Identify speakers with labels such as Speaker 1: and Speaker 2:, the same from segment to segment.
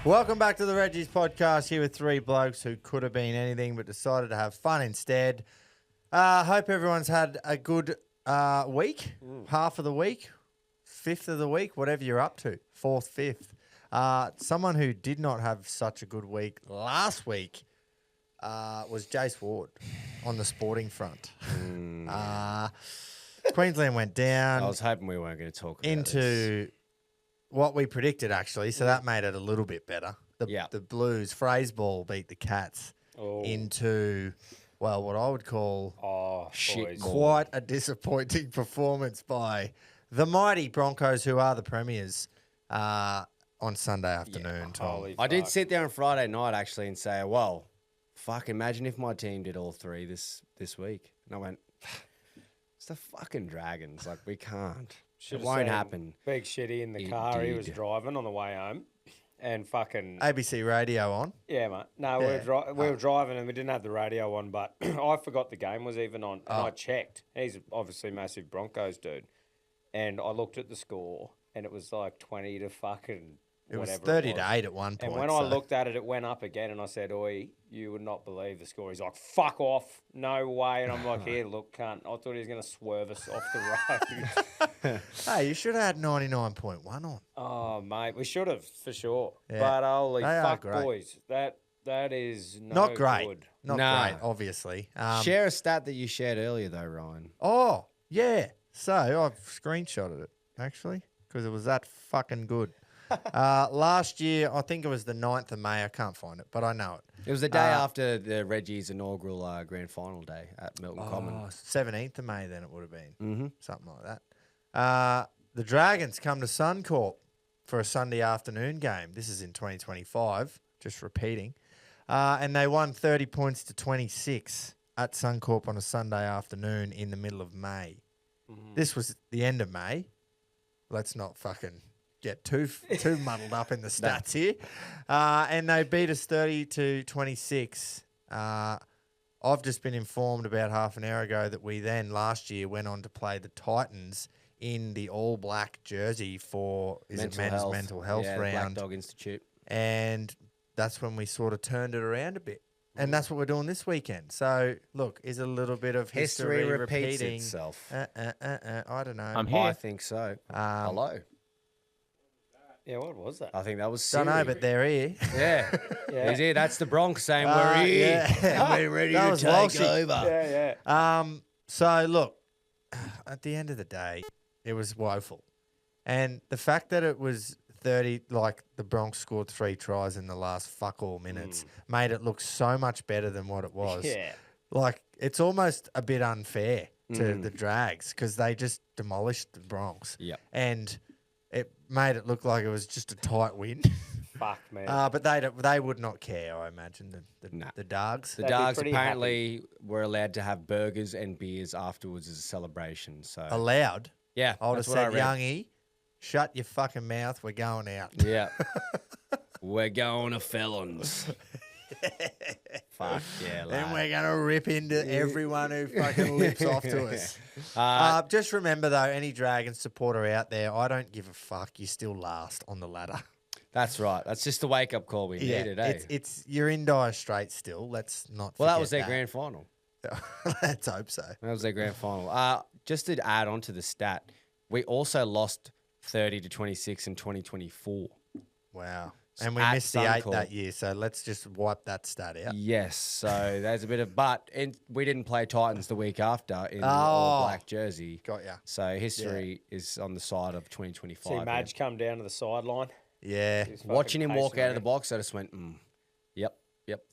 Speaker 1: Welcome back to the Reggies podcast here with three blokes who could have been anything but decided to have fun instead. Hope everyone's had a good week, half of the week, fifth of the week, whatever you're up to, fourth, fifth. Someone who did not have such a good week last week was Jace Ward on the sporting front. Queensland went down.
Speaker 2: I was hoping we weren't going to talk about
Speaker 1: into
Speaker 2: this.
Speaker 1: What we predicted, actually, so that made it a little bit better. The Blues, phrase ball beat the Cats into, well, what I would call quite a disappointing performance by the mighty Broncos, who are the premiers, on Sunday afternoon, Tom.
Speaker 2: I did sit there on Friday night, actually, and say, well, fuck, imagine if my team did all three this week. And I went, it's the fucking Dragons. Like, we can't. It won't happen.
Speaker 3: Big Shitty in the car. He was driving on the way home, and fucking
Speaker 1: ABC radio on.
Speaker 3: Yeah, mate. No, we were driving and we didn't have the radio on, but I forgot the game was even on, and I checked. He's obviously a massive Broncos dude, and I looked at the score, and it was like 20 to fucking.
Speaker 1: It was 30 to 8 at one point.
Speaker 3: And when I looked at it, it went up again, and I said, "Oi, you would not believe the score." He's like, "Fuck off, no way!" And I'm like, "Here, look, cunt." I thought he was going to swerve us off the road.
Speaker 1: Hey, you should have had 99.1 on.
Speaker 3: Oh, mate, we should have for sure.
Speaker 1: Yeah.
Speaker 3: But holy
Speaker 1: They
Speaker 3: fuck,
Speaker 1: are great.
Speaker 3: boys, that is
Speaker 1: Not great.
Speaker 3: Good.
Speaker 1: Not great, obviously.
Speaker 2: Share a stat that you shared earlier, though, Ryan.
Speaker 1: Oh, yeah. So I've screenshotted it, actually, because it was that fucking good. Last year, I think it was the 9th of May. I can't find it, but I know it.
Speaker 2: It was the day after the Reggies' inaugural grand final day at Milton Common.
Speaker 1: 17th of May then it would have been. Something like that. The Dragons come to Suncorp for a Sunday afternoon game. This is in 2025, just repeating. And they won 30 points to 26 at Suncorp on a Sunday afternoon in the middle of May. This was the end of May. Let's not fucking get too muddled up in the stats here. And they beat us 30 to 26. I've just been informed about half an hour ago that we then last year went on to play the Titans in the all-black jersey for men's mental health round.
Speaker 2: Black Dog Institute.
Speaker 1: And that's when we sort of turned it around a bit. And that's what we're doing this weekend. So, look, is a little bit of history
Speaker 2: repeats
Speaker 1: repeating
Speaker 2: itself.
Speaker 1: I don't know.
Speaker 4: I'm here.
Speaker 2: I think so. Hello.
Speaker 3: Yeah, what was that?
Speaker 2: I think that was
Speaker 1: Don't
Speaker 2: Siri.
Speaker 1: know, but they're here.
Speaker 2: Yeah. He's here. That's the Bronx saying we're here.
Speaker 1: Yeah.
Speaker 2: And we're ready
Speaker 1: That
Speaker 2: to
Speaker 1: was
Speaker 2: take
Speaker 1: Walshy.
Speaker 2: over.
Speaker 3: Yeah.
Speaker 1: So, look, at the end of the day, it was woeful. And the fact that it was 30, like the Bronx scored 3 tries in the last fuck all minutes, made it look so much better than what it was.
Speaker 3: Yeah.
Speaker 1: Like, it's almost a bit unfair to the Drags because they just demolished the Bronx.
Speaker 2: Yep.
Speaker 1: And it made it look like it was just a tight win.
Speaker 3: Fuck, man.
Speaker 1: But they would not care, I imagine, the Dogs.
Speaker 2: The
Speaker 3: They'd be
Speaker 2: Dogs
Speaker 3: pretty
Speaker 2: apparently were allowed to have burgers and beers afterwards as a celebration. So
Speaker 1: Allowed.
Speaker 2: yeah,
Speaker 1: I would have
Speaker 2: that's what I
Speaker 1: said,
Speaker 2: read.
Speaker 1: Youngie, shut your fucking mouth. We're going out.
Speaker 2: Yeah. We're going to felons. Fuck yeah,
Speaker 1: Then
Speaker 2: lad.
Speaker 1: we're going to rip into everyone who fucking lips off to us. Just remember, though, any Dragons supporter out there, I don't give a fuck. You're still last on the ladder.
Speaker 2: That's right. That's just the wake-up call we needed, eh?
Speaker 1: It's you're in dire straits still. Let's not
Speaker 2: Well, that
Speaker 1: forget
Speaker 2: was their grand final.
Speaker 1: Let's hope so.
Speaker 2: That was their grand final. Just to add on to the stat, we also lost 30 to 26 in 2024.
Speaker 1: Wow. And we
Speaker 2: At
Speaker 1: missed the 8
Speaker 2: Suncorp.
Speaker 1: that year, so let's just wipe that stat out.
Speaker 2: Yes, so there's a bit of... But we didn't play Titans the week after in the all-black jersey.
Speaker 1: Got ya.
Speaker 2: So history is on the side of 2025.
Speaker 3: See Madge come down to the sideline.
Speaker 1: Yeah.
Speaker 3: He was fucking
Speaker 2: Watching him walk
Speaker 3: pacing
Speaker 2: out of the
Speaker 3: around.
Speaker 2: box, I just went, yep,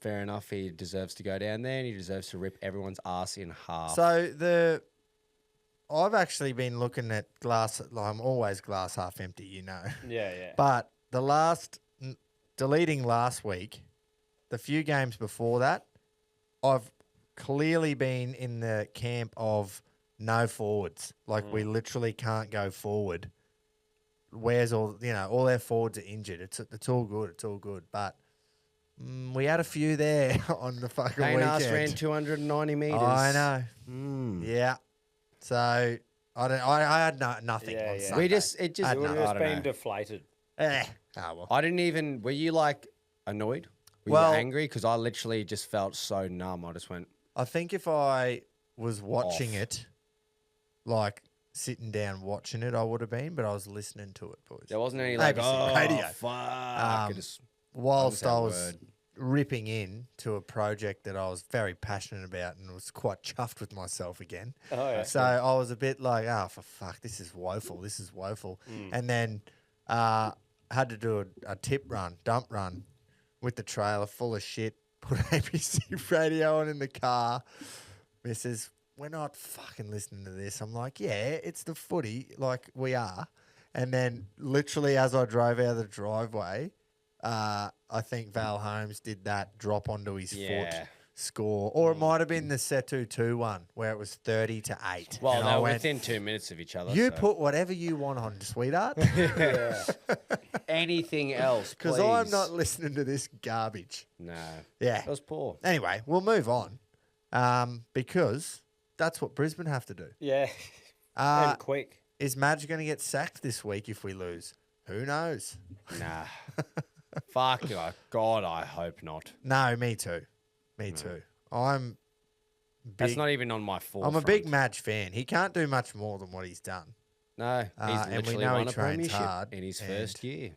Speaker 2: fair enough. He deserves to go down there and he deserves to rip everyone's ass in half.
Speaker 1: So I've actually been looking at glass. I'm always glass half empty, you know.
Speaker 3: Yeah.
Speaker 1: But deleting last week, the few games before that, I've clearly been in the camp of no forwards. Like we literally can't go forward. Where's all their forwards are injured. It's all good. It's all good. But we had a few there on the fucking
Speaker 2: Payne
Speaker 1: weekend.
Speaker 2: Haas ran 290 metres.
Speaker 1: I know. Yeah. So I had nothing
Speaker 3: Yeah,
Speaker 1: on
Speaker 3: yeah.
Speaker 1: Sunday.
Speaker 2: It just
Speaker 3: It would
Speaker 1: I
Speaker 3: have
Speaker 1: don't
Speaker 3: just
Speaker 2: know.
Speaker 3: been deflated.
Speaker 1: Well.
Speaker 2: I didn't even. Were you like annoyed? Were
Speaker 1: Well-
Speaker 2: you angry? Because I literally just felt so numb. I just went.
Speaker 1: I think if I was watching
Speaker 2: Off.
Speaker 1: it, like sitting down watching it, I would have been, but I was listening to it, boys.
Speaker 2: There wasn't any like,
Speaker 1: ABC
Speaker 2: oh,
Speaker 1: radio.
Speaker 2: fuck. It just-
Speaker 1: Whilst I
Speaker 2: that
Speaker 1: was
Speaker 2: word.
Speaker 1: ripping in to a project that I was very passionate about and was quite chuffed with myself again.
Speaker 3: Oh, yeah.
Speaker 1: So I was a bit like, for fuck, this is woeful. This is woeful. And then had to do a dump run with the trailer full of shit. Put ABC radio on in the car. Missus, we're not fucking listening to this. I'm like, yeah, it's the footy. Like, we are. And then literally as I drove out of the driveway, I think Val Holmes did that drop onto his foot score. Or it might have been the Setu 2-1 where it was 30-8.
Speaker 2: Well,
Speaker 1: And
Speaker 2: they
Speaker 1: I
Speaker 2: were
Speaker 1: went,
Speaker 2: within 2 minutes of each other.
Speaker 1: you
Speaker 2: so.
Speaker 1: put whatever you want on, sweetheart.
Speaker 2: anything else,
Speaker 1: Because I'm not listening to this garbage.
Speaker 2: No.
Speaker 1: Yeah.
Speaker 2: That was poor.
Speaker 1: Anyway, we'll move on because that's what Brisbane have to do.
Speaker 3: Yeah.
Speaker 1: Uh,
Speaker 3: And quick.
Speaker 1: Is Madge going to get sacked this week if we lose? Who knows?
Speaker 2: Nah. Fuck. Oh, God, I hope not.
Speaker 1: No, me too. Me too. I'm big.
Speaker 2: That's not even on my forefront.
Speaker 1: I'm a big Madge fan. He can't do much more than what he's done.
Speaker 2: No, he's
Speaker 1: and we
Speaker 2: literally
Speaker 1: know he
Speaker 2: won a
Speaker 1: trains
Speaker 2: premiership
Speaker 1: hard
Speaker 2: in his
Speaker 1: and-
Speaker 2: first year.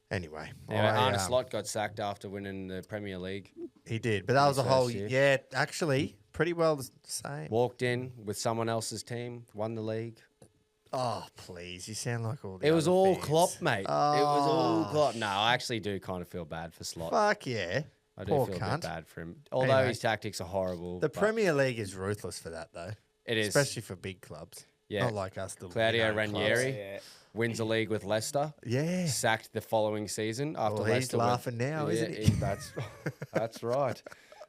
Speaker 1: Anyway,
Speaker 2: Arne Slot got sacked after winning the Premier League.
Speaker 1: he did, but that was a
Speaker 2: his
Speaker 1: whole
Speaker 2: first year.
Speaker 1: yeah. Actually, pretty well the same.
Speaker 2: Walked in with someone else's team, won the league.
Speaker 1: Oh please, you sound like all the.
Speaker 2: It was
Speaker 1: other
Speaker 2: all
Speaker 1: fans.
Speaker 2: Klopp, mate. It was all
Speaker 1: Oh,
Speaker 2: Klopp. No, I actually do kind of feel bad for Slot.
Speaker 1: Fuck yeah.
Speaker 2: I do
Speaker 1: Poor
Speaker 2: feel a
Speaker 1: cunt.
Speaker 2: bit bad for him. Although
Speaker 1: Anyway.
Speaker 2: his tactics are horrible.
Speaker 1: The
Speaker 2: but
Speaker 1: Premier League is ruthless for that though,
Speaker 2: it is.
Speaker 1: especially for big clubs.
Speaker 2: Yeah.
Speaker 1: Not like us. The
Speaker 2: Claudio
Speaker 1: you know, clubs.
Speaker 2: Ranieri
Speaker 3: Yeah.
Speaker 2: wins the league with Leicester.
Speaker 1: Yeah.
Speaker 2: Sacked the following season after
Speaker 1: Well, he's
Speaker 2: Leicester went-
Speaker 1: laughing now, isn't he?
Speaker 2: That's right.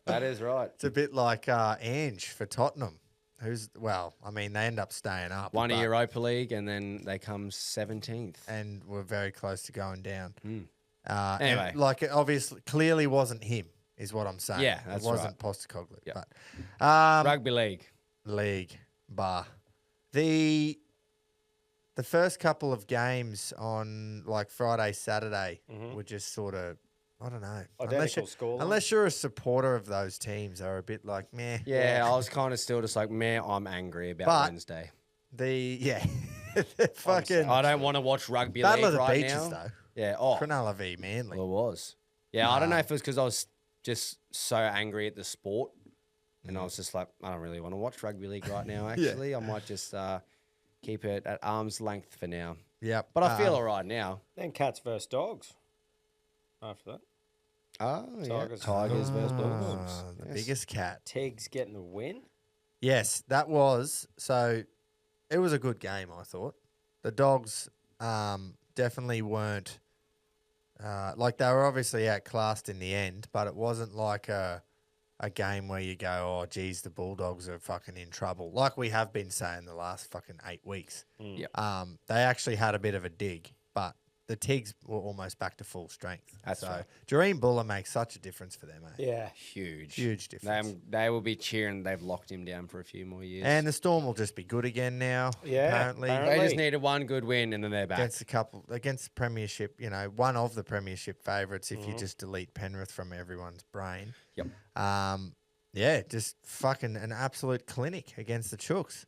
Speaker 2: That is right.
Speaker 1: It's a bit like Ange for Tottenham, who's they end up staying up.
Speaker 2: Won a
Speaker 1: but-
Speaker 2: Europa League and then they come 17th.
Speaker 1: and were very close to going down.
Speaker 2: Anyway.
Speaker 1: and, like it obviously, clearly wasn't him, is what I'm saying.
Speaker 2: Yeah, that's
Speaker 1: it wasn't Postecoglou.
Speaker 2: Yep.
Speaker 1: But
Speaker 2: Rugby league.
Speaker 1: league bar the first couple of games on like Friday, Saturday were just sort of. I don't know.
Speaker 3: Identical scoreline.
Speaker 1: Unless you're a supporter of those teams, they're a bit like meh.
Speaker 2: Yeah, I was kind of still just like, man, I'm angry about
Speaker 1: But-
Speaker 2: Wednesday.
Speaker 1: The fucking
Speaker 2: I don't want to watch rugby
Speaker 1: Battle
Speaker 2: league
Speaker 1: of the
Speaker 2: right
Speaker 1: Beaches
Speaker 2: now.
Speaker 1: though.
Speaker 2: Yeah. Oh,
Speaker 1: Cronulla v Manly.
Speaker 2: well, it was. Yeah, I don't know if it was because I was just so angry at the sport, and I was just like, I don't really want to watch rugby league right now. Actually, I might just keep it at arm's length for now.
Speaker 1: Yep.
Speaker 2: But I feel all right now.
Speaker 3: Then Cats versus Dogs. After that.
Speaker 2: Oh, yeah.
Speaker 3: Tigers.
Speaker 2: Tigers versus Bulldogs.
Speaker 1: The
Speaker 2: Yes.
Speaker 1: biggest cat.
Speaker 3: Tiggs getting the win.
Speaker 1: Yes, that was. So it was a good game, I thought. The Dogs definitely weren't, like they were obviously outclassed in the end, but it wasn't like a game where you go, oh, geez, the Bulldogs are fucking in trouble. Like we have been saying the last fucking 8 weeks.
Speaker 2: Yep.
Speaker 1: They actually had a bit of a dig, but the Tigs were almost back to full strength.
Speaker 2: That's right.
Speaker 1: Jareen Buller makes such a difference for them, eh?
Speaker 3: Yeah.
Speaker 2: Huge.
Speaker 1: Huge difference.
Speaker 2: They will be cheering. They've locked him down for a few more years.
Speaker 1: And the Storm will just be good again now.
Speaker 3: Yeah,
Speaker 1: apparently.
Speaker 3: apparently.
Speaker 2: they just needed one good win and then they're back.
Speaker 1: Against Premiership, one of the Premiership favourites. If you just delete Penrith from everyone's brain,
Speaker 2: Yep.
Speaker 1: just fucking an absolute clinic against the Chooks.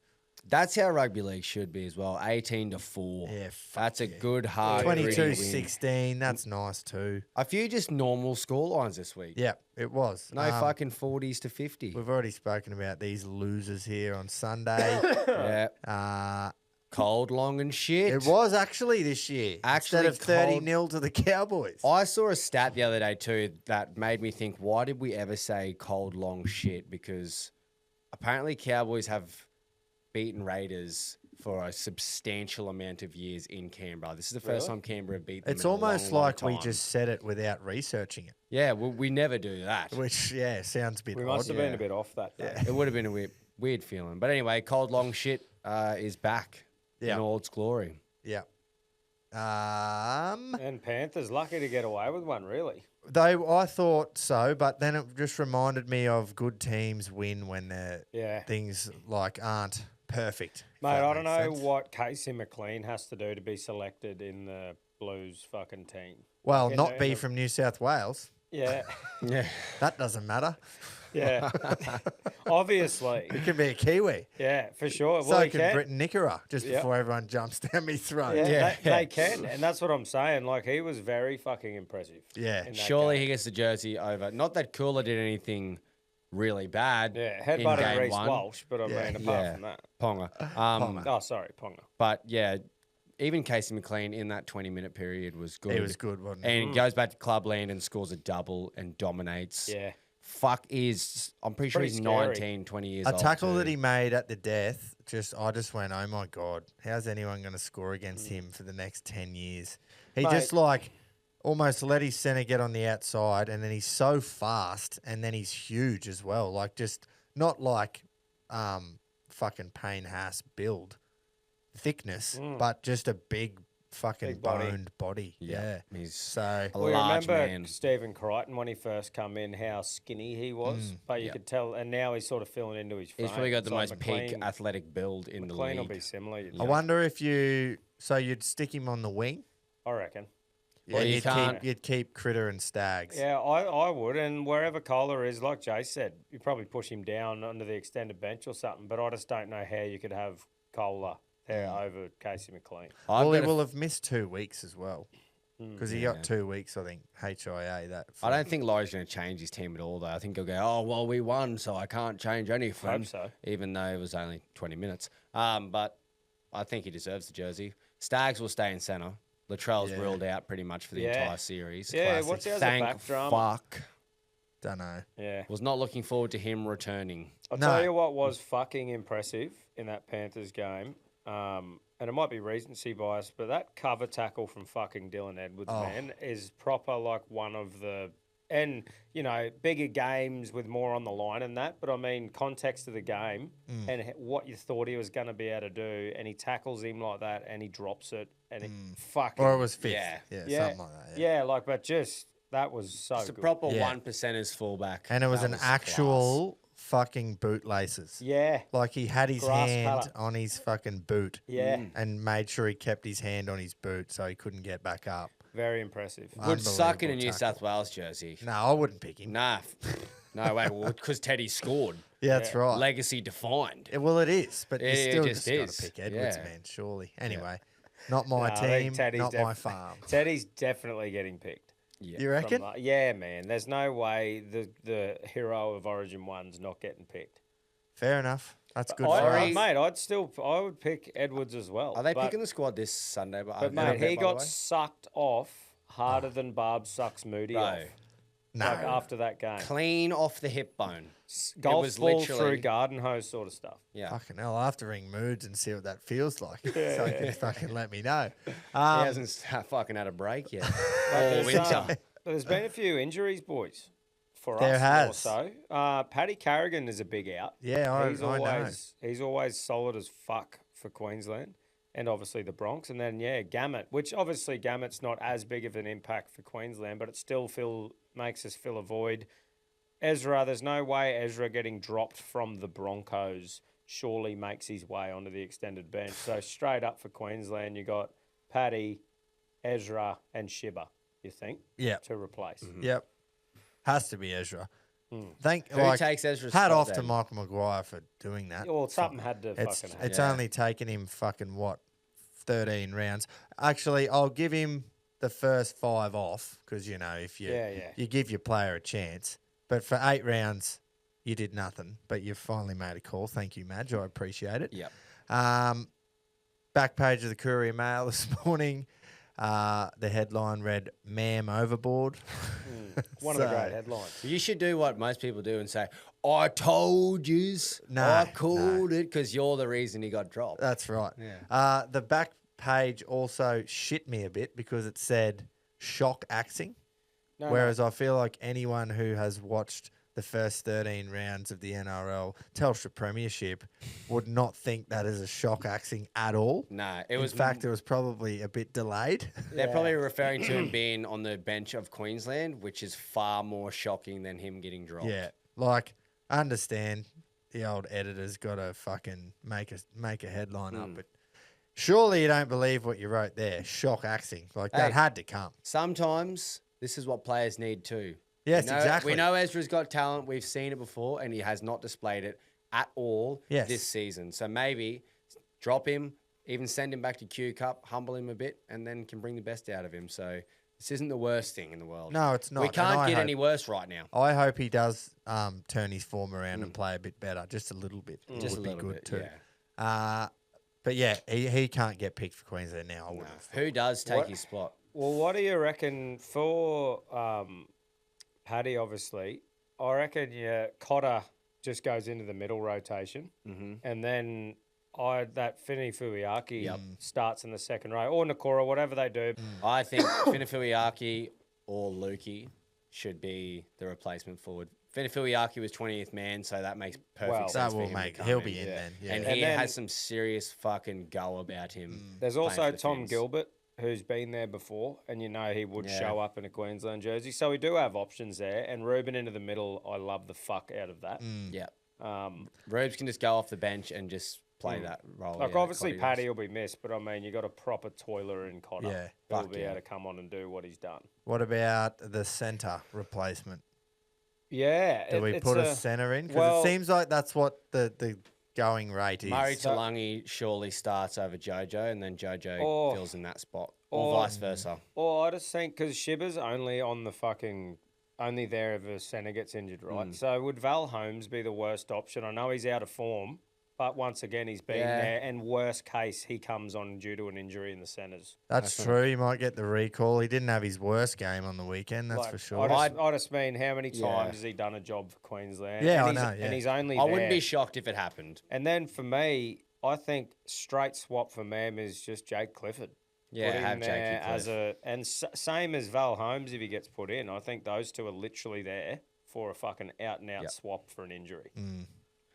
Speaker 2: That's how rugby league should be as well. 18-4.
Speaker 1: Yeah,
Speaker 2: That's a good hard
Speaker 1: 22-16. That's nice too.
Speaker 2: A few just normal scorelines this week.
Speaker 1: Yeah, it was.
Speaker 2: No fucking 40s to 50.
Speaker 1: We've already spoken about these losers here on Sunday.
Speaker 2: Yeah. Cold, long, and shit.
Speaker 1: It was actually this year.
Speaker 2: Actually
Speaker 1: instead of
Speaker 2: cold.
Speaker 1: 30-0 to the Cowboys.
Speaker 2: I saw a stat the other day too that made me think, why did we ever say cold, long shit? Because apparently Cowboys have beaten Raiders for a substantial amount of years in Canberra. This is the first time Canberra beat them.
Speaker 1: It's
Speaker 2: in a
Speaker 1: almost
Speaker 2: long, long
Speaker 1: like we
Speaker 2: time.
Speaker 1: just said it without researching it,
Speaker 2: Yeah, well, we never do that.
Speaker 1: which, sounds a bit
Speaker 3: We
Speaker 1: odd.
Speaker 3: must have been a bit off that day.
Speaker 2: It would have been a weird feeling. But anyway, cold, long shit is back
Speaker 1: Yeah.
Speaker 2: in all its glory.
Speaker 1: Yeah.
Speaker 3: And Panthers lucky to get away with one, really.
Speaker 1: I thought so, but then it just reminded me of good teams win when their
Speaker 3: Yeah.
Speaker 1: things like aren't perfect. if
Speaker 3: Mate,
Speaker 1: that
Speaker 3: I don't
Speaker 1: makes
Speaker 3: know
Speaker 1: sense.
Speaker 3: what Casey McLean has to do to be selected in the Blues fucking team.
Speaker 1: Well,
Speaker 3: Like,
Speaker 1: not be from New South Wales.
Speaker 3: Yeah,
Speaker 2: Yeah.
Speaker 1: That doesn't matter.
Speaker 3: yeah. Obviously,
Speaker 1: It can be a Kiwi.
Speaker 3: yeah, for sure.
Speaker 1: So
Speaker 3: Well, he
Speaker 1: can Britton Nickera, just
Speaker 3: Yep.
Speaker 1: before everyone jumps down me throat.
Speaker 3: Yeah, they can, and that's what I'm saying. Like, he was very fucking impressive.
Speaker 1: Yeah.
Speaker 3: in that
Speaker 2: Surely
Speaker 3: game.
Speaker 2: he gets the jersey over. Not that Cooler did anything really bad.
Speaker 3: Yeah,
Speaker 2: in
Speaker 3: headbutted
Speaker 2: game
Speaker 3: Reece
Speaker 2: one.
Speaker 3: Walsh, but I
Speaker 1: Yeah.
Speaker 3: mean, apart
Speaker 2: Yeah.
Speaker 3: from that.
Speaker 2: Ponga.
Speaker 3: Oh, sorry, Ponga.
Speaker 2: But yeah, even Casey McLean in that 20-minute period was good.
Speaker 1: He was good, wasn't he?
Speaker 2: And goes back to clubland and scores a double and dominates.
Speaker 3: Yeah.
Speaker 2: I'm pretty sure
Speaker 3: Pretty
Speaker 2: he's
Speaker 3: scary.
Speaker 2: 19, 20 years
Speaker 1: A
Speaker 2: old.
Speaker 1: tackle
Speaker 2: too.
Speaker 1: that he made at the death, I just went, oh my God, how's anyone going to score against him for the next 10 years? He
Speaker 3: Mate.
Speaker 1: just like almost let his centre get on the outside, and then he's so fast, and then he's huge as well. Like, just not like fucking Payne Haas build thickness, but just a big fucking
Speaker 3: Big body.
Speaker 1: boned body. Yeah.
Speaker 2: He's
Speaker 1: So
Speaker 2: a
Speaker 3: We
Speaker 2: large
Speaker 3: remember
Speaker 2: man.
Speaker 3: Stephen Crichton when he first come in, how skinny he was, but you could tell, and now he's sort of filling into his frame.
Speaker 2: He's probably got the
Speaker 3: It's
Speaker 2: most
Speaker 3: like
Speaker 2: peak
Speaker 3: McLean-
Speaker 2: athletic build in the
Speaker 3: McLean will
Speaker 2: league.
Speaker 3: be similar, you'd
Speaker 1: I
Speaker 3: think.
Speaker 1: wonder if you'd stick him on the wing.
Speaker 3: I reckon.
Speaker 1: Yeah,
Speaker 2: Well, you can't-
Speaker 1: you'd keep Critter and Stags.
Speaker 3: Yeah, I would, and wherever Kohler is, like Jay said, you probably push him down under the extended bench or something, but I just don't know how you could have Kohler there over Casey McLean.
Speaker 2: I've
Speaker 1: Well, he
Speaker 2: got a-
Speaker 1: will have missed 2 weeks as well. Because he got 2 weeks, I think, HIA.
Speaker 2: I don't think Laurie's going to change his team at all, though. I think he'll go, oh, well, we won, so I can't change anything.
Speaker 3: Hope so.
Speaker 2: Even though it was only 20 minutes. But I think he deserves the jersey. Stags will stay in centre. Latrell's
Speaker 1: Yeah.
Speaker 2: ruled out pretty much for the
Speaker 3: Yeah.
Speaker 2: entire series.
Speaker 3: Yeah,
Speaker 1: Classic.
Speaker 3: what's how's the
Speaker 2: Thank
Speaker 3: back drum?
Speaker 2: fuck.
Speaker 1: Don't know.
Speaker 3: Yeah.
Speaker 2: Was not looking forward to him returning.
Speaker 3: I'll
Speaker 1: No.
Speaker 3: tell you what was fucking impressive in that Panthers game, and it might be recency bias, but that cover tackle from fucking Dylan Edwards, man, is proper like one of the, and, you know, bigger games with more on the line and that, but I mean, context of the game and what you thought he was going to be able to do, and he tackles him like that and he drops it, and it fucking...
Speaker 1: Or it was fifth.
Speaker 2: Yeah.
Speaker 1: Something like that. Yeah.
Speaker 3: Yeah, like, but just, that was so
Speaker 2: It's a
Speaker 3: good.
Speaker 2: proper
Speaker 1: Yeah.
Speaker 2: 1%ers fullback.
Speaker 1: And it was
Speaker 2: That
Speaker 1: an
Speaker 2: class.
Speaker 1: actual fucking bootlaces.
Speaker 3: Yeah,
Speaker 1: Like he had his
Speaker 3: Grass
Speaker 1: hand
Speaker 3: colour.
Speaker 1: on his fucking boot.
Speaker 3: yeah,
Speaker 1: And made sure he kept his hand on his boot so he couldn't get back up.
Speaker 3: very impressive.
Speaker 2: Would suck in a
Speaker 1: Unbelievable
Speaker 2: New
Speaker 1: tackle.
Speaker 2: South Wales jersey.
Speaker 1: No, I wouldn't pick him.
Speaker 2: Nah. No way. Well, because Teddy scored.
Speaker 1: Yeah, that's right.
Speaker 2: Legacy defined.
Speaker 1: Yeah, well, it is, but you
Speaker 2: It
Speaker 1: still
Speaker 2: just
Speaker 1: just got
Speaker 2: is.
Speaker 1: to pick Edwards,
Speaker 2: Yeah.
Speaker 1: man, surely. Anyway, not my
Speaker 3: No, I think
Speaker 1: team,
Speaker 3: Teddy's
Speaker 1: not my
Speaker 3: def-
Speaker 1: farm.
Speaker 3: Teddy's definitely getting picked.
Speaker 2: Yeah.
Speaker 1: You
Speaker 3: from
Speaker 1: reckon?
Speaker 3: the- yeah, man. There's no way the hero of Origin 1's not getting picked.
Speaker 1: Fair enough. That's good for
Speaker 3: I,
Speaker 1: us.
Speaker 3: mate, I would pick Edwards as well.
Speaker 2: Are they
Speaker 3: but,
Speaker 2: picking the squad this Sunday?
Speaker 3: But mate, he got sucked off harder than Barb sucks Moody
Speaker 2: Bro.
Speaker 3: off.
Speaker 1: No.
Speaker 3: Like after that game,
Speaker 2: clean off the hip bone.
Speaker 3: golf
Speaker 2: was
Speaker 3: ball
Speaker 2: literally-
Speaker 3: through garden hose sort of stuff.
Speaker 2: Yeah.
Speaker 1: Fucking hell, I'll have to ring Moods and see what that feels like. So you can fucking let me know.
Speaker 2: He hasn't fucking had a break yet. All
Speaker 3: There's,
Speaker 2: winter.
Speaker 3: but there's been a few injuries, boys. For
Speaker 1: There
Speaker 3: us,
Speaker 1: has.
Speaker 3: more so. Paddy Carrigan is a big out.
Speaker 1: Yeah, I know.
Speaker 3: He's always solid as fuck for Queensland, and obviously the Bronx, and then Gamet, which obviously Gamet's not as big of an impact for Queensland, but it still makes us fill a void. Ezra, there's no way Ezra getting dropped from the Broncos surely makes his way onto the extended bench. So straight up for Queensland, you got Paddy, Ezra, and Shibba. You think
Speaker 1: Yeah.
Speaker 3: to replace?
Speaker 1: Yep. Has to be Ezra.
Speaker 3: Hmm.
Speaker 2: Who takes Ezra's
Speaker 1: hat
Speaker 2: spot
Speaker 1: off to
Speaker 2: then?
Speaker 1: Michael Maguire for doing that.
Speaker 3: Well, something had to
Speaker 1: It's
Speaker 3: fucking happen.
Speaker 1: it's
Speaker 2: Yeah.
Speaker 1: only taken him fucking what, 13 rounds. Actually, I'll give him the first 5 off because you know if you
Speaker 3: Yeah.
Speaker 1: you give your player a chance. But for 8 rounds, you did nothing. But you finally made a call. Thank you, Madge. I appreciate it.
Speaker 2: Yep.
Speaker 1: Back page of the Courier Mail this morning. The headline read "Ma'am overboard."
Speaker 3: One of the
Speaker 1: So-
Speaker 3: great headlines.
Speaker 2: You should do what most people do and say, I told yous.
Speaker 1: No,
Speaker 2: I called it because you're the reason he got dropped.
Speaker 1: That's right.
Speaker 2: Yeah.
Speaker 1: The back page also shit me a bit because it said shock axing.
Speaker 3: No,
Speaker 1: Whereas I feel like anyone who has watched the first 13 rounds of the NRL Telstra Premiership would not think that is a shock axing at all.
Speaker 2: Nah, it
Speaker 1: In
Speaker 2: was
Speaker 1: fact, it was probably a bit delayed.
Speaker 2: They're probably referring to him being on the bench of Queensland, which is far more shocking than him getting dropped.
Speaker 1: Yeah, like I understand the old editor's got to fucking make a headline up, but Surely you don't believe what you wrote there. Shock acting. Like, that
Speaker 2: Hey.
Speaker 1: had to come.
Speaker 2: Sometimes this is what players need too.
Speaker 1: Yes,
Speaker 2: We know,
Speaker 1: exactly.
Speaker 2: We know Ezra's got talent. We've seen it before, and he has not displayed it at all this season. So maybe drop him, even send him back to Q Cup, humble him a bit, and then can bring the best out of him. So this isn't the worst thing in the world.
Speaker 1: No, it's not.
Speaker 2: We
Speaker 1: And
Speaker 2: can't
Speaker 1: I
Speaker 2: get
Speaker 1: hope-
Speaker 2: any worse right now.
Speaker 1: I hope he does turn his form around and play a bit better, just a little bit. It
Speaker 2: Just
Speaker 1: would
Speaker 2: a
Speaker 1: be
Speaker 2: little
Speaker 1: good
Speaker 2: bit,
Speaker 1: too.
Speaker 2: yeah.
Speaker 1: But yeah, he can't get picked for Queensland now. I
Speaker 2: No.
Speaker 1: wouldn't have thought.
Speaker 2: Who does take
Speaker 3: What-
Speaker 2: his spot?
Speaker 3: Well, what do you reckon for Paddy, obviously? I reckon Cotter just goes into the middle rotation. And then that Fini Fuiaki starts in the second row. Or Nakora, whatever they do.
Speaker 2: I think Finafuiaki or Lukey should be the replacement forward. Finafuiaki was 20th man, so that makes perfect
Speaker 3: Well,
Speaker 2: sense
Speaker 1: That
Speaker 2: for
Speaker 1: will
Speaker 2: him to
Speaker 1: make.
Speaker 2: come
Speaker 1: He'll
Speaker 2: in.
Speaker 1: be in then. Yeah.
Speaker 2: And
Speaker 3: And
Speaker 2: he
Speaker 3: then-
Speaker 2: has some serious fucking go about him.
Speaker 3: There's
Speaker 2: playing
Speaker 3: also
Speaker 2: for the
Speaker 3: Tom
Speaker 2: Finns.
Speaker 3: Gilbert, who's been there before, and you know he would
Speaker 2: Yeah.
Speaker 3: show up in a Queensland jersey. So we do have options there. And Ruben into the middle, I love the fuck out of that.
Speaker 2: Yeah.
Speaker 3: Um,
Speaker 2: Rubes can just go off the bench and just play that role.
Speaker 3: Like,
Speaker 2: yeah,
Speaker 3: obviously,
Speaker 2: Cotty does.
Speaker 3: Paddy will be missed, but I mean, you got a proper toiler in Cotter.
Speaker 1: Yeah.
Speaker 3: Who'll
Speaker 2: Fuck
Speaker 3: be
Speaker 2: yeah.
Speaker 3: able to come on and do what he's done.
Speaker 1: What about the centre replacement?
Speaker 3: Yeah.
Speaker 1: Do we
Speaker 3: it's
Speaker 1: put a centre in? Because
Speaker 3: well-
Speaker 1: it seems like that's what the going rate is.
Speaker 2: Murray Talangi surely starts over Jojo, and then Jojo
Speaker 3: Or-
Speaker 2: fills in that spot, or
Speaker 3: or-
Speaker 2: vice versa.
Speaker 3: Or I just think because Shibber's only on the only there if a centre gets injured, right? So would Val Holmes be the worst option? I know he's out of form, but once again, he's been
Speaker 2: Yeah.
Speaker 3: there. And worst case, he comes on due to an injury in the centres.
Speaker 1: That's true. He might get the recall. He didn't have his worst game on the weekend, that's
Speaker 3: Like,
Speaker 1: for sure.
Speaker 3: I just mean, how many times
Speaker 2: Yeah.
Speaker 3: has he done a job for Queensland?
Speaker 1: Yeah,
Speaker 3: and
Speaker 1: I
Speaker 3: he's,
Speaker 1: know, yeah.
Speaker 3: And he's only
Speaker 2: I
Speaker 3: there.
Speaker 2: wouldn't be shocked if it happened.
Speaker 3: And then for me, I think straight swap for Mam is just Jake Clifford.
Speaker 2: Yeah,
Speaker 3: Put him
Speaker 2: have
Speaker 3: there
Speaker 2: Jakey
Speaker 3: as
Speaker 2: Cliff.
Speaker 3: same as Val Holmes if he gets put in. I think those two are literally there for a fucking out and out
Speaker 2: Yep.
Speaker 3: swap for an injury.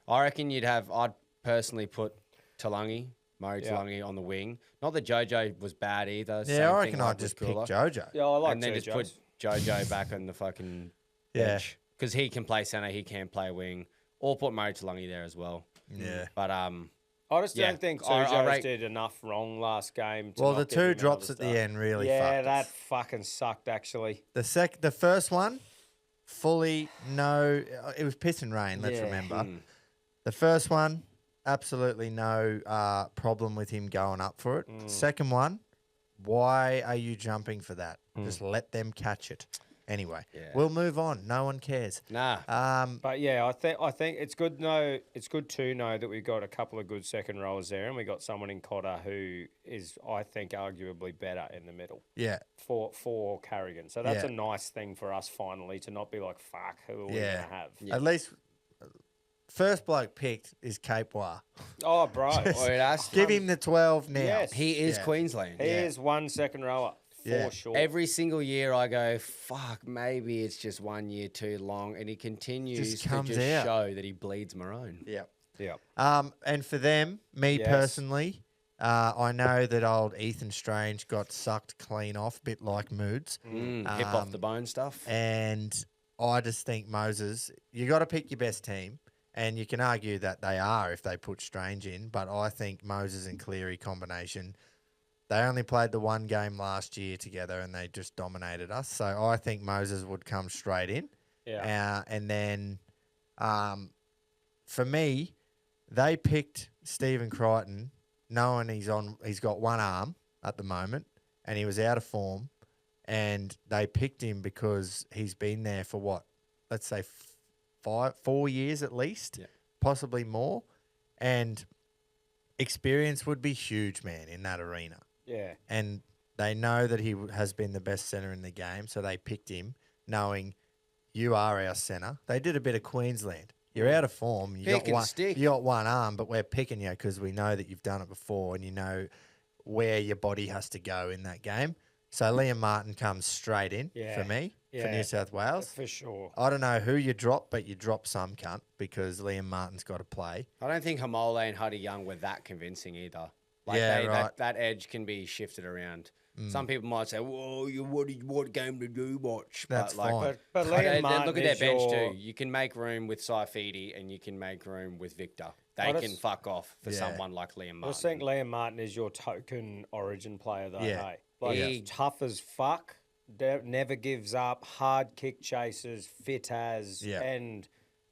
Speaker 2: I reckon I'd personally put Murray
Speaker 3: Yeah.
Speaker 2: Talangi on the wing. Not that Jojo was bad either.
Speaker 1: Yeah,
Speaker 2: same
Speaker 1: I
Speaker 2: thing
Speaker 1: reckon
Speaker 2: like
Speaker 1: I'd
Speaker 2: with
Speaker 1: just pick
Speaker 2: Cooler.
Speaker 1: Jojo.
Speaker 3: Yeah, I like
Speaker 2: And then just put Jojo back on the fucking
Speaker 1: Yeah.
Speaker 2: bench. Because he can play centre, he can play wing. Or put Murray Talangi there as well.
Speaker 1: Yeah.
Speaker 2: But
Speaker 3: I just
Speaker 2: Yeah,
Speaker 3: don't think
Speaker 2: I
Speaker 3: Tujo's
Speaker 2: rate-
Speaker 3: did enough wrong last game. To
Speaker 1: Well,
Speaker 3: not
Speaker 1: the
Speaker 3: give
Speaker 1: two
Speaker 3: him
Speaker 1: drops
Speaker 3: another
Speaker 1: at the
Speaker 3: start.
Speaker 1: end really
Speaker 3: Yeah,
Speaker 1: fucked
Speaker 3: that
Speaker 1: us.
Speaker 3: fucking sucked actually.
Speaker 1: The first one, fully no. It was piss and rain. Let's
Speaker 3: Yeah.
Speaker 1: remember. The first one, absolutely no problem with him going up for it. Second one, why are you jumping for that? Just let them catch it. Anyway,
Speaker 2: Yeah.
Speaker 1: we'll move on. No one cares.
Speaker 2: nah.
Speaker 3: But yeah, I think it's good. It's good to know that we've got a couple of good second rowers there, and we got someone in Cotter who is, I think, arguably better in the middle
Speaker 1: Yeah,
Speaker 3: for Carrigan. So that's
Speaker 1: Yeah.
Speaker 3: a nice thing for us finally to not be like, fuck, who are we
Speaker 1: Yeah.
Speaker 3: gonna have?
Speaker 1: at least first bloke picked is Cape War.
Speaker 3: Oh, bro,
Speaker 2: Well, it has to.
Speaker 1: Give him the 12 now.
Speaker 3: Yes.
Speaker 2: He is
Speaker 1: Yeah.
Speaker 2: Queensland.
Speaker 3: he is one second rower for
Speaker 1: Yeah.
Speaker 3: sure.
Speaker 2: Every single year I go, fuck, maybe it's just 1 year too long. And he continues
Speaker 1: Just
Speaker 2: to
Speaker 1: comes
Speaker 2: just
Speaker 1: out.
Speaker 2: show that he bleeds maroon.
Speaker 1: Yeah.
Speaker 3: yeah.
Speaker 1: And for them, me
Speaker 3: Yes.
Speaker 1: personally, I know that old Ethan Strange got sucked clean off, bit like Moods.
Speaker 2: Hip off the bone stuff.
Speaker 1: And I just think Moses, you got to pick your best team. And you can argue that they are if they put Strange in. But I think Moses and Cleary combination, they only played the one game last year together and they just dominated us. So I think Moses would come straight in.
Speaker 3: Yeah.
Speaker 1: And then for me, they picked Stephen Crichton knowing he's got one arm at the moment and he was out of form. And they picked him because he's been there for what? Let's say 4 years at least,
Speaker 2: Yeah.
Speaker 1: possibly more. And experience would be huge, man, in that arena.
Speaker 3: Yeah.
Speaker 1: And they know that he has been the best centre in the game, so they picked him knowing you are our centre. They did a bit of Queensland. You're out of form. You
Speaker 2: Pick
Speaker 1: got
Speaker 2: and
Speaker 1: one.
Speaker 2: stick.
Speaker 1: You got one arm, but we're picking you because we know that you've done it before and you know where your body has to go in that game. So Liam Martin comes straight in for me for
Speaker 3: Yeah.
Speaker 1: New South Wales.
Speaker 3: For sure.
Speaker 1: I don't know who you drop, but you drop some cunt because Liam Martin's got to play.
Speaker 2: I don't think Hamole and Huddy Young were that convincing either. Like
Speaker 1: Yeah, right.
Speaker 2: that edge can be shifted around. Some people might say, "Whoa, what game did you watch?"
Speaker 1: That's
Speaker 2: but like,
Speaker 1: fine.
Speaker 3: But Liam Martin
Speaker 2: look at their
Speaker 3: is
Speaker 2: bench
Speaker 3: your-
Speaker 2: too. You can make room with Saifidi and you can make room with Victor. They
Speaker 3: I
Speaker 2: can
Speaker 3: just-
Speaker 2: fuck off for
Speaker 1: Yeah.
Speaker 2: someone like Liam Martin.
Speaker 3: I just think Liam Martin is your token Origin player, though.
Speaker 1: Yeah.
Speaker 3: Hey? Like
Speaker 2: He-
Speaker 3: tough as fuck, never gives up, hard kick chasers, fit as,
Speaker 1: Yeah.
Speaker 3: and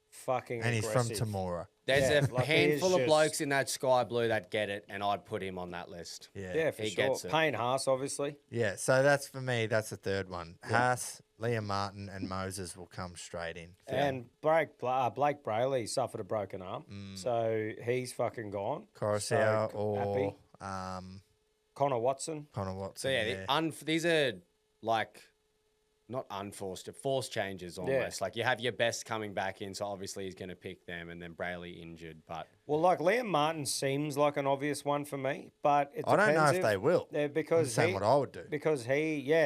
Speaker 3: fucking.
Speaker 1: And he's from
Speaker 3: aggressive.
Speaker 1: Tamora.
Speaker 2: There's
Speaker 3: Yeah,
Speaker 2: a
Speaker 3: like, he is
Speaker 2: handful of
Speaker 3: just-
Speaker 2: blokes in that sky blue that get it, and I'd put him on that list.
Speaker 1: Yeah.
Speaker 3: Yeah, for
Speaker 2: He
Speaker 3: sure.
Speaker 2: gets it.
Speaker 3: Payne Haas, obviously.
Speaker 1: Yeah. So that's for me. That's the third one. Haas, Liam Martin, and Moses will come straight in.
Speaker 3: And Blake Brayley suffered a broken arm, so he's fucking gone.
Speaker 1: Coruscant
Speaker 3: So,
Speaker 1: or
Speaker 3: happy. Connor Watson.
Speaker 1: Connor Watson.
Speaker 2: So yeah, these are like not unforced, forced changes almost. Like you have your best coming back in, so obviously he's going to pick them, and then Brayley injured. But
Speaker 3: Well, like Liam Martin seems like an obvious one for me, but it
Speaker 1: I don't know
Speaker 3: depends
Speaker 1: if they will.
Speaker 3: Yeah,
Speaker 1: I'm
Speaker 3: because
Speaker 1: saying what I would do.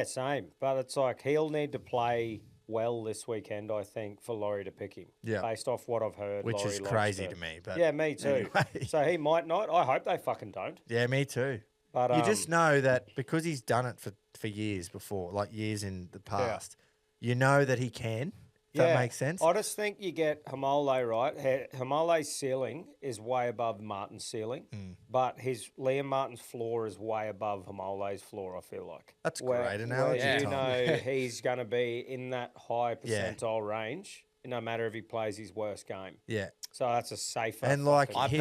Speaker 3: same. But it's like he'll need to play well this weekend, I think, for Laurie to pick him.
Speaker 1: Yeah.
Speaker 3: Based off what I've heard,
Speaker 1: Which
Speaker 3: Laurie
Speaker 1: is
Speaker 3: likes
Speaker 1: crazy to me. But
Speaker 3: Yeah, me too.
Speaker 1: anyway.
Speaker 3: So he might not. I hope they fucking don't.
Speaker 1: Yeah, me too.
Speaker 3: But
Speaker 1: You just know that because he's done it for years before, like years in the past, you know that he can. Does that make sense?
Speaker 3: I just think you get Hamole right. Hamole's ceiling is way above Martin's ceiling, but Liam Martin's floor is way above Hamole's floor, I feel like.
Speaker 1: That's great analogy,
Speaker 3: Where you
Speaker 1: Tom.
Speaker 3: know he's going to be in that high percentile range, no matter if he plays his worst game.
Speaker 1: Yeah.
Speaker 3: So that's a safer.
Speaker 1: And like
Speaker 3: fucking-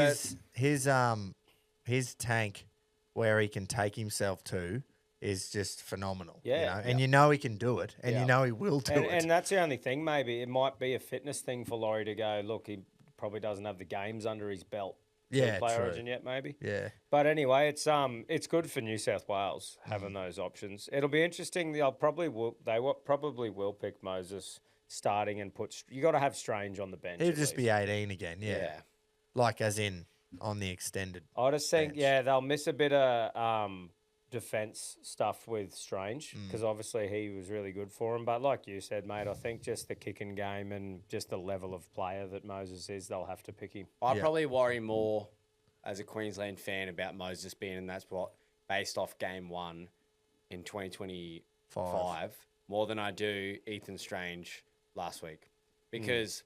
Speaker 1: his tank where he can take himself to is just phenomenal.
Speaker 3: Yeah,
Speaker 1: You know?
Speaker 3: yeah.
Speaker 1: And you know he can do it, and
Speaker 3: Yeah.
Speaker 1: you know he will do it.
Speaker 3: And that's the only thing, maybe. It might be a fitness thing for Laurie to go, look, he probably doesn't have the games under his belt.
Speaker 1: Yeah,
Speaker 3: play
Speaker 1: true.
Speaker 3: Origin yet, maybe.
Speaker 1: Yeah.
Speaker 3: But anyway, it's good for New South Wales having those options. It'll be interesting. They probably will pick Moses starting and put. You got to have Strange on the bench.
Speaker 1: He'll
Speaker 3: at
Speaker 1: just
Speaker 3: least.
Speaker 1: be 18 again. Yeah. Like as in on the extended.
Speaker 3: I just think,
Speaker 1: bench.
Speaker 3: they'll miss a bit of defense stuff with Strange because obviously he was really good for him. But like you said, mate, I think just the kicking game and just the level of player that Moses is, they'll have to pick him.
Speaker 2: I
Speaker 1: Yeah.
Speaker 2: probably worry more as a Queensland fan about Moses being in that spot based off game 1 in 2025 more than I do Ethan Strange last week. Because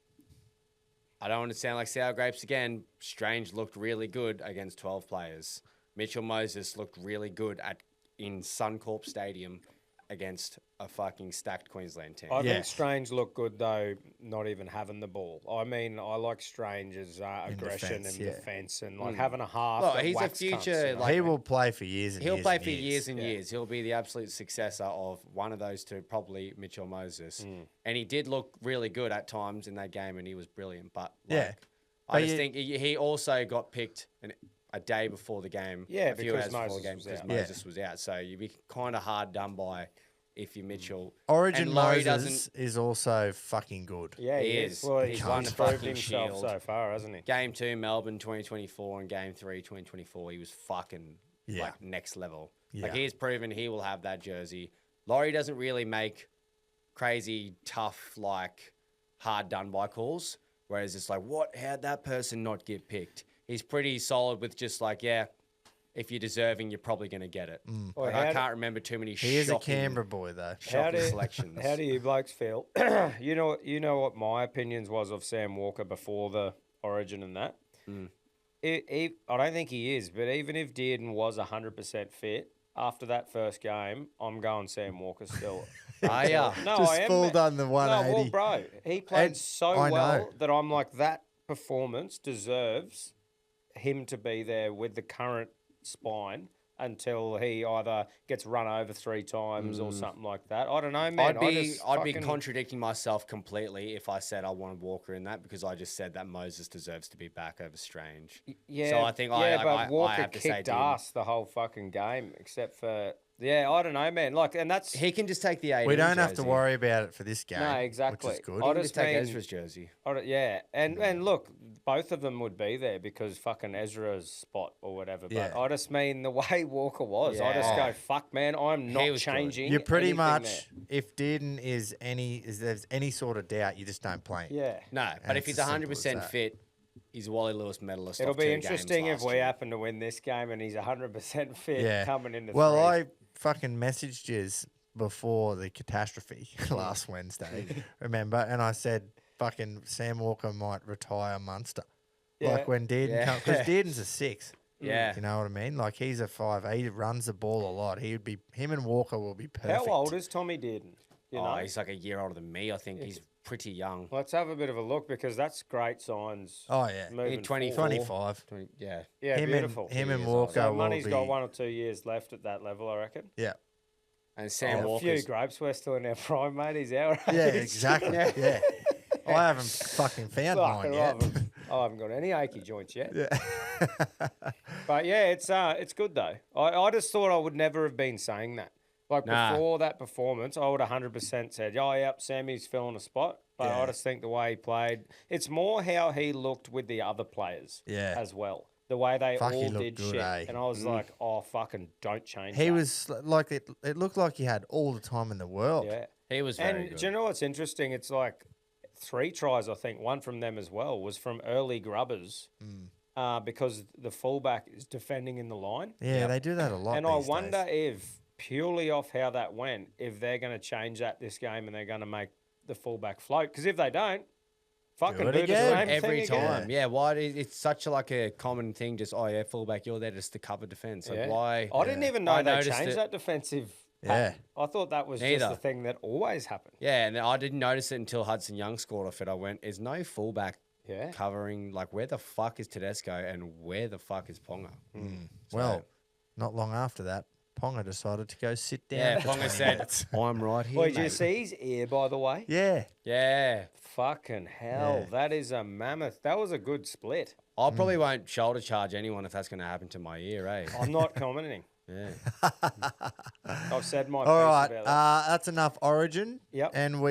Speaker 2: I don't want to sound like sour grapes again. Strange looked really good against 12 players. Mitchell Moses looked really good in Suncorp Stadium against a fucking stacked Queensland team.
Speaker 3: I
Speaker 1: Yeah.
Speaker 3: think Strange looked good though, not even having the ball. I mean, I like Strange's aggression
Speaker 1: defence,
Speaker 3: and
Speaker 1: yeah.
Speaker 3: defence and like having a half.
Speaker 2: Look,
Speaker 3: that
Speaker 2: he's a
Speaker 3: whacks
Speaker 2: future,
Speaker 3: cunts, you know?
Speaker 2: like-
Speaker 1: He will play for years and
Speaker 2: He'll
Speaker 1: years
Speaker 2: play
Speaker 1: and
Speaker 2: for years and
Speaker 3: Yeah.
Speaker 2: years. He'll be the absolute successor of one of those two, probably Mitchell Moses. And he did look really good at times in that game, and he was brilliant. But
Speaker 1: Yeah.
Speaker 2: I
Speaker 1: But
Speaker 2: just
Speaker 1: you-
Speaker 2: think he also got picked a day before the game.
Speaker 3: Yeah,
Speaker 2: a few
Speaker 3: because
Speaker 2: hours before
Speaker 3: Moses
Speaker 2: the game
Speaker 3: was
Speaker 2: because
Speaker 3: out.
Speaker 1: Yeah.
Speaker 2: Moses was out. So you'd be kind of hard done by if you're Mitchell.
Speaker 1: Origin
Speaker 2: And Laurie
Speaker 1: Moses is also fucking good.
Speaker 3: Yeah,
Speaker 2: He
Speaker 3: he
Speaker 2: is.
Speaker 3: is. Well,
Speaker 2: He's
Speaker 3: he's
Speaker 2: won the
Speaker 3: proved
Speaker 2: fucking
Speaker 3: himself
Speaker 2: shield.
Speaker 3: so far, hasn't he?
Speaker 2: Game 2, Melbourne 2024, and Game 3, 2024, he was fucking
Speaker 1: Yeah.
Speaker 2: like next level.
Speaker 1: Yeah.
Speaker 2: Like he's proven he will have that jersey. Laurie doesn't really make crazy, tough, like hard done by calls. Whereas it's like, how'd that person not get picked? He's pretty solid with just like, yeah, if you're deserving, you're probably going to get it.
Speaker 3: Well,
Speaker 2: Like,
Speaker 3: how
Speaker 2: I
Speaker 3: do-
Speaker 2: can't remember too many
Speaker 1: He is a
Speaker 2: shocking,
Speaker 1: Canberra boy though.
Speaker 2: shocking selections.
Speaker 3: How do you blokes feel? you know what my opinions was of Sam Walker before the Origin and that. I don't think he is, but even if Dearden was 100% fit after that first game, I'm going Sam Walker still.
Speaker 2: Are ya?
Speaker 3: No,
Speaker 1: Just
Speaker 3: I am.
Speaker 1: full done the
Speaker 3: No, well,
Speaker 1: 180.
Speaker 3: bro, he played
Speaker 1: And
Speaker 3: so
Speaker 1: I
Speaker 3: well
Speaker 1: know.
Speaker 3: that I'm like, that performance deserves him to be there with the current spine until he either gets run over 3 times or something like that. I don't know, man.
Speaker 2: I'd be contradicting myself completely if I said I wanted Walker in that because I just said that Moses deserves to be back over Strange.
Speaker 3: Yeah,
Speaker 2: So I think
Speaker 3: but Walker
Speaker 2: I have to say
Speaker 3: kicked
Speaker 2: Dearden.
Speaker 3: ass the whole fucking game, except for I don't know, man. Like, and that's
Speaker 2: He can just take the 18
Speaker 1: We don't have to
Speaker 2: jersey.
Speaker 1: worry about it for this game.
Speaker 3: No, exactly.
Speaker 1: Which is good.
Speaker 3: I
Speaker 2: He can
Speaker 3: just
Speaker 2: just take
Speaker 3: mean-
Speaker 2: Ezra's jersey.
Speaker 3: and look, both of them would be there because fucking Ezra's spot or whatever. But
Speaker 1: Yeah.
Speaker 3: I just mean the way Walker was. I just
Speaker 2: Yeah.
Speaker 3: go, fuck, man, I'm not
Speaker 2: was good.
Speaker 3: changing.
Speaker 1: You're pretty
Speaker 3: anything
Speaker 1: much, if Dearden is there's any sort of doubt, you just don't play him.
Speaker 3: there. Yeah.
Speaker 2: No, but
Speaker 1: And
Speaker 2: if
Speaker 1: it's
Speaker 2: he's
Speaker 1: as simple as
Speaker 2: 100%
Speaker 1: that.
Speaker 2: fit, he's a Wally Lewis medalist.
Speaker 3: It'll
Speaker 2: off
Speaker 3: be
Speaker 2: 2 games
Speaker 3: interesting if
Speaker 2: last
Speaker 3: we
Speaker 2: year.
Speaker 3: happen to win this game and he's 100% fit
Speaker 1: Yeah.
Speaker 3: coming into
Speaker 1: Well,
Speaker 3: three.
Speaker 1: I fucking messaged yous before the catastrophe last Wednesday, remember? And I said fucking Sam Walker might retire Munster.
Speaker 3: Yeah.
Speaker 1: Like when Dearden comes, because Dearden's a 6.
Speaker 2: Yeah.
Speaker 1: You know what I mean? Like he's a 5. He runs the ball a lot. Him and Walker will be perfect.
Speaker 3: How old is Tommy Dearden? You know?
Speaker 2: He's like a year older than me. I think he's pretty young.
Speaker 3: Let's have a bit of a look because that's great signs.
Speaker 1: Oh, yeah.
Speaker 3: moving
Speaker 2: 24.
Speaker 3: forward.
Speaker 1: 25.
Speaker 2: Yeah.
Speaker 3: Yeah,
Speaker 1: Him
Speaker 3: beautiful.
Speaker 1: and
Speaker 2: years
Speaker 1: Walker
Speaker 3: So
Speaker 1: will
Speaker 3: Money's
Speaker 1: be.
Speaker 3: got 1 or 2 years left at that level, I reckon.
Speaker 1: Yeah.
Speaker 2: And Sam
Speaker 3: A few
Speaker 2: Walker's
Speaker 3: grapes, we're still in our prime, mate. He's our
Speaker 1: Yeah,
Speaker 3: age.
Speaker 1: exactly. Yeah. I haven't fucking found mine yet.
Speaker 3: I haven't got any achy joints yet.
Speaker 1: Yeah.
Speaker 3: But yeah, it's good though. I just thought I would never have been saying that. Like
Speaker 2: Nah.
Speaker 3: before that performance, I would 100% said, "Oh, yep, Sammy's filling a spot." But
Speaker 1: Yeah.
Speaker 3: I just think the way he played, it's more how he looked with the other players,
Speaker 1: Yeah.
Speaker 3: as well. The way they
Speaker 1: Fuck, he
Speaker 3: all
Speaker 1: looked
Speaker 3: did
Speaker 1: good,
Speaker 3: shit,
Speaker 1: eh?
Speaker 3: and I was like, "Oh, fucking don't change."
Speaker 1: He
Speaker 3: that."
Speaker 1: was like, it looked like he had all the time in the world.
Speaker 3: yeah.
Speaker 2: he was very
Speaker 3: And
Speaker 2: good.
Speaker 3: do you know what's interesting? It's like 3 tries, I think, one from them as well, was from early grubbers because the fullback is defending in the line.
Speaker 1: Yeah, they do that a lot.
Speaker 3: And I
Speaker 1: these
Speaker 3: wonder
Speaker 1: days.
Speaker 3: if, purely off how that went, if they're going to change that this game and they're going to make the fullback float. Because if they don't, fucking
Speaker 1: it
Speaker 3: do the
Speaker 1: again.
Speaker 3: same
Speaker 2: Every
Speaker 3: thing again.
Speaker 2: time. Yeah, why? It's such like a common thing. Just, oh, yeah, fullback, you're there just to cover defence. Like,
Speaker 3: Yeah.
Speaker 2: why?
Speaker 3: I didn't even know
Speaker 2: I
Speaker 3: they
Speaker 2: noticed
Speaker 3: changed
Speaker 2: it.
Speaker 3: that defensive.
Speaker 1: Yeah.
Speaker 3: pattern. I thought that was just
Speaker 2: Neither.
Speaker 3: the thing that always happened.
Speaker 2: Yeah, and I didn't notice it until Hudson Young scored off it. I went, "Is no fullback
Speaker 3: Yeah.
Speaker 2: covering? Like, where the fuck is Tedesco and where the fuck is Ponga?"
Speaker 1: Well, not long after that, Ponga decided to go sit down.
Speaker 2: Yeah,
Speaker 1: for
Speaker 2: Ponga
Speaker 1: 20
Speaker 2: said,
Speaker 1: minutes.
Speaker 2: "I'm right here."
Speaker 3: Well, did you
Speaker 2: mate."
Speaker 3: see his ear, by the way?
Speaker 1: Yeah.
Speaker 2: Yeah,
Speaker 3: Fucking hell.
Speaker 1: Yeah.
Speaker 3: That is a mammoth. That was a good split.
Speaker 2: I probably won't shoulder charge anyone if that's going to happen to my ear, eh?
Speaker 3: I'm not commenting.
Speaker 2: Yeah.
Speaker 3: I've said my
Speaker 1: All
Speaker 3: piece
Speaker 1: right.
Speaker 3: about that.
Speaker 1: That's enough Origin.
Speaker 3: Yep.
Speaker 1: And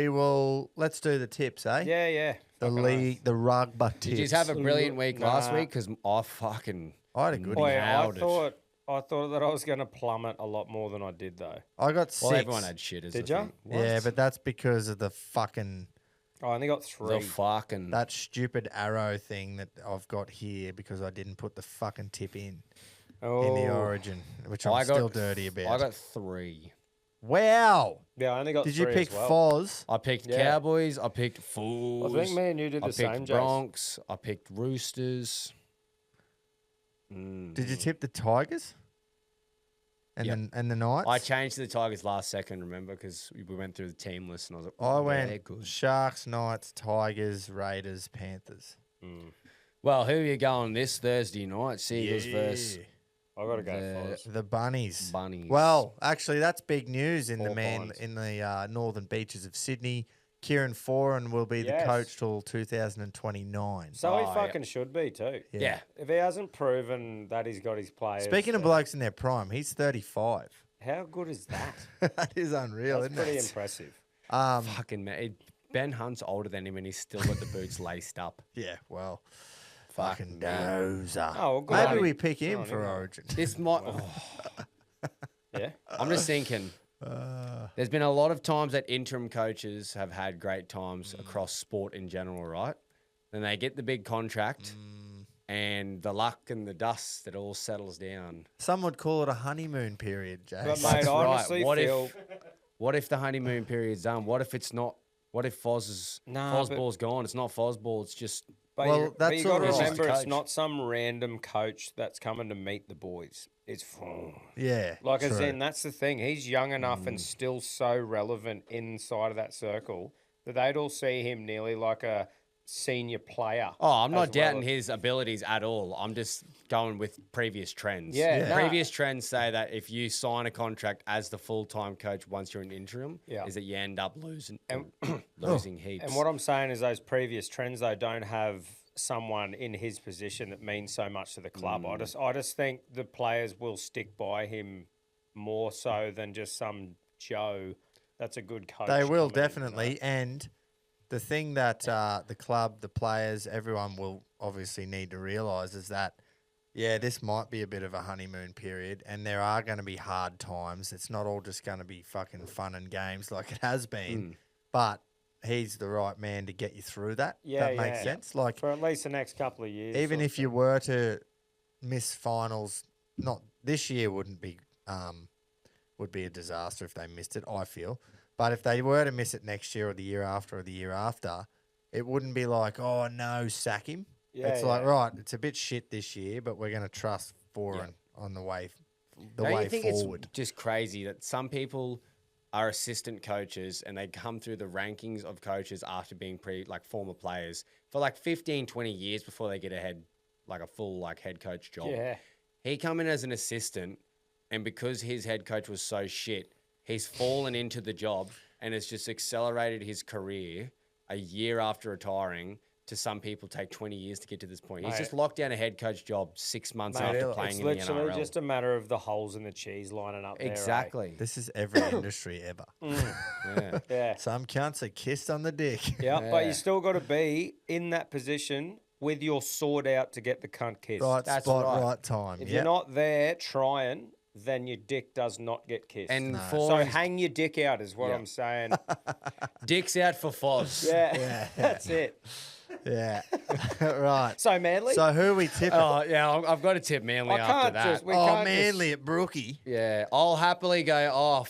Speaker 1: let's do the tips, eh?
Speaker 3: Yeah, yeah.
Speaker 1: The
Speaker 3: Fucking
Speaker 1: league, the rugby tips.
Speaker 2: Did you have a brilliant week last
Speaker 3: Nah.
Speaker 2: week? Because I fucking
Speaker 1: I had a good
Speaker 3: Boy,
Speaker 1: one.
Speaker 3: I
Speaker 2: nailed it.
Speaker 3: thought that I was going to plummet a lot more than I did, though.
Speaker 1: I got 6.
Speaker 2: Well, everyone had shitters.
Speaker 3: Did
Speaker 2: I
Speaker 3: ya?
Speaker 2: think.
Speaker 1: Yeah, but that's because of the fucking
Speaker 3: I only got
Speaker 2: The
Speaker 3: 3.
Speaker 2: fucking
Speaker 1: that stupid arrow thing that I've got here because I didn't put the fucking tip in the Origin, which I'm still dirty about.
Speaker 2: I got 3.
Speaker 1: Wow.
Speaker 3: Yeah, I only got
Speaker 1: Did
Speaker 3: 3
Speaker 1: you pick
Speaker 3: as well.
Speaker 1: Foz?
Speaker 2: I picked
Speaker 3: Yeah.
Speaker 2: Cowboys. I picked Fools.
Speaker 3: I think me and you did the
Speaker 2: I
Speaker 3: same,
Speaker 2: picked
Speaker 3: Jace.
Speaker 2: Bronx. I picked Roosters.
Speaker 1: Did you tip the Tigers? And
Speaker 2: Yep.
Speaker 1: the Knights?
Speaker 2: I changed to the Tigers last second, remember, because we went through the team list and I was like,
Speaker 1: I
Speaker 2: "Oh,
Speaker 1: went
Speaker 2: they're good."
Speaker 1: Sharks, Knights, Tigers, Raiders, Panthers.
Speaker 2: Well, who are you going this Thursday night? Seagulls versus
Speaker 3: I got to go
Speaker 2: The-
Speaker 3: Foz.
Speaker 1: The Bunnies.
Speaker 2: Bunnies.
Speaker 1: Well, actually, that's big news in the
Speaker 3: Pints.
Speaker 1: northern beaches of Sydney. Kieran Foran will be the
Speaker 3: Yes.
Speaker 1: coach till 2029.
Speaker 3: So he
Speaker 2: Oh, yeah.
Speaker 3: fucking should be, too.
Speaker 2: yeah.
Speaker 3: If he hasn't proven that he's got his players.
Speaker 1: Speaking of blokes in their prime, he's 35.
Speaker 3: How good is that?
Speaker 1: That is unreal,
Speaker 3: That's
Speaker 1: isn't
Speaker 3: pretty
Speaker 1: it?
Speaker 3: impressive.
Speaker 2: Fucking man. Ben Hunt's older than him and he's still got the boots laced up.
Speaker 1: Yeah, well,
Speaker 2: Fucking
Speaker 1: fucking
Speaker 2: man.
Speaker 1: dozer.
Speaker 3: Oh, well, good
Speaker 1: Maybe
Speaker 3: on
Speaker 1: we
Speaker 3: him.
Speaker 1: pick him
Speaker 3: on
Speaker 1: for
Speaker 3: him.
Speaker 1: Origin.
Speaker 2: This might.
Speaker 3: Yeah.
Speaker 2: I'm just thinking. There's been a lot of times that interim coaches have had great times across sport in general, right? Then they get the big contract, and the luck and the dust, it all settles down.
Speaker 1: Some would call it a honeymoon period, Jay.
Speaker 3: But, mate,
Speaker 2: That's
Speaker 3: I
Speaker 2: right.
Speaker 3: honestly feel.
Speaker 2: What if the honeymoon period's done? What if it's not? What if
Speaker 3: Nah, but-
Speaker 2: Fozball's gone? It's not Fozball. It's just
Speaker 3: But
Speaker 1: Well,
Speaker 3: you,
Speaker 1: that's
Speaker 3: got to
Speaker 1: all right.
Speaker 3: remember, it's
Speaker 2: Coach.
Speaker 3: not some random coach that's coming to meet the boys. It's
Speaker 1: Yeah.
Speaker 3: like, as
Speaker 1: true.
Speaker 3: in, that's the thing. He's young enough and still so relevant inside of that circle that they'd all see him nearly like a senior player.
Speaker 2: Oh, I'm not
Speaker 3: as
Speaker 2: doubting
Speaker 3: well.
Speaker 2: his abilities at all. I'm just going with previous trends.
Speaker 3: Yeah, Yeah. nah.
Speaker 2: Previous trends say that if you sign a contract as the full-time coach once you're an interim,
Speaker 3: Yeah.
Speaker 2: is that you end up losing losing heaps.
Speaker 3: And what I'm saying is those previous trends, though, don't have someone in his position that means so much to the club. I just think the players will stick by him more so than just some Joe that's a good coach.
Speaker 1: They will
Speaker 3: coming in, you know?
Speaker 1: definitely. And the thing that the club, the players, everyone will obviously need to realise is that, yeah, this might be a bit of a honeymoon period and there are going to be hard times. It's not all just going to be fucking fun and games like it has been. But he's the right man to get you through that.
Speaker 3: Yeah,
Speaker 1: that makes
Speaker 3: yeah.
Speaker 1: sense. Like,
Speaker 3: For at least the next couple of years.
Speaker 1: even
Speaker 3: sort
Speaker 1: if
Speaker 3: of
Speaker 1: you
Speaker 3: thing.
Speaker 1: were to miss finals, not this year wouldn't be would be a disaster if they missed it, I feel. But if they were to miss it next year or the year after, it wouldn't be like, oh, no, sack him.
Speaker 3: Yeah,
Speaker 1: It's like, right, it's a bit shit this year, but we're going to trust Foran on the way
Speaker 2: Don't you think
Speaker 1: forward.
Speaker 2: it's just crazy that some people are assistant coaches and they come through the rankings of coaches after being former players for like 15, 20 years before they get a full head coach job.
Speaker 3: Yeah.
Speaker 2: He come in as an assistant, and because his head coach was so shit, he's fallen into the job and has just accelerated his career a year after retiring. To some people, take 20 years to get to this point. He's just locked down a head coach job 6 months after playing in the NRL.
Speaker 3: It's literally just a matter of the holes in the cheese lining up there.
Speaker 2: Exactly.
Speaker 1: This is every industry ever.
Speaker 3: Yeah.
Speaker 1: Some cunts are kissed on the dick.
Speaker 3: Yeah, but you still got to be in that position with your sword out to get the cunt kissed.
Speaker 1: Right
Speaker 2: That's
Speaker 1: spot,
Speaker 2: right.
Speaker 1: right time.
Speaker 3: If you're not there trying, then your dick does not get kissed.
Speaker 2: And
Speaker 3: so hang your dick out is what I'm saying.
Speaker 2: Dick's out for Foz.
Speaker 3: Yeah, that's it.
Speaker 1: Yeah. Right.
Speaker 3: So Manly?
Speaker 1: So who are we tipping?
Speaker 2: Oh, yeah, I've got to tip Manly after that.
Speaker 1: Manly at Brookie.
Speaker 2: Yeah, I'll happily go,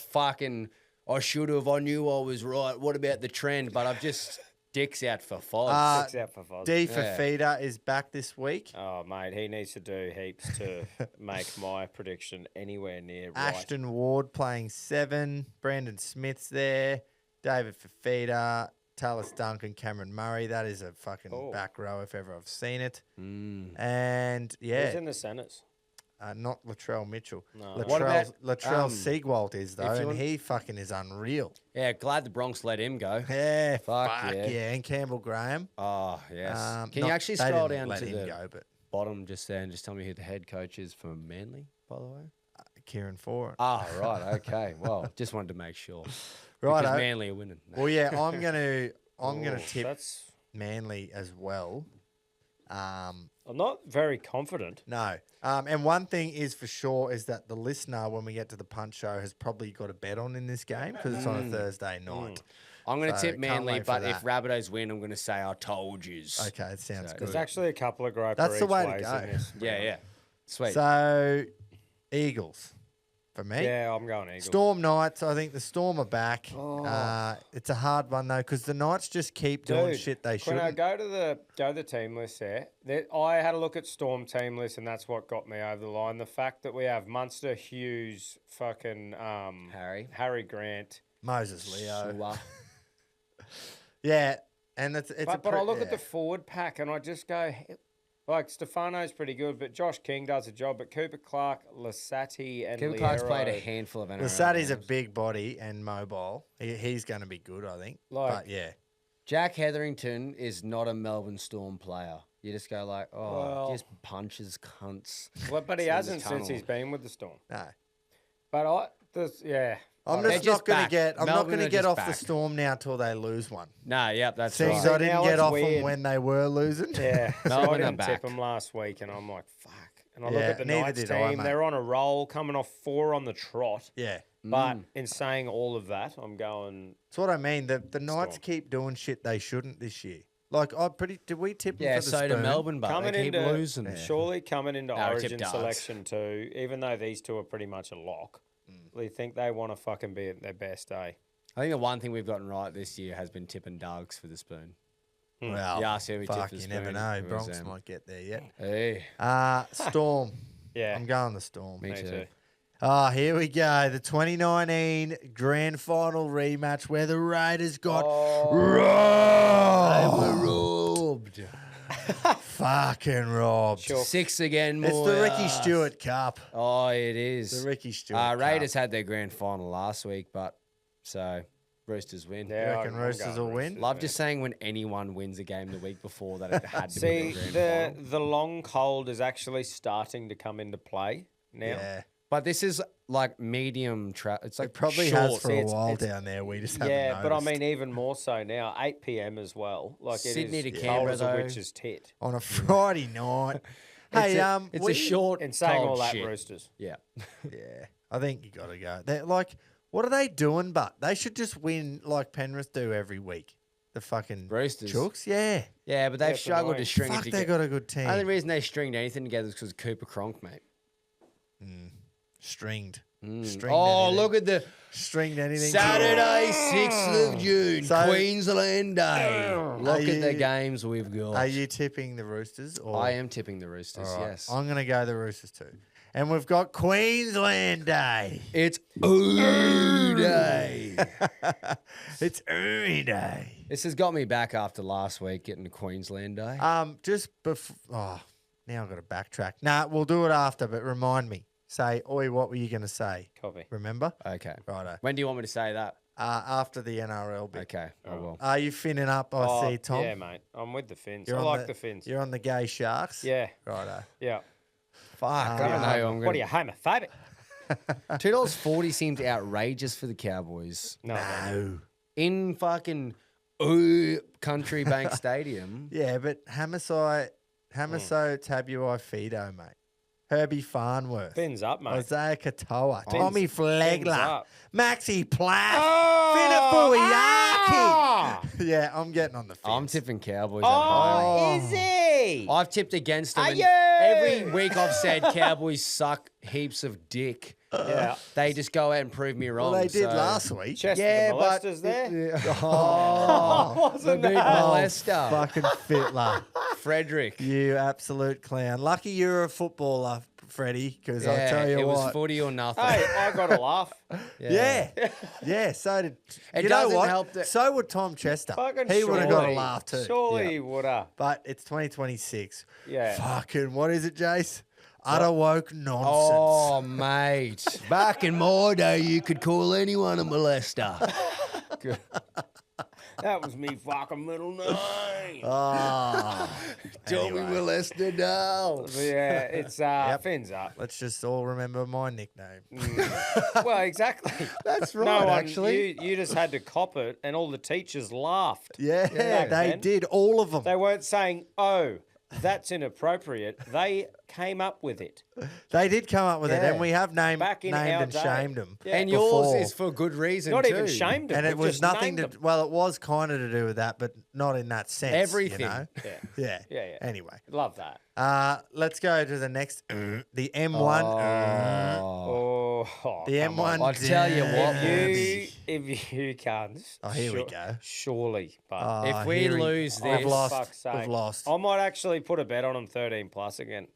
Speaker 2: I should have. I knew I was right. What about the trend? But I've just Dick's out for Foz.
Speaker 3: Dick's out for Foz.
Speaker 1: D for Feeder is back this week.
Speaker 3: Oh, mate, he needs to do heaps to make my prediction anywhere near right.
Speaker 1: Ashton Ward playing 7. Brandon Smith's there. David Fafita, Tallis Duncan, Cameron Murray. That is a fucking back row if ever I've seen it. And yeah,
Speaker 3: Who's in the centres?
Speaker 1: not Latrell Mitchell.
Speaker 3: No.
Speaker 2: What about,
Speaker 1: Latrell Siegwalt is though, and
Speaker 2: want-
Speaker 1: he fucking is unreal.
Speaker 2: Yeah, glad the Bronx let him go.
Speaker 1: Yeah,
Speaker 2: Fuck
Speaker 1: yeah, and Campbell Graham.
Speaker 2: Oh, yes. Can
Speaker 1: Not-
Speaker 2: you actually
Speaker 1: they
Speaker 2: scroll
Speaker 1: didn't
Speaker 2: down
Speaker 1: let
Speaker 2: to
Speaker 1: him
Speaker 2: the
Speaker 1: go, but
Speaker 2: bottom just there and just tell me who the head coach is for Manly, by the way?
Speaker 1: Kieran Foran.
Speaker 2: Ah, right. Okay. Well, just wanted to make sure.
Speaker 1: Right.
Speaker 2: Because Manly are winning.
Speaker 1: Well, yeah, I'm gonna tip
Speaker 3: That's...
Speaker 1: Manly as well.
Speaker 3: I'm not very confident.
Speaker 1: No. And one thing is for sure is that the listener, when we get to the Punt Show, has probably got a bet on in this game because it's on a Thursday night.
Speaker 2: I'm going to
Speaker 1: So
Speaker 2: tip
Speaker 1: can't
Speaker 2: Manly,
Speaker 1: wait for
Speaker 2: but if
Speaker 1: that.
Speaker 2: Rabbitohs win, I'm going to say I told yous.
Speaker 1: Okay, it sounds
Speaker 2: So-
Speaker 1: good.
Speaker 3: There's actually a couple of great
Speaker 1: That's the way to
Speaker 3: ways
Speaker 1: go.
Speaker 3: in this.
Speaker 2: Yeah. Sweet.
Speaker 1: So, Eagles for me.
Speaker 3: Yeah, I'm going Eagles.
Speaker 1: Storm Knights, I think the Storm are back. It's a hard one though because the Knights just keep doing
Speaker 3: Dude,
Speaker 1: shit they
Speaker 3: Quino,
Speaker 1: shouldn't.
Speaker 3: go to the team list there. I had a look at Storm team list, and that's what got me over the line. The fact that we have Munster, Hughes, fucking Harry Grant.
Speaker 1: Moses Leo.
Speaker 2: Shua.
Speaker 1: Yeah, and
Speaker 3: But I look at the forward pack, and I just go, like, Stefano's pretty good, but Josh King does a job. But Cooper Clark, Lasati, and
Speaker 2: Kevin Clark's
Speaker 3: Liero,
Speaker 2: played a handful of NRL
Speaker 1: Lasati's a
Speaker 2: games.
Speaker 1: big body and mobile. He's going to be good, I think.
Speaker 3: Like-
Speaker 1: but yeah,
Speaker 2: Jack Hetherington is not a Melbourne Storm player. You just go like,
Speaker 3: Well-
Speaker 2: just punches cunts.
Speaker 3: Well, but he
Speaker 2: in the
Speaker 3: hasn't since
Speaker 2: tunnel.
Speaker 3: he's been with the Storm.
Speaker 1: no.
Speaker 3: But
Speaker 1: I'm
Speaker 2: They're
Speaker 1: just
Speaker 2: just
Speaker 1: not going to
Speaker 2: back.
Speaker 1: get. I'm not
Speaker 2: Melbourne
Speaker 1: going to
Speaker 2: are
Speaker 1: get
Speaker 2: just
Speaker 1: off
Speaker 2: back.
Speaker 1: the Storm now till they lose one.
Speaker 2: Nah, yep, that's
Speaker 1: Seems
Speaker 2: right.
Speaker 1: I didn't
Speaker 3: Now
Speaker 1: get
Speaker 3: it's
Speaker 1: off
Speaker 3: weird.
Speaker 1: them when they were losing.
Speaker 3: Yeah, so
Speaker 2: Melbourne
Speaker 3: I
Speaker 2: are
Speaker 3: didn't
Speaker 2: back.
Speaker 3: tip them last week, and I'm like, fuck. And I look
Speaker 1: Yeah,
Speaker 3: at the
Speaker 1: neither
Speaker 3: Knights
Speaker 1: did I,
Speaker 3: team;
Speaker 1: mate.
Speaker 3: they're on a roll, coming off 4 on the trot.
Speaker 1: Yeah.
Speaker 3: But in saying all of that, I'm going.
Speaker 1: That's what I mean. The Knights
Speaker 3: Storm.
Speaker 1: keep doing shit they shouldn't this year. Like, did we tip them
Speaker 2: Yeah,
Speaker 1: for the
Speaker 2: so
Speaker 1: spoon?
Speaker 2: to Melbourne, but
Speaker 3: Coming
Speaker 2: they keep
Speaker 3: into
Speaker 2: losing.
Speaker 3: surely coming into
Speaker 2: No, I tipped
Speaker 3: Origin
Speaker 2: Darts.
Speaker 3: selection too. Even though these two are pretty much a lock, they think they want to fucking be at their best day.
Speaker 2: I think the one thing we've gotten right this year has been tipping Dogs for the spoon.
Speaker 1: Well,
Speaker 2: Yeah, so we
Speaker 1: fuck,
Speaker 2: tipped the
Speaker 1: you never
Speaker 2: spoon.
Speaker 1: know.
Speaker 2: It was,
Speaker 1: Bronx might get there yet.
Speaker 2: Hey,
Speaker 1: Storm.
Speaker 3: Yeah,
Speaker 1: I'm going the Storm.
Speaker 2: me too.
Speaker 1: Here we go. The 2019 Grand Final rematch where the Raiders got robbed. Fucking robbed.
Speaker 3: Sure.
Speaker 2: 6 again,
Speaker 1: It's
Speaker 2: more.
Speaker 1: the Ricky Stewart Cup.
Speaker 2: Oh, it is.
Speaker 1: The Ricky Stewart Cup.
Speaker 2: Raiders had their grand final last week, but so Roosters win.
Speaker 3: Yeah,
Speaker 1: You reckon
Speaker 3: I'm
Speaker 1: Roosters
Speaker 3: going
Speaker 1: will win?
Speaker 3: Roosters,
Speaker 2: Love
Speaker 3: man.
Speaker 2: just saying when anyone wins a game the week before that it had to be
Speaker 3: See,
Speaker 2: the grand final.
Speaker 3: the long cold is actually starting to come into play now.
Speaker 1: Yeah.
Speaker 2: But this is like medium It's like
Speaker 1: It probably
Speaker 2: short.
Speaker 1: has for
Speaker 3: See,
Speaker 1: a
Speaker 3: it's-
Speaker 1: while
Speaker 3: it's-
Speaker 1: down there. We just haven't
Speaker 3: Yeah, but I
Speaker 1: noticed.
Speaker 3: mean even more so now, 8 p.m. as well. Like
Speaker 2: Sydney
Speaker 3: it
Speaker 2: to
Speaker 3: is
Speaker 2: Canberra,
Speaker 3: cold as a
Speaker 2: though.
Speaker 3: witch's tit.
Speaker 1: On a Friday night. Hey,
Speaker 2: It's a short.
Speaker 3: In saying
Speaker 2: cold
Speaker 3: all that,
Speaker 2: shit.
Speaker 3: Roosters.
Speaker 2: Yeah.
Speaker 1: Yeah, I think you got to go. They're like, what are they doing? But they should just win like Penrith do every week. The fucking
Speaker 2: Roosters.
Speaker 1: Chooks, yeah.
Speaker 2: Yeah, but they've
Speaker 3: it's
Speaker 2: struggled
Speaker 3: annoying.
Speaker 2: to string
Speaker 1: Fuck,
Speaker 2: it
Speaker 1: they
Speaker 2: together.
Speaker 1: got a good
Speaker 2: Only
Speaker 1: team.
Speaker 2: reason they stringed anything together is because Cooper Cronk, mate.
Speaker 1: Stringed. Stringed
Speaker 2: Oh,
Speaker 1: anything.
Speaker 2: look at the
Speaker 1: Stringed anything.
Speaker 2: Saturday, 6th of June,
Speaker 1: So-
Speaker 2: Queensland Day. Look at the
Speaker 1: you-
Speaker 2: games we've got.
Speaker 1: Are you tipping the Roosters? Or?
Speaker 2: I am tipping the Roosters,
Speaker 1: All right.
Speaker 2: yes.
Speaker 1: I'm going to go the Roosters too. And we've got Queensland Day.
Speaker 2: It's Ooh Day.
Speaker 1: It's Ooh Day.
Speaker 2: This has got me back after last week getting to Queensland Day.
Speaker 1: Just before. Oh, now I've got to backtrack. Nah, we'll do it after, but remind me. Say, oi, what were you going to say?
Speaker 3: Copy.
Speaker 1: Remember?
Speaker 2: Okay.
Speaker 1: Righto.
Speaker 2: When do you want me to say that?
Speaker 1: After the NRL bit.
Speaker 2: Okay, I will.
Speaker 1: Are you finning up? I see, Tom.
Speaker 3: Yeah, mate. I'm with the Finns.
Speaker 1: You're
Speaker 3: I
Speaker 1: on
Speaker 3: like the Finns.
Speaker 1: You're on the gay Sharks?
Speaker 3: Yeah.
Speaker 1: Righto.
Speaker 3: Yeah.
Speaker 2: Fuck, I don't know. I'm
Speaker 3: What are
Speaker 2: gonna...
Speaker 3: you, homophobic?
Speaker 2: $2.40 seemed outrageous for the Cowboys.
Speaker 1: No.
Speaker 2: In fucking Ooh Country Bank Stadium.
Speaker 1: Yeah, but Hamaso Tabuai Fido, mate. Herbie Farnworth.
Speaker 3: Fins up, mate.
Speaker 1: Isaiah Katoa.
Speaker 3: Fins-
Speaker 1: Tommy
Speaker 3: fins
Speaker 1: Flegler.
Speaker 3: up.
Speaker 1: Maxi Plath.
Speaker 3: Ah!
Speaker 1: Finapuyaki. Yeah, I'm getting on the fence.
Speaker 2: I'm tipping Cowboys at home.
Speaker 3: Oh, is he?
Speaker 2: I've tipped against them.
Speaker 3: Are
Speaker 2: and
Speaker 3: you?
Speaker 2: every week I've said Cowboys suck heaps of dick.
Speaker 3: Yeah.
Speaker 2: They just go out and prove me wrong.
Speaker 1: Well, they did
Speaker 2: so-
Speaker 1: last week.
Speaker 3: Chest
Speaker 2: Yeah,
Speaker 3: of the
Speaker 2: but
Speaker 3: molesters there.
Speaker 2: Oh, the big molester,
Speaker 1: Fucking Fitler.
Speaker 2: Frederick.
Speaker 1: You absolute clown. Lucky you're a footballer, Freddie, because I'll tell you
Speaker 2: it was
Speaker 1: what.
Speaker 2: footy or nothing.
Speaker 3: Hey, I got a laugh.
Speaker 1: Yeah. Yeah, so did.
Speaker 2: It
Speaker 1: you know
Speaker 2: doesn't
Speaker 1: what?
Speaker 2: help that-
Speaker 1: So would Tom Chester.
Speaker 3: Fucking
Speaker 1: He would have got a
Speaker 3: surely.
Speaker 1: laugh too.
Speaker 3: Surely he would have.
Speaker 1: But it's 2026.
Speaker 3: Yeah.
Speaker 1: Fucking, what is it, Jace? Utter woke nonsense.
Speaker 2: Oh, mate. Back in my day, you could call anyone a molester.
Speaker 3: That was me fucking middle name.
Speaker 1: Oh.
Speaker 2: Tommy
Speaker 1: Anyway.
Speaker 2: molester now.
Speaker 3: Yeah, it's Fins up.
Speaker 1: Let's just all remember my nickname.
Speaker 3: Well, exactly.
Speaker 1: That's right,
Speaker 3: No one,
Speaker 1: actually.
Speaker 3: you just had to cop it, and all the teachers laughed.
Speaker 1: Yeah,
Speaker 3: Back
Speaker 1: they
Speaker 3: then.
Speaker 1: did. All of them.
Speaker 3: They weren't saying, "Oh, that's inappropriate." They came up with it.
Speaker 1: They did come up with it,
Speaker 3: Yeah.
Speaker 1: and we have named
Speaker 3: Back in
Speaker 1: named
Speaker 3: our
Speaker 1: and
Speaker 3: day.
Speaker 1: shamed them.
Speaker 3: Yeah.
Speaker 2: And
Speaker 1: before.
Speaker 2: yours is for good reason,
Speaker 3: Not
Speaker 2: too.
Speaker 3: even shamed them.
Speaker 1: And it
Speaker 3: we've
Speaker 1: was
Speaker 3: just
Speaker 1: nothing
Speaker 3: named
Speaker 1: to.
Speaker 3: them.
Speaker 1: Well, it was kind of to do with that, but not in that sense.
Speaker 2: Everything.
Speaker 1: You know?
Speaker 3: Yeah.
Speaker 1: Yeah.
Speaker 3: Yeah.
Speaker 1: Anyway,
Speaker 3: Love that.
Speaker 1: let's go to the next. The M1.
Speaker 3: Oh,
Speaker 1: The
Speaker 3: come on.
Speaker 1: M1.
Speaker 2: I'll tell you what,
Speaker 1: derby.
Speaker 3: If you can't.
Speaker 1: Oh, here we go.
Speaker 3: Surely, but
Speaker 1: Oh,
Speaker 2: If we
Speaker 1: here
Speaker 2: lose
Speaker 1: we've
Speaker 2: this-
Speaker 1: lost.
Speaker 3: fuck's sake.
Speaker 1: We've lost.
Speaker 3: I might actually put a bet on them 13 plus again.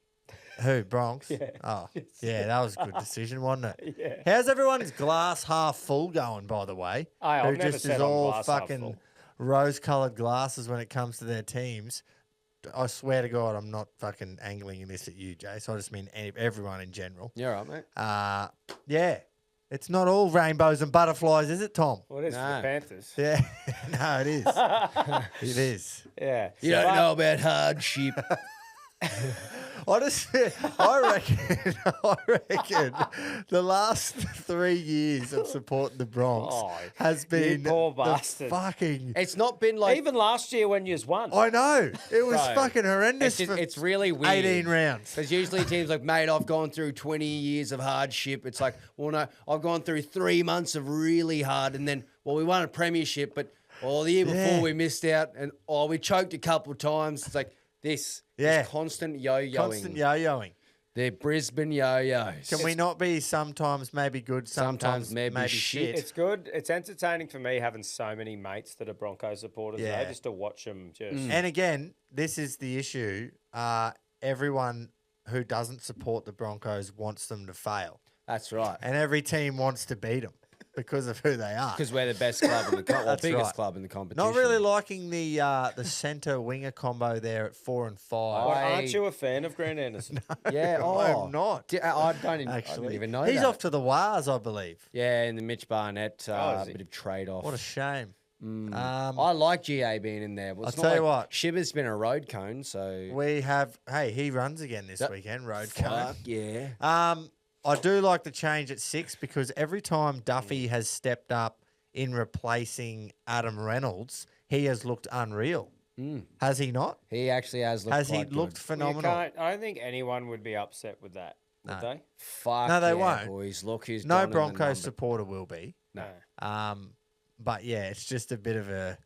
Speaker 1: Who, Bronx?
Speaker 3: Yeah.
Speaker 1: Oh, yeah, that was a good decision, wasn't it?
Speaker 3: Yeah.
Speaker 1: How's everyone's glass half full going, by the way?
Speaker 3: I've
Speaker 1: Who
Speaker 3: never
Speaker 1: just
Speaker 3: said
Speaker 1: is
Speaker 3: I'm
Speaker 1: all
Speaker 3: glass half
Speaker 1: fucking
Speaker 3: full.
Speaker 1: rose-coloured glasses when it comes to their teams. I swear to God, I'm not fucking angling this at you, Jace. I just mean everyone in general.
Speaker 2: You're right, mate.
Speaker 1: Yeah, it's not all rainbows and butterflies, is it, Tom?
Speaker 3: Well, it is for
Speaker 2: No.
Speaker 3: the Panthers.
Speaker 1: Yeah, no, it is. It is.
Speaker 3: Yeah.
Speaker 2: You don't know about hardship.
Speaker 1: I reckon the last 3 years of supporting the Bronx
Speaker 3: Oh,
Speaker 1: has
Speaker 3: you
Speaker 1: been
Speaker 3: poor
Speaker 1: the
Speaker 3: bastard.
Speaker 1: fucking.
Speaker 2: It's not been like...
Speaker 3: Even last year when you won.
Speaker 1: I know it was
Speaker 2: Bro,
Speaker 1: fucking horrendous.
Speaker 2: It's,
Speaker 1: for
Speaker 2: it's really weird.
Speaker 1: 18 rounds.
Speaker 2: Because usually teams like, mate, I've gone through 20 years of hardship. It's like, well, no, I've gone through 3 months of really hard. And then, well, we won a premiership, but the year before
Speaker 1: Yeah.
Speaker 2: we missed out. And, we choked a couple of times. It's like this.
Speaker 1: Yeah.
Speaker 2: This constant yo-yoing.
Speaker 1: Constant yo-yoing.
Speaker 2: They're Brisbane yo-yos.
Speaker 1: Can we not be sometimes maybe good, sometimes
Speaker 2: maybe
Speaker 1: maybe
Speaker 2: shit.
Speaker 3: It's good. It's entertaining for me having so many mates that are Broncos supporters.
Speaker 1: Yeah.
Speaker 3: Just to watch them just.
Speaker 1: And again, this is the issue. Everyone who doesn't support the Broncos wants them to fail,
Speaker 2: That's right.
Speaker 1: and every team wants to beat them because of who they are.
Speaker 2: Because we're the best club in the
Speaker 1: That's
Speaker 2: biggest
Speaker 1: right.
Speaker 2: club in the competition.
Speaker 1: Not really liking the centre winger combo there at 4 and 5.
Speaker 3: What, aren't you a fan of Grant Anderson?
Speaker 2: Yeah,
Speaker 1: I'm not.
Speaker 2: I don't
Speaker 1: Actually,
Speaker 2: even know
Speaker 1: he's
Speaker 2: that.
Speaker 1: off to the Wars, I believe.
Speaker 2: Yeah, in the Mitch Barnett
Speaker 3: Oh, is he?
Speaker 2: bit of trade-off.
Speaker 1: What a shame.
Speaker 2: I like GA being in there. Well,
Speaker 1: I'll
Speaker 2: it's not
Speaker 1: tell you
Speaker 2: like
Speaker 1: what.
Speaker 2: Shibber's been a road cone, so...
Speaker 1: We have. Hey, he runs again this
Speaker 2: Yep.
Speaker 1: weekend. Road
Speaker 2: Fuck
Speaker 1: cone.
Speaker 2: yeah.
Speaker 1: I do like the change at 6 because every time Duffy has stepped up in replacing Adam Reynolds, he has looked unreal. Has he not?
Speaker 2: He actually has looked
Speaker 1: Has he
Speaker 2: quite
Speaker 1: looked
Speaker 2: good.
Speaker 1: phenomenal?
Speaker 3: I don't think anyone would be upset with that, would
Speaker 1: No.
Speaker 3: they?
Speaker 2: Fuck
Speaker 1: No, they
Speaker 2: yeah,
Speaker 1: won't.
Speaker 2: boys. Look who's
Speaker 1: No
Speaker 2: done in the
Speaker 1: Broncos
Speaker 2: number.
Speaker 1: supporter will be.
Speaker 2: No.
Speaker 1: But yeah, it's just a bit of a.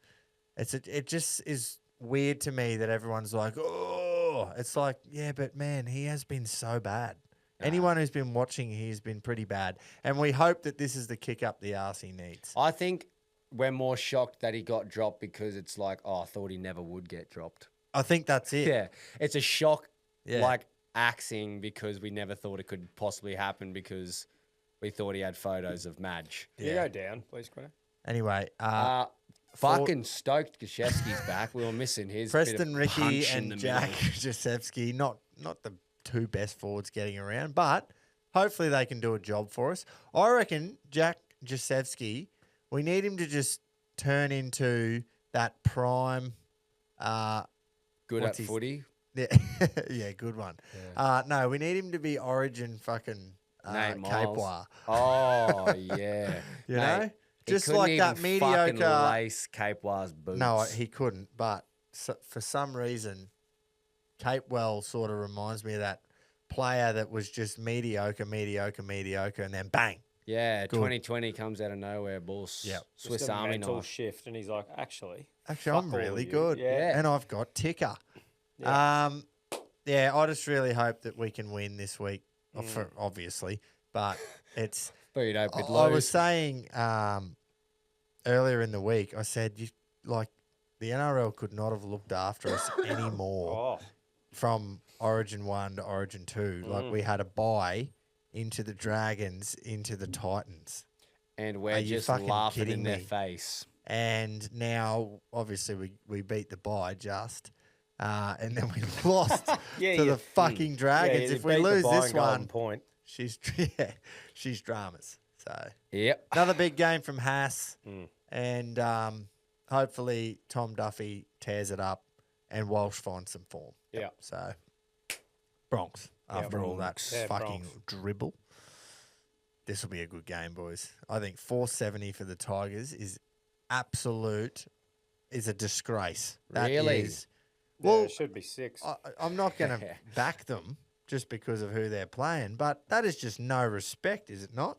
Speaker 1: It just is weird to me that everyone's like, oh, it's like, yeah, but man, he has been so bad. Anyone who's been watching, he's been pretty bad. And we hope that this is the kick up the arse he needs.
Speaker 2: I think we're more shocked that he got dropped because it's like, I thought he never would get dropped.
Speaker 1: I think that's it.
Speaker 2: Yeah. It's a shock,
Speaker 1: Yeah.
Speaker 2: like axing because we never thought it could possibly happen because we thought he had photos of Madge.
Speaker 3: Can you go down, please, Quinn?
Speaker 1: Anyway,
Speaker 2: Fucking stoked Gashevsky's back. We were missing his
Speaker 1: Preston
Speaker 2: bit of
Speaker 1: Ricky
Speaker 2: punch in
Speaker 1: and
Speaker 2: the
Speaker 1: Jack
Speaker 2: middle.
Speaker 1: Jasevsky, not the two best forwards getting around, but hopefully they can do a job for us. I reckon Jack Jasevsky, we need him to just turn into that prime.
Speaker 2: Good
Speaker 1: what's
Speaker 2: at
Speaker 1: his-
Speaker 2: footy.
Speaker 1: Yeah, yeah, good one. No, we need him to be Origin fucking
Speaker 2: Nate
Speaker 1: Cape
Speaker 2: Miles.
Speaker 1: War.
Speaker 2: Oh, yeah.
Speaker 1: You
Speaker 2: Mate,
Speaker 1: know?
Speaker 2: he
Speaker 1: Just
Speaker 2: couldn't
Speaker 1: like that
Speaker 2: even fucking
Speaker 1: mediocre.
Speaker 2: lace Cape War's boots.
Speaker 1: No, he couldn't. But for some reason, Capewell sort of reminds me of that player that was just mediocre, and then bang.
Speaker 2: Yeah,
Speaker 1: Good.
Speaker 2: 2020 comes out of nowhere, boss.
Speaker 1: Yep.
Speaker 2: Swiss
Speaker 3: Just a
Speaker 2: Army
Speaker 3: mental
Speaker 2: knife.
Speaker 3: shift, and he's like, actually,
Speaker 1: Actually,
Speaker 3: fuck
Speaker 1: I'm
Speaker 3: all
Speaker 1: really
Speaker 3: of you.
Speaker 1: good.
Speaker 3: Yeah.
Speaker 1: And I've got ticker.
Speaker 3: Yeah.
Speaker 1: Yeah, I just really hope that we can win this week, obviously. But it's.
Speaker 2: But you don't bid
Speaker 1: I was
Speaker 2: lose.
Speaker 1: saying earlier in the week, I said, the NRL could not have looked after us anymore
Speaker 3: Oh,
Speaker 1: from Origin 1 to Origin 2. Like, we had a bye into the Dragons, into the Titans.
Speaker 2: And
Speaker 1: Are
Speaker 2: we're
Speaker 1: you
Speaker 2: just
Speaker 1: fucking
Speaker 2: laughing
Speaker 1: kidding
Speaker 2: in their
Speaker 1: me?
Speaker 2: face.
Speaker 1: And now, obviously, we beat the bye just. And then we lost
Speaker 3: Yeah,
Speaker 1: to
Speaker 3: yeah.
Speaker 1: the fucking Dragons.
Speaker 3: yeah,
Speaker 1: If we
Speaker 3: beat the
Speaker 1: lose
Speaker 3: Bayern
Speaker 1: this
Speaker 3: Golden
Speaker 1: one,
Speaker 3: point.
Speaker 1: she's dramas. So
Speaker 2: Yep.
Speaker 1: another big game from Haas, and hopefully Tom Duffy tears it up, and Walsh finds some form.
Speaker 3: Yeah.
Speaker 1: So Bronx, after all that
Speaker 3: Yeah,
Speaker 1: fucking
Speaker 3: Bronx.
Speaker 1: dribble, this will be a good game, boys. I think 470 for the Tigers is a disgrace. That
Speaker 2: Really?
Speaker 1: is-
Speaker 3: Yeah,
Speaker 1: Well,
Speaker 3: it should be 6.
Speaker 1: I'm not going to back them just because of who they're playing, but that is just no respect, is it not?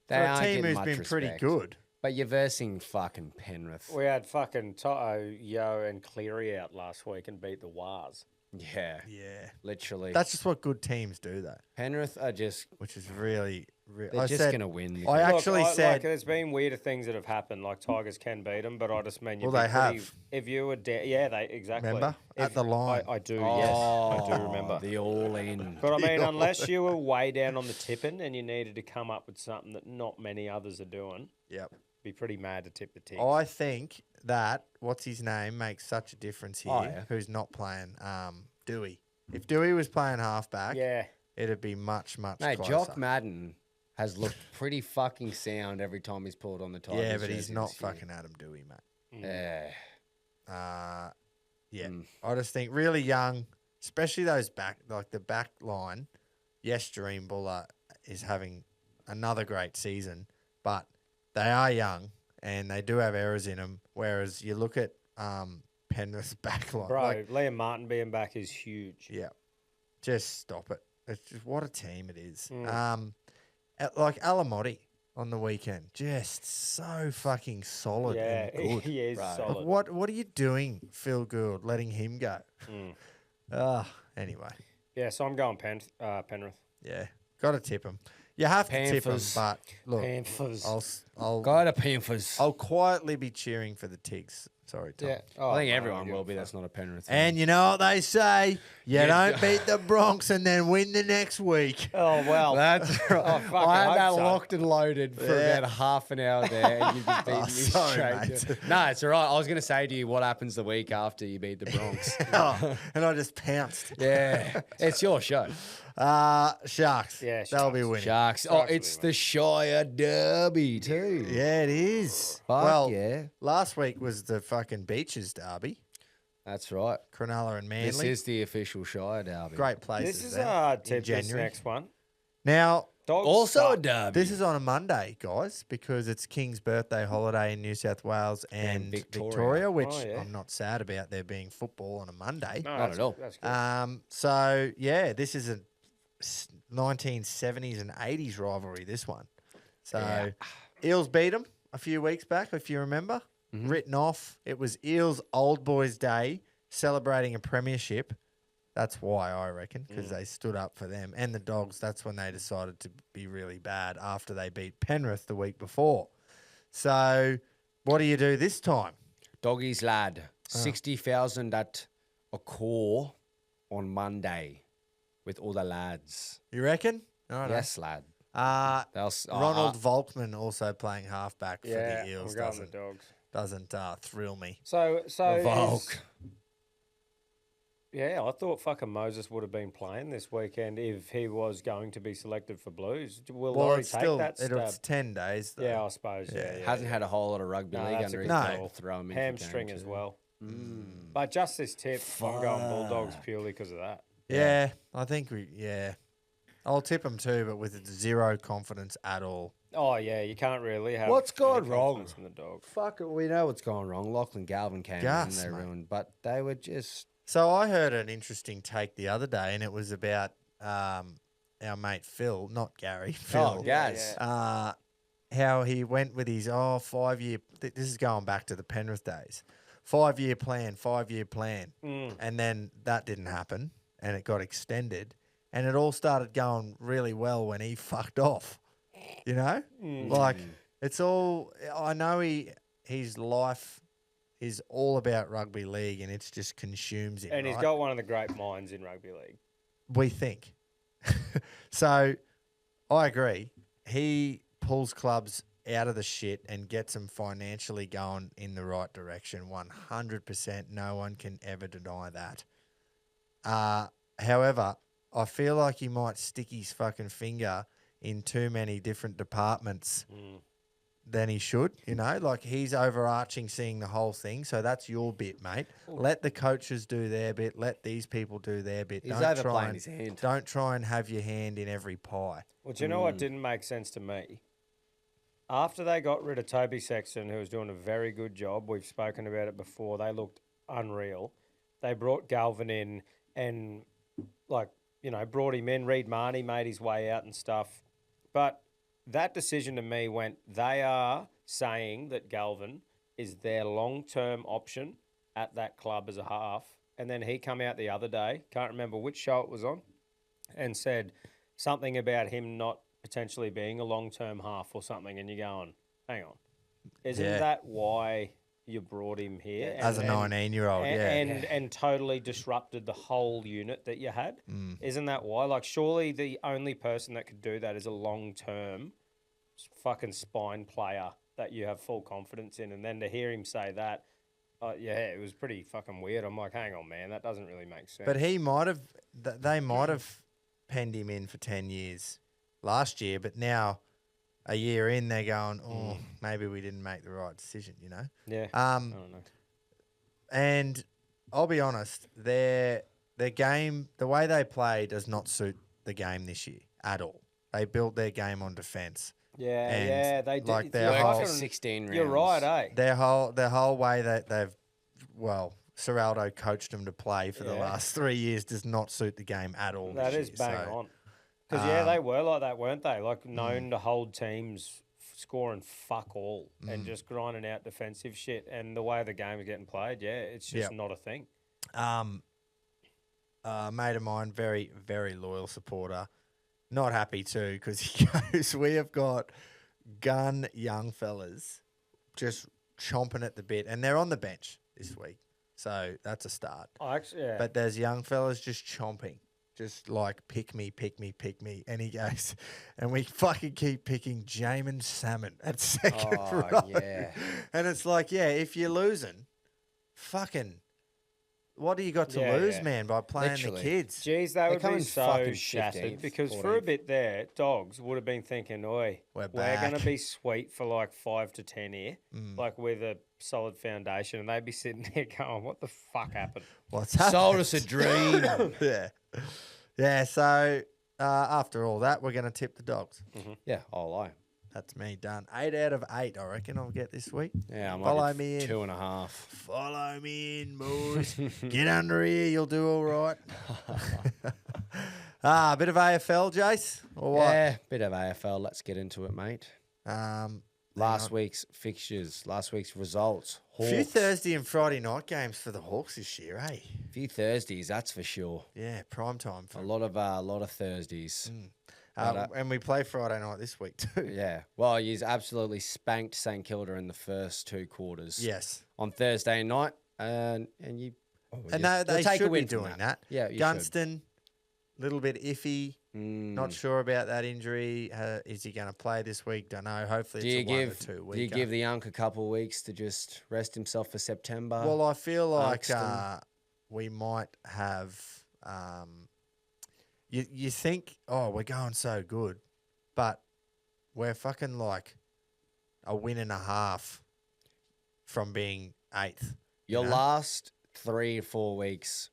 Speaker 2: They
Speaker 1: For a
Speaker 2: aren't
Speaker 1: team
Speaker 2: getting
Speaker 1: who's
Speaker 2: much
Speaker 1: been pretty
Speaker 2: respect.
Speaker 1: good.
Speaker 2: But you're versing fucking Penrith.
Speaker 3: We had fucking Toto, Yo, and Cleary out last week and beat the Wars.
Speaker 2: Yeah,
Speaker 1: Yeah.
Speaker 2: literally.
Speaker 1: That's just what good teams do, though,
Speaker 2: Penrith are just,
Speaker 1: which is really.
Speaker 2: they're
Speaker 1: I
Speaker 2: just
Speaker 1: said,
Speaker 2: going to win. this
Speaker 1: I
Speaker 2: game.
Speaker 1: actually
Speaker 3: Look,
Speaker 1: said.
Speaker 3: like, there's been weirder things that have happened. Like Tigers can beat them, but I just mean
Speaker 1: Well, they have.
Speaker 3: If you were yeah, they exactly.
Speaker 1: Remember? At
Speaker 3: If-
Speaker 1: the line.
Speaker 3: I do. Yes, I do remember.
Speaker 2: The all-in.
Speaker 3: But I mean, unless you were way down on the tipping and you needed to come up with something that not many others are doing,
Speaker 1: Yep.
Speaker 3: be pretty mad to tip the tick.
Speaker 1: I think that what's his name makes such a difference here.
Speaker 2: Oh, yeah.
Speaker 1: Who's not playing? Dewey. If Dewey was playing halfback,
Speaker 3: Yeah.
Speaker 1: it'd be much
Speaker 2: Mate,
Speaker 1: closer.
Speaker 2: Jock Madden has looked pretty fucking sound every time he's pulled on the Tigers.
Speaker 1: Yeah, but he's
Speaker 2: jersey
Speaker 1: not
Speaker 2: this year.
Speaker 1: fucking Adam Dewey, mate.
Speaker 2: Yeah.
Speaker 1: Yeah,
Speaker 2: Mm.
Speaker 1: I just think really young, especially those the back line. Yes, Dream Buller is having another great season, but they are young and they do have errors in them. Whereas you look at Penrith's back line,
Speaker 3: Bro,
Speaker 1: like,
Speaker 3: Liam Martin being back is huge.
Speaker 1: yeah, just stop it. It's just what a team it is.
Speaker 3: Mm.
Speaker 1: Like Alamotti on the weekend, just so fucking solid
Speaker 3: Yeah,
Speaker 1: and good.
Speaker 3: he is
Speaker 2: Right.
Speaker 3: solid.
Speaker 1: What are you doing, Phil Gould, letting him go? Anyway,
Speaker 3: Yeah, so I'm going Penrith.
Speaker 1: yeah, got to tip him. You have to tip him,
Speaker 2: Panthers.
Speaker 1: but look,
Speaker 3: Panthers.
Speaker 1: I'll
Speaker 2: Go to Panthers.
Speaker 1: I'll quietly be cheering for the Tigs. Sorry, Tom.
Speaker 3: Yeah.
Speaker 2: I think
Speaker 3: Oh,
Speaker 2: everyone
Speaker 3: no,
Speaker 2: will be.
Speaker 3: you're
Speaker 2: That's not a Penrith thing.
Speaker 1: And you know what they say? You
Speaker 2: Yeah.
Speaker 1: don't beat the Bronx and then win the next week.
Speaker 3: Oh, well.
Speaker 2: That's right.
Speaker 3: Oh, fuck,
Speaker 2: I had
Speaker 3: hope
Speaker 2: that
Speaker 3: so.
Speaker 2: locked and loaded for
Speaker 1: Yeah.
Speaker 2: about half an hour there, and you just beat
Speaker 1: Oh,
Speaker 2: me
Speaker 1: sorry,
Speaker 2: straight.
Speaker 1: mate.
Speaker 2: No, it's all right. I was going to say to you, what happens the week after you beat the Bronx?
Speaker 1: Oh, and I just pounced.
Speaker 2: Yeah, it's your show.
Speaker 1: Sharks.
Speaker 3: Yeah,
Speaker 1: they'll be
Speaker 3: Sharks.
Speaker 1: winning.
Speaker 2: Sharks. Oh,
Speaker 3: Sharks will
Speaker 2: it's
Speaker 3: be
Speaker 2: the Shire Derby too.
Speaker 1: Yeah, it is.
Speaker 2: Fuck
Speaker 1: well,
Speaker 2: yeah.
Speaker 1: last week was the fucking Beaches Derby.
Speaker 2: That's right.
Speaker 1: Cronulla and Manly.
Speaker 2: This is the official Shire Derby.
Speaker 1: Great places.
Speaker 3: This is
Speaker 1: there in
Speaker 3: tip this
Speaker 1: January.
Speaker 3: next one.
Speaker 1: Now,
Speaker 3: Dogs
Speaker 2: Also a
Speaker 3: suck.
Speaker 2: derby.
Speaker 1: this is on a Monday, guys, because it's King's birthday holiday in New South Wales and,
Speaker 2: And Victoria.
Speaker 1: Victoria, which
Speaker 3: Oh, yeah.
Speaker 1: I'm not sad about there being football on a Monday.
Speaker 3: No,
Speaker 2: Not
Speaker 3: that's-
Speaker 2: at all.
Speaker 3: That's good.
Speaker 1: So, yeah, this is a 1970s and 80s rivalry, this one. So,
Speaker 2: Yeah.
Speaker 1: Eels beat them a few weeks back, if you remember.
Speaker 2: Mm-hmm.
Speaker 1: Written off. It was Eels Old Boys Day, celebrating a premiership. That's why I reckon, because they stood up for them. And the Dogs, that's when they decided to be really bad after they beat Penrith the week before. So what do you do this time?
Speaker 2: Doggies, lad. 60,000 at a core on Monday with all the lads.
Speaker 1: You reckon? I don't
Speaker 2: Yes, lad.
Speaker 1: know.
Speaker 2: They'll
Speaker 1: Ronald Volkman also playing halfback for
Speaker 3: Yeah,
Speaker 1: the Eels
Speaker 3: I'm going the Dogs.
Speaker 1: doesn't thrill me.
Speaker 3: So
Speaker 2: Volk.
Speaker 3: Yeah, I thought fucking Moses would have been playing this weekend if he was going to be selected for Blues. Will Laurie take that stab?
Speaker 1: It's 10 days, though.
Speaker 3: Yeah, I suppose. Yeah.
Speaker 2: Hasn't had a whole lot of rugby league
Speaker 3: that's a
Speaker 2: under his
Speaker 3: good
Speaker 2: belt. Throw him in
Speaker 3: Hamstring
Speaker 2: for game
Speaker 3: as
Speaker 2: too.
Speaker 3: well. But just this tip, I'm going Bulldogs purely because of that.
Speaker 1: Yeah, I think I'll tip them too, but with zero confidence at all.
Speaker 3: Oh, yeah, you can't really have
Speaker 2: What's gone
Speaker 3: any
Speaker 2: wrong?
Speaker 3: confidence in the Dogs.
Speaker 2: Fuck it, we know what's gone wrong. Lachlan Galvin came
Speaker 1: Gus,
Speaker 2: in, they
Speaker 1: mate.
Speaker 2: ruined, but they were just.
Speaker 1: So I heard an interesting take the other day, and it was about our mate Phil, not Gary. Phil.
Speaker 2: Oh, Gaz.
Speaker 1: How he went with his 5-year. This is going back to the Penrith days. 5-year plan, and then that didn't happen, and it got extended, and it all started going really well when he fucked off. You know, like it's all. I know his life is all about rugby league, and it just consumes him.
Speaker 3: And he's
Speaker 1: right?
Speaker 3: got one of the great minds in rugby league.
Speaker 1: We think. So I agree. He pulls clubs out of the shit and gets them financially going in the right direction. 100%. No one can ever deny that. However, I feel like he might stick his fucking finger in too many different departments than he should, you know, like he's overarching seeing the whole thing. So that's your bit, mate. Let the coaches do their bit. Let these people do their bit.
Speaker 2: He's overplaying his hand.
Speaker 1: Don't try and have your hand in every pie.
Speaker 3: Well, do you know what didn't make sense to me? After they got rid of Toby Sexton, who was doing a very good job, we've spoken about it before, they looked unreal. They brought Galvin in and, brought him in. Reid Marnie made his way out and stuff. But that decision to me went, they are saying that Galvin is their long-term option at that club as a half. And then he come out the other day, can't remember which show it was on, and said something about him not potentially being a long-term half or something. And you're going, hang on. Isn't that why you brought him here?
Speaker 1: As a 19-year-old,
Speaker 3: and totally disrupted the whole unit that you had? Isn't that why? Like, surely the only person that could do that is a long-term fucking spine player that you have full confidence in. And then to hear him say that, it was pretty fucking weird. I'm like, hang on, man, that doesn't really make sense.
Speaker 1: But he might have, they might have penned him in for 10 years last year, but now a year in, they're going, maybe we didn't make the right decision, you know?
Speaker 3: Yeah. I don't know.
Speaker 1: And I'll be honest, their game, the way they play does not suit the game this year at all. They built their game on defence.
Speaker 3: Yeah, they did.
Speaker 1: Like their whole
Speaker 2: 16 rounds.
Speaker 3: You're right, eh?
Speaker 1: Their whole way that Serraldo coached them to play for the last 3 years does not suit the game at all.
Speaker 3: That
Speaker 1: this
Speaker 3: is
Speaker 1: year.
Speaker 3: bang
Speaker 1: So,
Speaker 3: on. Because, they were like that, weren't they? Like, known to hold teams scoring fuck all and just grinding out defensive shit. And the way the game is getting played, it's just not a thing.
Speaker 1: Mate of mine, very, very loyal supporter. Not happy too, because he goes, we have got gun young fellas just chomping at the bit. And they're on the bench this week. So that's a start. But there's young fellas just chomping. Just like, pick me. And he goes, and we fucking keep picking Jamin Salmon at second row.
Speaker 2: Yeah.
Speaker 1: And it's like, if you're losing, fucking, what do you got to lose, man, by playing
Speaker 2: Literally.
Speaker 1: the kids?
Speaker 3: Jeez, they would
Speaker 2: come
Speaker 3: be
Speaker 2: in
Speaker 3: so
Speaker 2: fucking
Speaker 3: shattered
Speaker 2: 15th,
Speaker 3: because for a
Speaker 2: 14th.
Speaker 3: bit there, Dogs would have been thinking, oi,
Speaker 1: We're
Speaker 3: going
Speaker 1: back.
Speaker 3: to be sweet for like 5 to 10 here, like with a solid foundation. And they'd be sitting there going, what the fuck happened?
Speaker 1: What's happening?
Speaker 2: Sold us a dream.
Speaker 1: Yeah, so after all that, we're going to tip the Dogs.
Speaker 2: Yeah, I'll lie.
Speaker 1: That's me done. 8 out of 8, I reckon I'll get this week.
Speaker 2: Yeah, I might
Speaker 1: Follow
Speaker 2: be
Speaker 1: me in.
Speaker 2: 2.5.
Speaker 1: Follow me in, boys. Get under here, you'll do all right. A bit of AFL, Jace, or what?
Speaker 2: Yeah, bit of AFL. Let's get into it, mate. last week's fixtures, last week's results.
Speaker 1: A few
Speaker 2: Hawks.
Speaker 1: Thursday and Friday night games for the Hawks this year, eh?
Speaker 2: A few Thursdays, that's for sure.
Speaker 1: Yeah, prime time for
Speaker 2: A lot of Thursdays.
Speaker 1: and we play Friday night this week too.
Speaker 2: Yeah. Well, he's absolutely spanked St Kilda in the first 2 quarters.
Speaker 1: Yes.
Speaker 2: On Thursday night, and you.
Speaker 1: And
Speaker 2: you'll
Speaker 1: they
Speaker 2: take a
Speaker 1: should be
Speaker 2: win from
Speaker 1: doing that.
Speaker 2: Yeah, you
Speaker 1: Gunston, little bit iffy.
Speaker 2: should.
Speaker 1: Not sure about that injury. Is he going to play this week? Don't know. Hopefully,
Speaker 2: Do
Speaker 1: it's
Speaker 2: you
Speaker 1: a 1 or 2 week.
Speaker 2: Do you give the Unk a couple of weeks to just rest himself for September?
Speaker 1: Well, I feel like
Speaker 2: Unkston.
Speaker 1: we might have. You think, oh, we're going so good, but we're fucking like a win and a half from being 8th.
Speaker 2: Your
Speaker 1: you know?
Speaker 2: last 3 or 4 weeks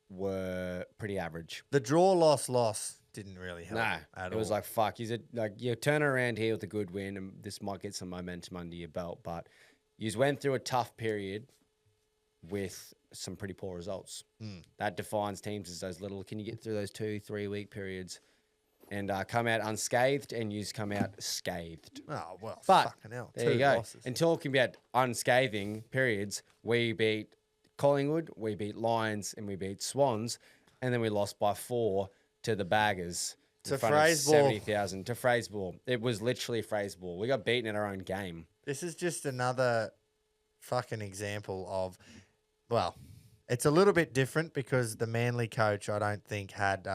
Speaker 2: were pretty average.
Speaker 1: The draw loss didn't really help.
Speaker 2: No,
Speaker 1: at
Speaker 2: it was
Speaker 1: all.
Speaker 2: like fuck. You turn around here with a good win, and this might get some momentum under your belt. But you went through a tough period with some pretty poor results. That defines teams as those little. Can you get through those 2-3 week periods and come out unscathed? And you come out scathed.
Speaker 1: Oh well,
Speaker 2: But
Speaker 1: fucking hell.
Speaker 2: there
Speaker 1: 2
Speaker 2: you go.
Speaker 1: losses.
Speaker 2: And talking about unscathing periods, we beat Collingwood, we beat Lions, and we beat Swans, and then we lost by 4 to the Baggers.
Speaker 1: To
Speaker 2: in front of
Speaker 1: Fraser ball.
Speaker 2: 70,000 to Fraser ball. It was literally Fraser ball. We got beaten in our own game.
Speaker 1: This is just another fucking example of, well, it's a little bit different because the Manly coach, I don't think, had,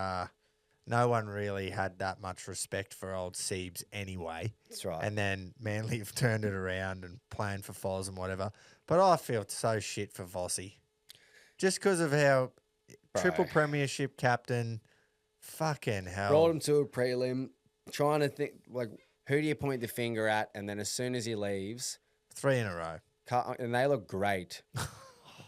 Speaker 1: no one really had that much respect for old Siebes anyway.
Speaker 2: That's right.
Speaker 1: And then Manly have turned it around and playing for Foz and whatever. But I feel so shit for Vossi. Just because of how triple premiership captain, fucking hell.
Speaker 2: Brought him to a prelim, trying to think, like, who do you point the finger at? And then as soon as he leaves,
Speaker 1: 3 in a row.
Speaker 2: and they look great.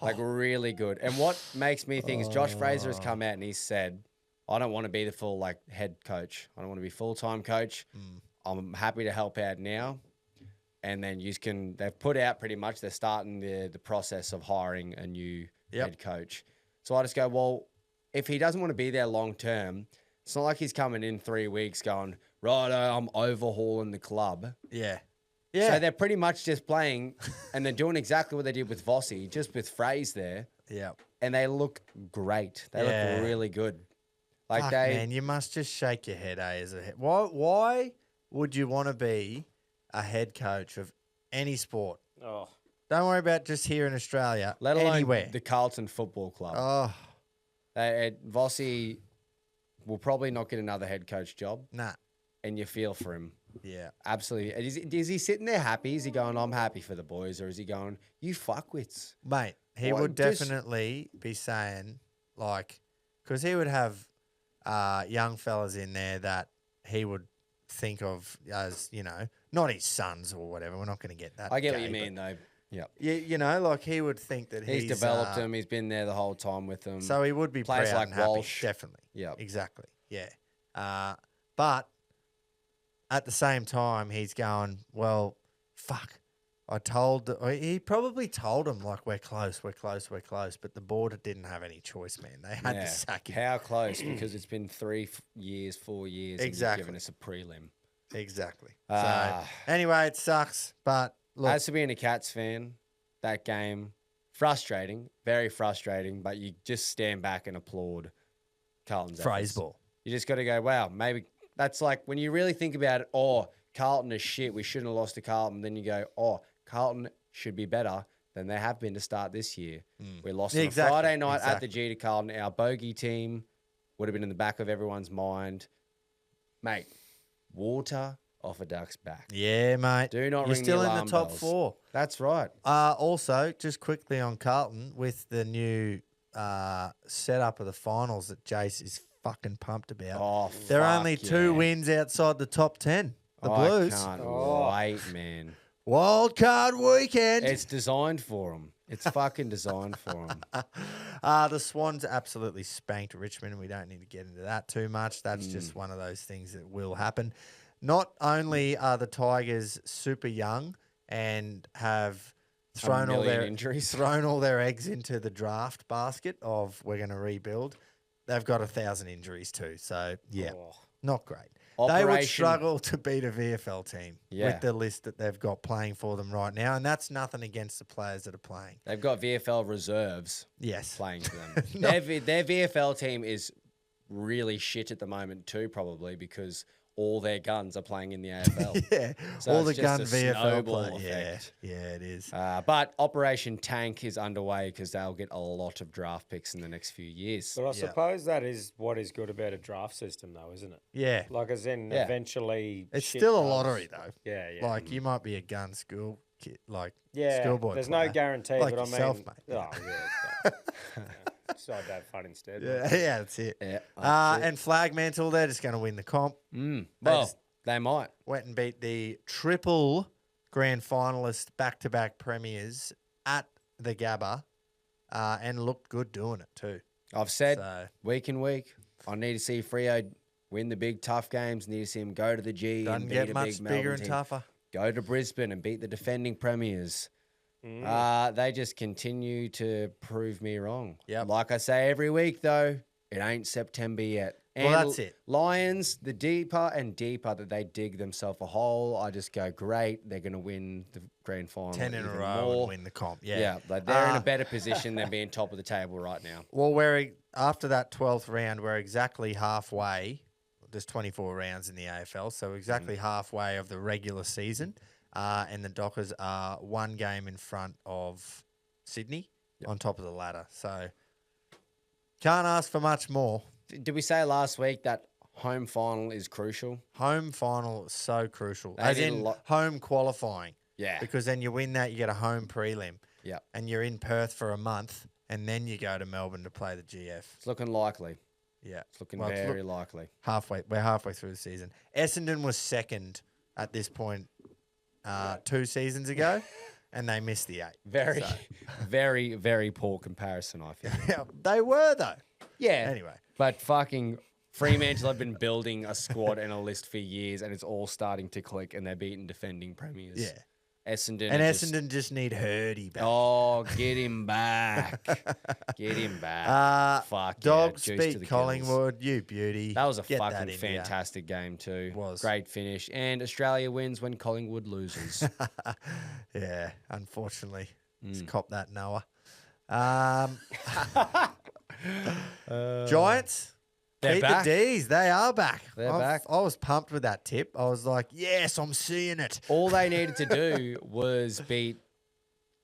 Speaker 2: Like, really good. And what makes me think is Josh Fraser has come out and he said, I don't want to be the full, like, head coach. I don't want to be full-time coach. I'm happy to help out now. And then they've put out pretty much, they're starting the process of hiring a new head coach. So I just go, well, if he doesn't want to be there long term, it's not like he's coming in 3 weeks going, righto, I'm overhauling the club.
Speaker 1: Yeah.
Speaker 2: So they're pretty much just playing and they're doing exactly what they did with Vossi, just with Fraze there.
Speaker 1: Yeah.
Speaker 2: And they look great. They look really good. Like
Speaker 1: Fuck, man, you must just shake your head, as a head. Why would you want to be a head coach of any sport?
Speaker 3: Oh,
Speaker 1: Don't worry about just here in Australia.
Speaker 2: let alone
Speaker 1: anywhere.
Speaker 2: the Carlton Football Club.
Speaker 1: Oh,
Speaker 2: Vossi will probably not get another head coach job,
Speaker 1: nah.
Speaker 2: and you feel for him.
Speaker 1: Yeah.
Speaker 2: Absolutely. Is he sitting there happy? Is he going, I'm happy for the boys? Or is he going, you fuckwits?
Speaker 1: Mate, he
Speaker 2: What,
Speaker 1: would
Speaker 2: just-
Speaker 1: definitely be saying, like, because he would have young fellas in there that he would think of as, not his sons or whatever. We're not going to get that.
Speaker 2: I get what
Speaker 1: gay,
Speaker 2: you
Speaker 1: but
Speaker 2: mean, though. Yeah.
Speaker 1: Like he would think that
Speaker 2: He's developed him. He's been there the whole time with them.
Speaker 1: So he would be
Speaker 2: Players
Speaker 1: proud
Speaker 2: like
Speaker 1: and happy,
Speaker 2: Walsh.
Speaker 1: definitely.
Speaker 2: Yeah.
Speaker 1: Exactly. Yeah. But at the same time, he's going, well, fuck. He probably told him, like, we're close. But the board didn't have any choice, man. They had to sack him.
Speaker 2: How close? Because it's been 3 years, 4 years.
Speaker 1: Exactly.
Speaker 2: And you've given us a prelim.
Speaker 1: Exactly.
Speaker 2: Ah.
Speaker 1: So, anyway, it sucks. But look,
Speaker 2: As for being a Cats fan, that game, frustrating, very frustrating, but you just stand back and applaud Carlton's
Speaker 1: phrase
Speaker 2: efforts.
Speaker 1: ball.
Speaker 2: You just got to go, wow, maybe that's like when you really think about it, oh, Carlton is shit. We shouldn't have lost to Carlton. Then you go, oh, Carlton should be better than they have been to start this year. We lost on a Friday night at the G to Carlton. Our bogey team would have been in the back of everyone's mind. Mate, water off a duck's back.
Speaker 1: Yeah, mate.
Speaker 2: Do not
Speaker 1: You're
Speaker 2: ring
Speaker 1: still
Speaker 2: the
Speaker 1: in the
Speaker 2: alarm
Speaker 1: top
Speaker 2: bells.
Speaker 1: 4.
Speaker 2: That's right.
Speaker 1: Also, just quickly on Carlton, with the new setup of the finals that Jace is fucking pumped about.
Speaker 2: Oh,
Speaker 1: They're
Speaker 2: fuck
Speaker 1: only
Speaker 2: yeah.
Speaker 1: 2 wins outside the top 10. The Blues.
Speaker 2: I can't wait, man.
Speaker 1: Wild card weekend.
Speaker 2: It's designed for them. It's fucking designed for them.
Speaker 1: The Swans absolutely spanked Richmond. We don't need to get into that too much. That's just one of those things that will happen. Not only are the Tigers super young and have thrown all their
Speaker 2: injuries.
Speaker 1: thrown all their eggs into the draft basket of we're going to rebuild, they've got 1,000 injuries too. So yeah, not great. They would
Speaker 2: Operation-
Speaker 1: struggle to beat a VFL team
Speaker 2: Yeah.
Speaker 1: with the list that they've got playing for them right now, and that's nothing against the players that are playing.
Speaker 2: They've got VFL reserves
Speaker 1: Yes.
Speaker 2: playing for them.
Speaker 1: No.
Speaker 2: Their VFL team is really shit at the moment too, probably because all their guns are playing in the AFL.
Speaker 1: Yeah,
Speaker 2: So
Speaker 1: all the
Speaker 2: it's just
Speaker 1: gun
Speaker 2: a
Speaker 1: VFL
Speaker 2: snowball
Speaker 1: play. Yeah,
Speaker 2: effect.
Speaker 1: yeah, it is.
Speaker 2: But Operation Tank is underway because they'll get a lot of draft picks in the next few years.
Speaker 3: But I suppose that is what is good about a draft system, though, isn't it?
Speaker 1: Yeah,
Speaker 3: Like, as in,
Speaker 2: Yeah.
Speaker 3: eventually,
Speaker 1: it's
Speaker 3: shit
Speaker 1: still a
Speaker 3: goes.
Speaker 1: lottery though.
Speaker 3: Yeah, yeah.
Speaker 1: Like you might be a gun school kid, like
Speaker 3: yeah,
Speaker 1: schoolboy.
Speaker 3: there's
Speaker 1: player.
Speaker 3: no guarantee,
Speaker 1: Like
Speaker 3: but
Speaker 1: yourself,
Speaker 3: I mean,
Speaker 1: mate.
Speaker 3: oh yeah, so I'd have fun instead.
Speaker 1: Yeah, yeah, that's it.
Speaker 2: Yeah.
Speaker 1: And Flagmantle, they're just going to win the comp.
Speaker 2: Well,
Speaker 1: just-
Speaker 2: they might.
Speaker 1: Went and beat the triple grand finalist back-to-back premiers at the Gabba, and looked good doing it too.
Speaker 2: I've said
Speaker 1: So
Speaker 2: week in week, I need to see Freo win the big tough games. Need to see him go to the G
Speaker 1: doesn't
Speaker 2: and beat
Speaker 1: get
Speaker 2: a
Speaker 1: much
Speaker 2: big
Speaker 1: bigger
Speaker 2: Melbourne
Speaker 1: and
Speaker 2: team.
Speaker 1: tougher.
Speaker 2: Go to Brisbane and beat the defending premiers. They just continue to prove me wrong.
Speaker 1: Yep.
Speaker 2: Like I say every week, though, it ain't September yet.
Speaker 1: Well, that's it.
Speaker 2: Lions, the deeper and deeper that they dig themselves a hole, I just go, great, they're going to win the grand final.
Speaker 1: 10 in a
Speaker 2: even
Speaker 1: row
Speaker 2: more.
Speaker 1: and win the comp. Yeah.
Speaker 2: Yeah, like they're in a better position than being top of the table right now.
Speaker 1: Well, after that 12th round, we're exactly halfway. There's 24 rounds in the AFL, so exactly halfway of the regular season. And the Dockers are one game in front of Sydney on top of the ladder. So can't ask for much more.
Speaker 2: Did we say last week that home final is crucial?
Speaker 1: Home final is so crucial,
Speaker 2: They
Speaker 1: as
Speaker 2: did a
Speaker 1: in
Speaker 2: lot-
Speaker 1: home qualifying.
Speaker 2: Yeah.
Speaker 1: Because then you win that, you get a home prelim.
Speaker 2: Yeah.
Speaker 1: And you're in Perth for a month, and then you go to Melbourne to play the GF.
Speaker 2: It's looking likely.
Speaker 1: Yeah.
Speaker 2: It's looking
Speaker 1: Well, it's
Speaker 2: very likely.
Speaker 1: We're halfway through the season. Essendon was second at this point 2 seasons ago, and they missed the 8.
Speaker 2: Very, very, very poor comparison, I feel.
Speaker 1: Yeah, they were though.
Speaker 2: Yeah.
Speaker 1: Anyway,
Speaker 2: But fucking Fremantle have been building a squad and a list for years, and it's all starting to click, and they're beating defending premiers.
Speaker 1: yeah.
Speaker 2: Essendon.
Speaker 1: And
Speaker 2: are just-
Speaker 1: Essendon just need Hurdy back.
Speaker 2: Oh, get him back. Get him back. Fuck
Speaker 1: Dogs
Speaker 2: yeah. Juice to
Speaker 1: beat
Speaker 2: the
Speaker 1: Collingwood. You beauty.
Speaker 2: That was a
Speaker 1: Get that
Speaker 2: fucking
Speaker 1: in ya.
Speaker 2: fantastic game too.
Speaker 1: Was.
Speaker 2: Great finish. And Australia wins when Collingwood loses.
Speaker 1: Yeah, unfortunately,
Speaker 2: Mm.
Speaker 1: it's cop that Noah. Giants.
Speaker 2: They're
Speaker 1: Keep
Speaker 2: back.
Speaker 1: the D's. They are back.
Speaker 2: They're back.
Speaker 1: I was pumped with that tip. I was like, yes, I'm seeing it.
Speaker 2: All they needed to do was beat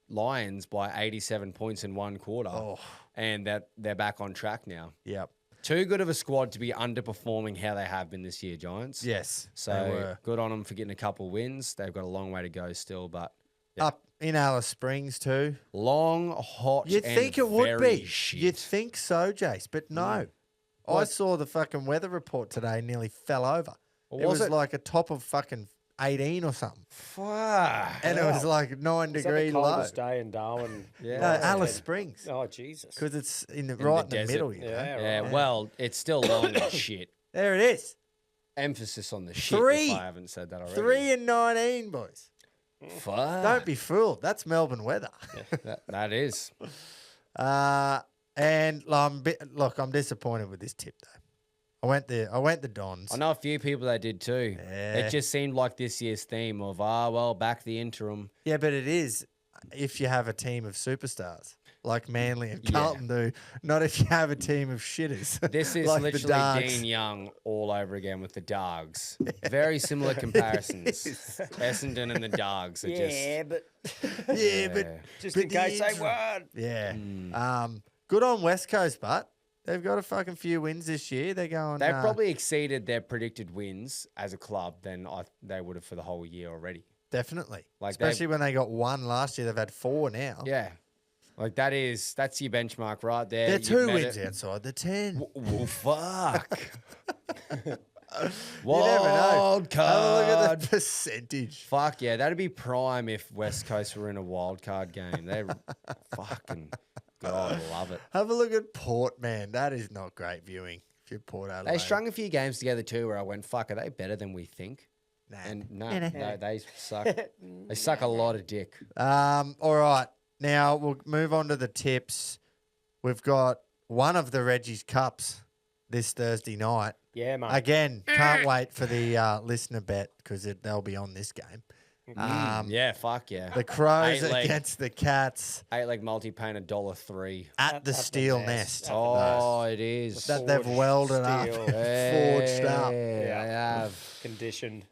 Speaker 2: Lions by 87 points in one quarter.
Speaker 1: Oh.
Speaker 2: And that they're back on track now.
Speaker 1: Yep.
Speaker 2: Too good of a squad to be underperforming how they have been this year, Giants.
Speaker 1: Yes. they
Speaker 2: So
Speaker 1: were.
Speaker 2: good on them for getting a couple wins. They've got a long way to go still, but
Speaker 1: Up in Alice Springs too.
Speaker 2: long, hot,
Speaker 1: You'd
Speaker 2: and
Speaker 1: think it would
Speaker 2: very
Speaker 1: be.
Speaker 2: shit.
Speaker 1: You'd think so, Jace, but no. I
Speaker 2: What?
Speaker 1: saw the fucking weather report today and nearly fell over.
Speaker 2: Well,
Speaker 1: it
Speaker 2: was
Speaker 1: was
Speaker 2: it?
Speaker 1: like a top of fucking 18 or something.
Speaker 2: Fuck.
Speaker 1: And it was like 9
Speaker 3: Is that the
Speaker 1: degree low.
Speaker 3: coldest day in Darwin?
Speaker 2: Yeah.
Speaker 1: No,
Speaker 2: Oh,
Speaker 1: Alice Springs.
Speaker 3: Oh, Jesus.
Speaker 1: Because it's in the,
Speaker 2: the
Speaker 1: right in the
Speaker 2: desert.
Speaker 1: middle, you know.
Speaker 3: Yeah,
Speaker 2: Yeah,
Speaker 3: right.
Speaker 2: well, it's still long as shit.
Speaker 1: There it is.
Speaker 2: Emphasis on the shit.
Speaker 1: Three.
Speaker 2: If I haven't said that already.
Speaker 1: 3 and 19, boys.
Speaker 2: Fuck.
Speaker 1: Don't be fooled. That's Melbourne weather.
Speaker 2: That is.
Speaker 1: And I'm disappointed with this tip though. I went the Dons.
Speaker 2: I know a few people that did too.
Speaker 1: Yeah.
Speaker 2: It just seemed like this year's theme of, back the interim.
Speaker 1: Yeah, but it is if you have a team of superstars like Manly and
Speaker 2: Yeah.
Speaker 1: Carlton do, not if you have a team of shitters.
Speaker 2: This is
Speaker 1: like the
Speaker 2: literally
Speaker 1: Dogs.
Speaker 2: Dean Young all over again with the Dogs. Very similar comparisons. Essendon and the Dogs are
Speaker 3: but
Speaker 1: Yeah, but
Speaker 3: just
Speaker 1: but
Speaker 3: in
Speaker 1: the
Speaker 3: case they
Speaker 1: interim-
Speaker 3: weren't.
Speaker 1: Yeah. Good on West Coast, but they've got a fucking few wins this year. They're going.
Speaker 2: They've probably exceeded their predicted wins as a club than they would have for the whole year already.
Speaker 1: definitely,
Speaker 2: Like
Speaker 1: especially when they got 1 last year. They've had 4 now.
Speaker 2: Yeah. Like that's your benchmark right there.
Speaker 1: They're
Speaker 2: You've
Speaker 1: 2
Speaker 2: met
Speaker 1: wins
Speaker 2: it.
Speaker 1: outside the 10.
Speaker 2: Well, fuck.
Speaker 1: You never know.
Speaker 2: Wild
Speaker 1: Have a look at
Speaker 2: card.
Speaker 1: the percentage.
Speaker 2: Fuck yeah, that'd be prime if West Coast were in a wild card game. They're fucking God, I love it.
Speaker 1: Have a look at Port, man. That is not great viewing. If you're Port Adelaide.
Speaker 2: They strung a few games together too, where I went, "Fuck, are they better than we think?"
Speaker 1: Nah.
Speaker 2: And no, they suck. They suck a lot of dick.
Speaker 1: All right. Now we'll move on to the tips. We've got one of the Reggies Cups this Thursday night.
Speaker 3: Yeah, mate.
Speaker 1: Again, can't wait for the listener bet because they'll be on this game.
Speaker 2: Yeah, fuck yeah.
Speaker 1: The Crows
Speaker 2: 8-leg.
Speaker 1: against the Cats
Speaker 2: 8-leg multi-pain $1.03.
Speaker 1: at the
Speaker 3: At the
Speaker 1: Steel
Speaker 3: Nest.
Speaker 1: Nest.
Speaker 3: At the
Speaker 2: Oh, it is.
Speaker 1: That they've
Speaker 3: Forged
Speaker 1: welded up,
Speaker 3: steel.
Speaker 1: forged up.
Speaker 2: Yeah, I have.
Speaker 3: Conditioned.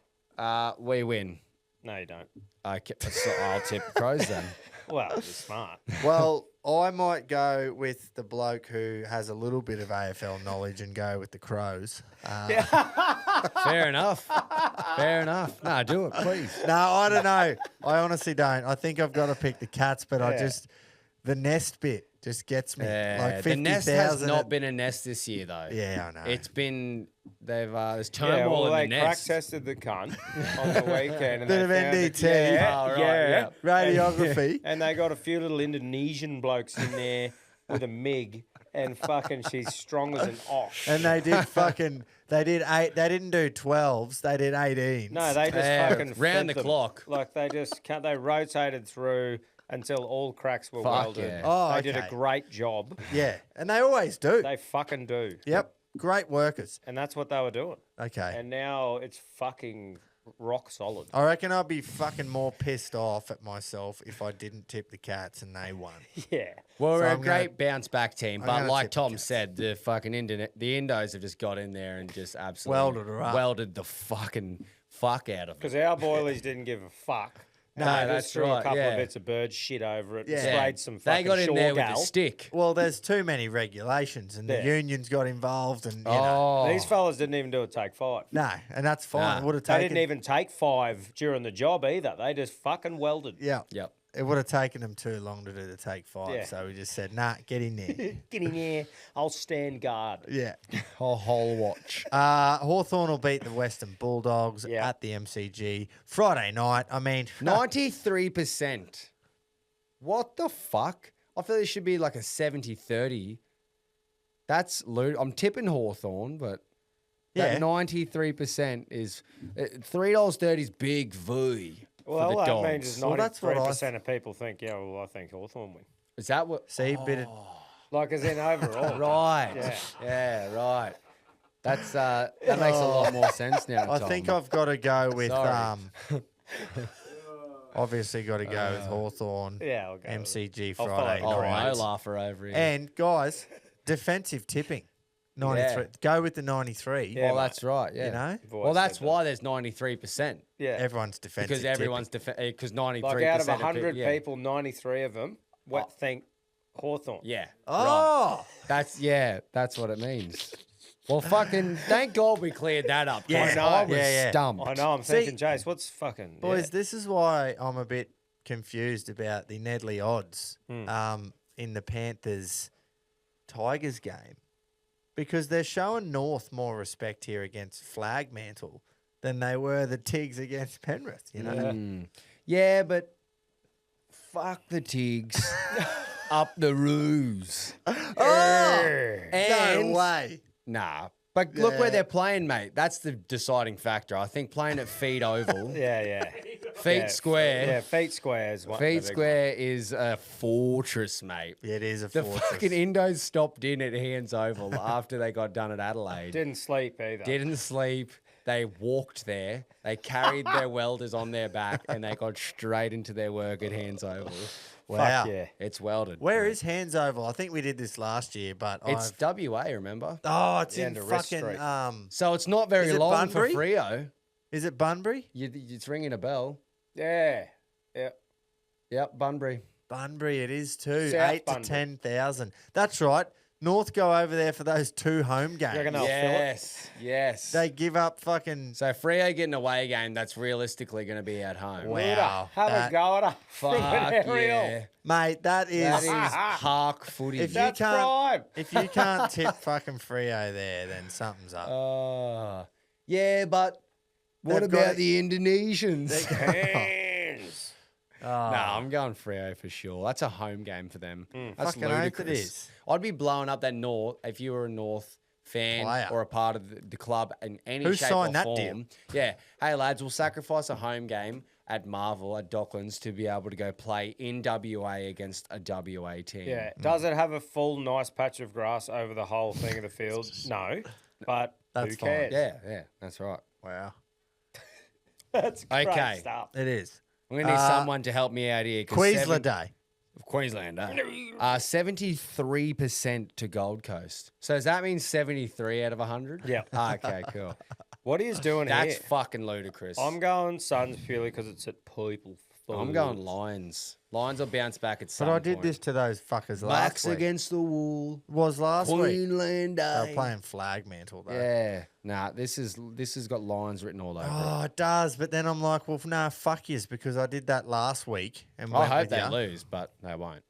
Speaker 2: We win.
Speaker 3: No, you don't.
Speaker 2: I'll tip the Crows then.
Speaker 3: Well, you're smart.
Speaker 1: Well, I might go with the bloke who has a little bit of AFL knowledge and go with the Crows.
Speaker 2: Fair enough. Fair enough. No, do it, please.
Speaker 1: No, I don't know. I honestly don't. I think I've got to pick the Cats, but the Nest bit just gets me. Like
Speaker 2: the
Speaker 1: 50,000.
Speaker 2: Nest has not been a Nest this year, though.
Speaker 1: Yeah, I know.
Speaker 2: It's been, there's
Speaker 3: Yeah,
Speaker 2: turmoil
Speaker 3: well,
Speaker 2: in
Speaker 3: they
Speaker 2: the
Speaker 3: crack
Speaker 2: Nest.
Speaker 3: tested the cunt on the weekend. And
Speaker 1: Bit
Speaker 3: they
Speaker 1: of
Speaker 3: found
Speaker 1: NDT.
Speaker 3: Yeah,
Speaker 2: Oh, right,
Speaker 3: yeah.
Speaker 1: Radiography.
Speaker 3: And they got a few little Indonesian blokes in there with a MIG, and fucking she's strong as an ox.
Speaker 1: And they did fucking, they did 8, they didn't do 12s, they did 18s.
Speaker 3: No, they just
Speaker 2: Yeah,
Speaker 3: fucking
Speaker 2: round
Speaker 3: fed
Speaker 2: the
Speaker 3: them.
Speaker 2: clock.
Speaker 3: Like they rotated through until all cracks were
Speaker 2: Fuck
Speaker 3: welded.
Speaker 2: yeah.
Speaker 1: Oh,
Speaker 3: They did a
Speaker 1: okay.
Speaker 3: great job.
Speaker 1: Yeah, and they always do.
Speaker 3: They fucking do.
Speaker 1: Yep, great workers.
Speaker 3: And that's what they were doing.
Speaker 1: Okay.
Speaker 3: And now it's fucking rock solid.
Speaker 1: I reckon I'd be fucking more pissed off at myself if I didn't tip the Cats and they won.
Speaker 3: Yeah.
Speaker 2: Well,
Speaker 1: So
Speaker 2: we're a
Speaker 1: I'm gonna-
Speaker 2: great bounce back team,
Speaker 1: I'm
Speaker 2: but
Speaker 1: gonna
Speaker 2: like
Speaker 1: tip the
Speaker 2: Tom
Speaker 1: Cats.
Speaker 2: said, the fucking the Indos have just got in there and just absolutely
Speaker 1: Welded her up.
Speaker 2: welded the fucking fuck out of it.
Speaker 3: Because our boilies didn't give a fuck.
Speaker 2: No,
Speaker 3: They
Speaker 2: that's
Speaker 3: just threw
Speaker 2: right,
Speaker 3: a couple
Speaker 2: yeah.
Speaker 3: of bits of bird shit over it,
Speaker 1: Yeah.
Speaker 3: sprayed some
Speaker 2: They
Speaker 3: fucking
Speaker 2: got in there with
Speaker 3: Shawgal.
Speaker 2: the stick.
Speaker 1: Well, there's too many regulations and the
Speaker 3: Yeah.
Speaker 1: unions got involved and, you know.
Speaker 2: Oh,
Speaker 3: These fellas didn't even do a take 5.
Speaker 1: No, and that's fine.
Speaker 2: Nah.
Speaker 1: It would have
Speaker 3: They
Speaker 1: taken.
Speaker 3: didn't even take 5 during the job either. They just fucking welded.
Speaker 1: Yeah.
Speaker 2: yep.
Speaker 1: It would have taken them too long to do the take 5.
Speaker 3: Yeah.
Speaker 1: So we just said, nah, get in there.
Speaker 3: Get in there. I'll stand guard.
Speaker 1: Yeah.
Speaker 2: Whole watch.
Speaker 1: Hawthorn will beat the Western Bulldogs
Speaker 3: Yeah.
Speaker 1: at the MCG Friday night. I mean,
Speaker 2: 93%. What the fuck? I feel it should be like a 70-30. That's loot. I'm tipping Hawthorn, but
Speaker 1: Yeah.
Speaker 2: that 93% is $3.30 is big V for
Speaker 3: Well,
Speaker 2: the
Speaker 3: that
Speaker 2: dogs.
Speaker 3: means
Speaker 1: Well, that's what I
Speaker 3: 93% of people think, yeah, well, I think Hawthorn win.
Speaker 2: Is that what?
Speaker 1: see, bit of
Speaker 3: Like, as in overall.
Speaker 2: Right.
Speaker 3: Yeah.
Speaker 2: Yeah, right. That's that makes a lot more sense now.
Speaker 1: I
Speaker 2: Tom.
Speaker 1: think I've got to go with
Speaker 2: Sorry.
Speaker 1: obviously got to go with Hawthorn.
Speaker 3: Yeah, I'll go. with it.
Speaker 1: MCG
Speaker 3: I'll
Speaker 1: Friday
Speaker 3: follow
Speaker 2: Oh,
Speaker 1: night.
Speaker 2: no laugher over here.
Speaker 1: And guys, defensive tipping. 93.
Speaker 2: Yeah.
Speaker 1: Go with the 93.
Speaker 3: Yeah,
Speaker 2: well,
Speaker 3: mate.
Speaker 2: that's right. Yeah.
Speaker 1: You know?
Speaker 3: I've always
Speaker 2: Well, that's
Speaker 3: said that.
Speaker 2: why there's 93%.
Speaker 3: Yeah.
Speaker 1: Everyone's defensive.
Speaker 2: Because everyone's because 93%.
Speaker 3: Like, out of
Speaker 2: of
Speaker 3: 100
Speaker 2: yeah.
Speaker 3: people, 93 of them think Hawthorn.
Speaker 2: Yeah. Right.
Speaker 1: Oh,
Speaker 2: That's what it means. Well, fucking thank God we cleared that up.
Speaker 1: Yeah,
Speaker 2: guys.
Speaker 3: I know.
Speaker 2: I was
Speaker 1: Yeah, yeah.
Speaker 2: stumped.
Speaker 3: I know. I'm
Speaker 1: See-
Speaker 3: thinking, Jace, what's fucking.
Speaker 1: boys, this is why I'm a bit confused about the Nedley odds in the Panthers Tigers game. Because they're showing North more respect here against Flagmantle than they were the Tigs against Penrith, you know?
Speaker 2: Yeah, but fuck the Tigs. Up the ruse.
Speaker 1: Oh,
Speaker 2: And
Speaker 1: no way.
Speaker 2: Nah. But look where
Speaker 1: Yeah.
Speaker 2: they're playing, mate. That's the deciding factor. I think playing at feet oval,
Speaker 3: Yeah.
Speaker 2: feet
Speaker 3: Yeah,
Speaker 2: square.
Speaker 3: Yeah, feet square is one. the
Speaker 2: Feet
Speaker 3: big
Speaker 2: square is a fortress, mate.
Speaker 1: Yeah, it is a
Speaker 2: The
Speaker 1: fortress.
Speaker 2: fucking Indos stopped in at Hands Oval after they got done at
Speaker 3: one.
Speaker 2: Adelaide.
Speaker 3: Didn't sleep either.
Speaker 2: Didn't sleep. They walked there. They carried their welders on their back and they got straight into their work at Hands Oval.
Speaker 1: Wow.
Speaker 3: Fuck yeah.
Speaker 2: It's welded.
Speaker 1: Where is Hands Oval? I think we did this last year, but
Speaker 2: It's
Speaker 1: I've...
Speaker 2: WA, remember?
Speaker 1: Oh, it's
Speaker 3: Yeah,
Speaker 1: in
Speaker 3: the Rest
Speaker 1: fucking...
Speaker 3: Street.
Speaker 2: So it's not very
Speaker 1: Is it
Speaker 2: long for
Speaker 1: Bunbury?
Speaker 2: Freo.
Speaker 1: Is it Bunbury?
Speaker 2: It's ringing a bell.
Speaker 3: Yeah.
Speaker 2: Yep, Bunbury.
Speaker 1: Bunbury, it is too.
Speaker 3: South
Speaker 1: 8 to
Speaker 3: Bunbury.
Speaker 1: 10,000. That's right. North go over there for those 2 home games.
Speaker 3: reckon they'll fill it?
Speaker 2: Yes.
Speaker 1: They give up fucking...
Speaker 2: So Freo getting an away game that's realistically going to be at home.
Speaker 1: Wow.
Speaker 3: Have
Speaker 1: that-
Speaker 3: a go at a
Speaker 2: Fuck
Speaker 3: friggin' aerial.
Speaker 2: yeah.
Speaker 1: Mate, that is...
Speaker 2: That is park footy.
Speaker 1: If you
Speaker 3: That's
Speaker 1: can't-
Speaker 3: prime.
Speaker 1: If you can't tip fucking Freo there, then something's up.
Speaker 2: Yeah, but what
Speaker 1: They've got
Speaker 2: about
Speaker 1: it-
Speaker 2: the Indonesians?
Speaker 3: Hands.
Speaker 1: Oh,
Speaker 2: No, I'm going Freo for sure. That's a home game for them. That's
Speaker 1: fucking oath it
Speaker 2: ludicrous.
Speaker 1: is.
Speaker 2: I'd be blowing up that North if you were a North fan
Speaker 1: Player.
Speaker 2: or a part of the club in any
Speaker 1: Who
Speaker 2: shape
Speaker 1: signed
Speaker 2: or
Speaker 1: that
Speaker 2: form.
Speaker 1: deal?
Speaker 2: Yeah. Hey, lads, we'll sacrifice a home game at Marvel at Docklands to be able to go play in WA against a WA team.
Speaker 3: Yeah. Does it have a full nice patch of grass over the whole thing of the field? No. But
Speaker 1: That's
Speaker 3: who
Speaker 1: fine.
Speaker 3: cares?
Speaker 2: Yeah, that's right.
Speaker 1: Wow.
Speaker 3: That's great
Speaker 2: Okay.
Speaker 3: stuff.
Speaker 1: It is.
Speaker 2: I'm going to need someone to help me out here.
Speaker 1: Queensland Day.
Speaker 2: Queensland, 73% to Gold Coast. So does that mean 73 out of 100?
Speaker 3: Yeah.
Speaker 2: Okay, cool.
Speaker 3: What are you doing
Speaker 2: That's
Speaker 3: here?
Speaker 2: fucking ludicrous.
Speaker 3: I'm going Suns purely because it's at people.
Speaker 2: I'm going Lions. Lions will bounce back at some
Speaker 1: But I
Speaker 2: point.
Speaker 1: did this to those fuckers
Speaker 2: Backs
Speaker 1: last week.
Speaker 2: against the wall.
Speaker 1: Was last week.
Speaker 2: Queenlann
Speaker 1: They were
Speaker 2: Day.
Speaker 1: playing flag mantle though.
Speaker 2: Yeah. Nah, this has got Lions written all over it.
Speaker 1: Oh, it does. But then I'm like, well, nah, fuck yous, because I did that last week. And
Speaker 2: I
Speaker 1: went
Speaker 2: hope
Speaker 1: with
Speaker 2: they
Speaker 1: ya.
Speaker 2: lose, but they won't.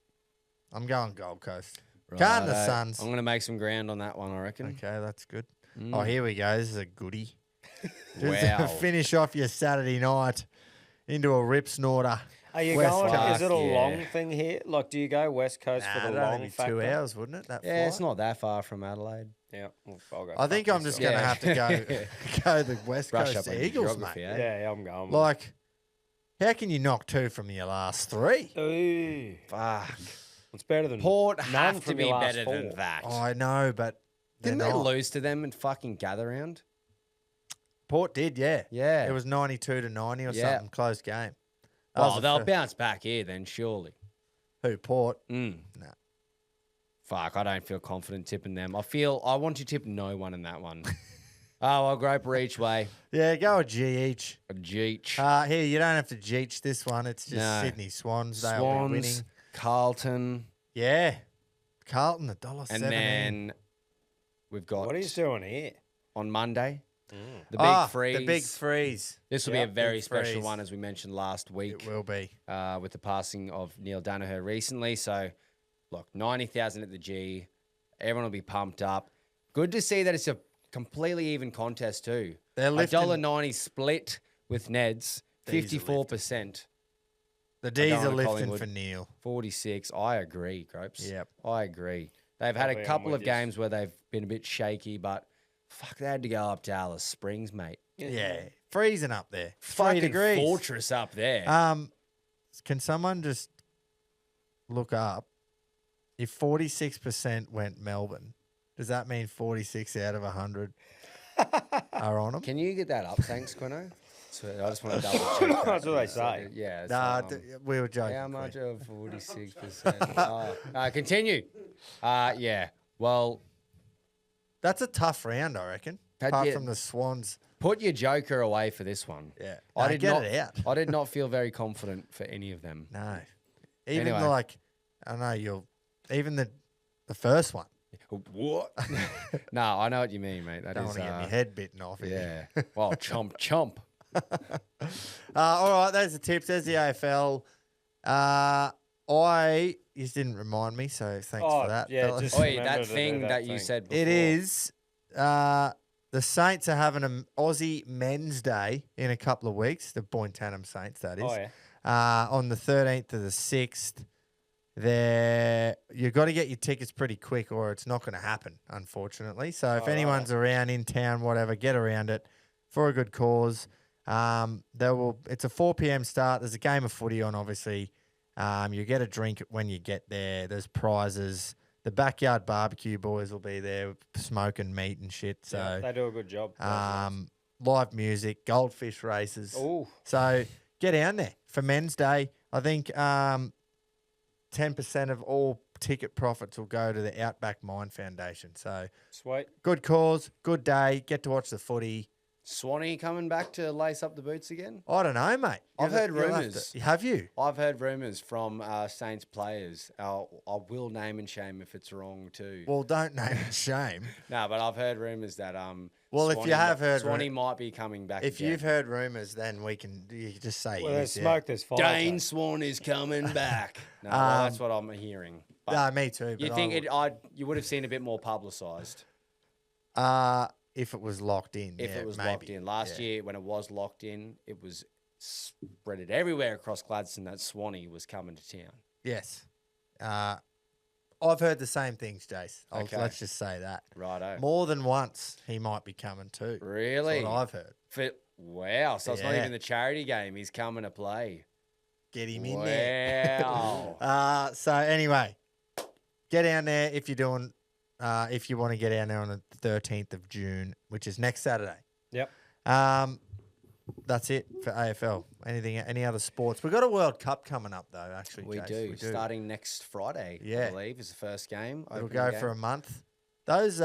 Speaker 1: I'm going Gold Coast. Can't the
Speaker 2: Righto.
Speaker 1: Suns.
Speaker 2: I'm going to make some ground on that one, I reckon.
Speaker 1: Okay, that's good. Oh, here we go. This is a goodie. Just
Speaker 2: Wow.
Speaker 1: finish off your Saturday night into a rip snorter.
Speaker 3: Are you
Speaker 1: West
Speaker 3: going?
Speaker 1: Coast.
Speaker 3: Is it a
Speaker 2: Yeah.
Speaker 3: long thing here? Like, do you go West Coast
Speaker 1: Nah,
Speaker 3: for
Speaker 1: it'd
Speaker 3: the
Speaker 1: only
Speaker 3: long
Speaker 1: be
Speaker 3: factor?
Speaker 1: 2 hours, wouldn't it? That
Speaker 2: Yeah, it's
Speaker 1: flight?
Speaker 2: not that far from Adelaide.
Speaker 3: Yeah, well, I'll go.
Speaker 1: I think
Speaker 3: fuck
Speaker 1: I'm just
Speaker 3: myself.
Speaker 1: going to have to go the West
Speaker 2: Brush
Speaker 1: Coast
Speaker 2: up on your
Speaker 1: Eagles,
Speaker 2: geography,
Speaker 1: mate.
Speaker 2: eh?
Speaker 3: Yeah, I'm going.
Speaker 1: Like, how can you knock 2 from your last 3?
Speaker 3: Ooh,
Speaker 2: Fuck.
Speaker 3: it's better than
Speaker 2: Port
Speaker 3: none
Speaker 2: have to
Speaker 3: from
Speaker 2: be
Speaker 3: your last
Speaker 2: better
Speaker 3: 4.
Speaker 2: than that.
Speaker 1: Oh, I know, but
Speaker 2: Didn't
Speaker 1: they're
Speaker 2: they
Speaker 1: not.
Speaker 2: lose to them in fucking gather round?
Speaker 1: Port did, yeah.
Speaker 2: Yeah.
Speaker 1: It was 92 to 90 or
Speaker 2: Yeah.
Speaker 1: something, close game. That
Speaker 2: Well,
Speaker 1: was the
Speaker 2: they'll
Speaker 1: fir-
Speaker 2: bounce back here then, surely.
Speaker 1: Who, Port?
Speaker 2: Mm.
Speaker 1: Nah.
Speaker 2: Fuck, I don't feel confident tipping them. I want to tip no one in that one. Oh, I'll groper each way.
Speaker 1: Yeah, go a G each.
Speaker 2: A Jeech.
Speaker 1: Here, you don't have to Jeech this one. It's just
Speaker 2: No.
Speaker 1: Sydney Swans. They'll be winning.
Speaker 2: Swans, Carlton,
Speaker 1: Yeah. Carlton, $1.17.
Speaker 2: and then we've got
Speaker 3: What are you doing here?
Speaker 2: on Monday, the big freeze.
Speaker 1: The big freeze.
Speaker 2: This will be
Speaker 3: Yeah,
Speaker 2: a very
Speaker 1: big
Speaker 2: special
Speaker 1: freeze.
Speaker 2: one, as we mentioned last week.
Speaker 1: It will be.
Speaker 2: With the passing of Neil Danaher recently. So, look, 90,000 at the G. Everyone will be pumped up. Good to see that it's a completely even contest too.
Speaker 1: They're lifting-
Speaker 2: $1.90 split with Neds,
Speaker 1: These are
Speaker 2: 54%.
Speaker 1: The D's
Speaker 2: going
Speaker 1: are
Speaker 2: to
Speaker 1: lifting
Speaker 2: Collingwood.
Speaker 1: for Neil.
Speaker 2: 46. I agree, Gropes.
Speaker 1: Yep.
Speaker 2: I agree. They've had
Speaker 3: Probably
Speaker 2: a
Speaker 3: I'm
Speaker 2: couple
Speaker 3: with
Speaker 2: of
Speaker 3: yous.
Speaker 2: games where they've been a bit shaky, but fuck, they had to go up to Alice Springs, mate.
Speaker 1: Yeah. Freezing up there. 3
Speaker 2: Fucking
Speaker 1: degrees.
Speaker 2: fortress up there.
Speaker 1: Can someone just look up if 46% went Melbourne? Does that mean 46 out of 100 are on them?
Speaker 2: Can you get that up? Thanks, Quino. So I just want to double check. that.
Speaker 3: That's what they say.
Speaker 2: Yeah.
Speaker 1: Nah,
Speaker 2: so,
Speaker 1: we were joking.
Speaker 2: how much
Speaker 1: Quinn.
Speaker 2: of 46%? Continue. Yeah. Well,
Speaker 1: That's a tough round, I reckon.
Speaker 2: Had
Speaker 1: Apart
Speaker 2: you-
Speaker 1: from the Swans.
Speaker 2: put your joker away for this one.
Speaker 1: Yeah.
Speaker 2: I
Speaker 1: No,
Speaker 2: did
Speaker 1: get
Speaker 2: not.
Speaker 1: it out.
Speaker 2: I did not feel very confident for any of them.
Speaker 1: No. Even
Speaker 2: Anyway.
Speaker 1: like, I know even the first one.
Speaker 2: What? No, I know what you mean, mate. That
Speaker 1: Don't
Speaker 2: is.
Speaker 1: want to get my head bitten off. here.
Speaker 2: Yeah. Well, chomp, chomp.
Speaker 1: All right, there's the tips. There's the AFL. You just didn't remind me, so thanks
Speaker 3: Oh,
Speaker 1: for that.
Speaker 3: yeah,
Speaker 1: fellas.
Speaker 3: just-
Speaker 2: Oi,
Speaker 3: remember
Speaker 2: that
Speaker 3: to do
Speaker 2: thing
Speaker 3: that
Speaker 2: that you
Speaker 3: thing.
Speaker 2: said before.
Speaker 1: It is. The Saints are having an Aussie Men's Day in a couple of weeks. The Boyntanum Saints, that is.
Speaker 3: Oh, yeah.
Speaker 1: On the 13th to the 6th. You've got to get your tickets pretty quick, or it's not going to happen, unfortunately. So if
Speaker 3: Oh,
Speaker 1: anyone's around in town, whatever, get around it for a good cause. It's a 4 p.m. start. There's a game of footy on, obviously. You get a drink when you get there. There's prizes. The backyard barbecue boys will be there smoking meat and shit. So
Speaker 3: Yeah, they do a good job.
Speaker 1: live music, goldfish races.
Speaker 3: Oh,
Speaker 1: So get down there for Men's Day. I think 10% of all ticket profits will go to the Outback Mine Foundation. So
Speaker 3: sweet.
Speaker 1: good cause, good day. Get to watch the footy.
Speaker 2: Swanee coming back to lace up the boots again?
Speaker 1: I don't know, mate.
Speaker 2: I've heard
Speaker 1: You'll have
Speaker 2: rumours.
Speaker 1: to- Have you?
Speaker 2: I've heard rumours from Saints players. I will name and shame if it's wrong too.
Speaker 1: Well, don't name and shame.
Speaker 2: No, but I've heard rumours that
Speaker 1: Well, if you have heard
Speaker 2: Swanee might be coming back.
Speaker 1: If
Speaker 2: again.
Speaker 1: you've heard rumours, then you can just say
Speaker 3: Well, there's
Speaker 1: yes.
Speaker 3: smoke, there's fire.
Speaker 2: Dane Swan is coming back. No, well, that's what I'm hearing. But
Speaker 1: No, me too.
Speaker 2: you
Speaker 1: but
Speaker 2: think you would have seen a bit more publicised
Speaker 1: if it was locked in.
Speaker 2: if
Speaker 1: yeah,
Speaker 2: it was
Speaker 1: maybe.
Speaker 2: locked in. Last year, when it was locked in, it was spreaded everywhere across Gladstone that Swanee was coming to town.
Speaker 1: Yes. I've heard the same things, Jace.
Speaker 2: Okay.
Speaker 1: Let's just say that.
Speaker 2: Righto.
Speaker 1: More than once, he might be coming too.
Speaker 2: Really?
Speaker 1: That's what I've heard.
Speaker 2: Wow. So it's not
Speaker 1: Yeah.
Speaker 2: even the charity game. He's coming to play.
Speaker 1: Get him in there.
Speaker 2: Wow.
Speaker 1: So anyway, get down there if you're doing, if you want to get down there on the 13th of June, which is next Saturday.
Speaker 3: Yep.
Speaker 1: That's it for AFL. Any other sports? We've got a World Cup coming up though. Actually,
Speaker 2: We
Speaker 1: Jace.
Speaker 2: do. Starting next Friday,
Speaker 1: Yeah.
Speaker 2: I believe, is the first game.
Speaker 1: It'll
Speaker 2: opening
Speaker 1: go
Speaker 2: game.
Speaker 1: for a month. Those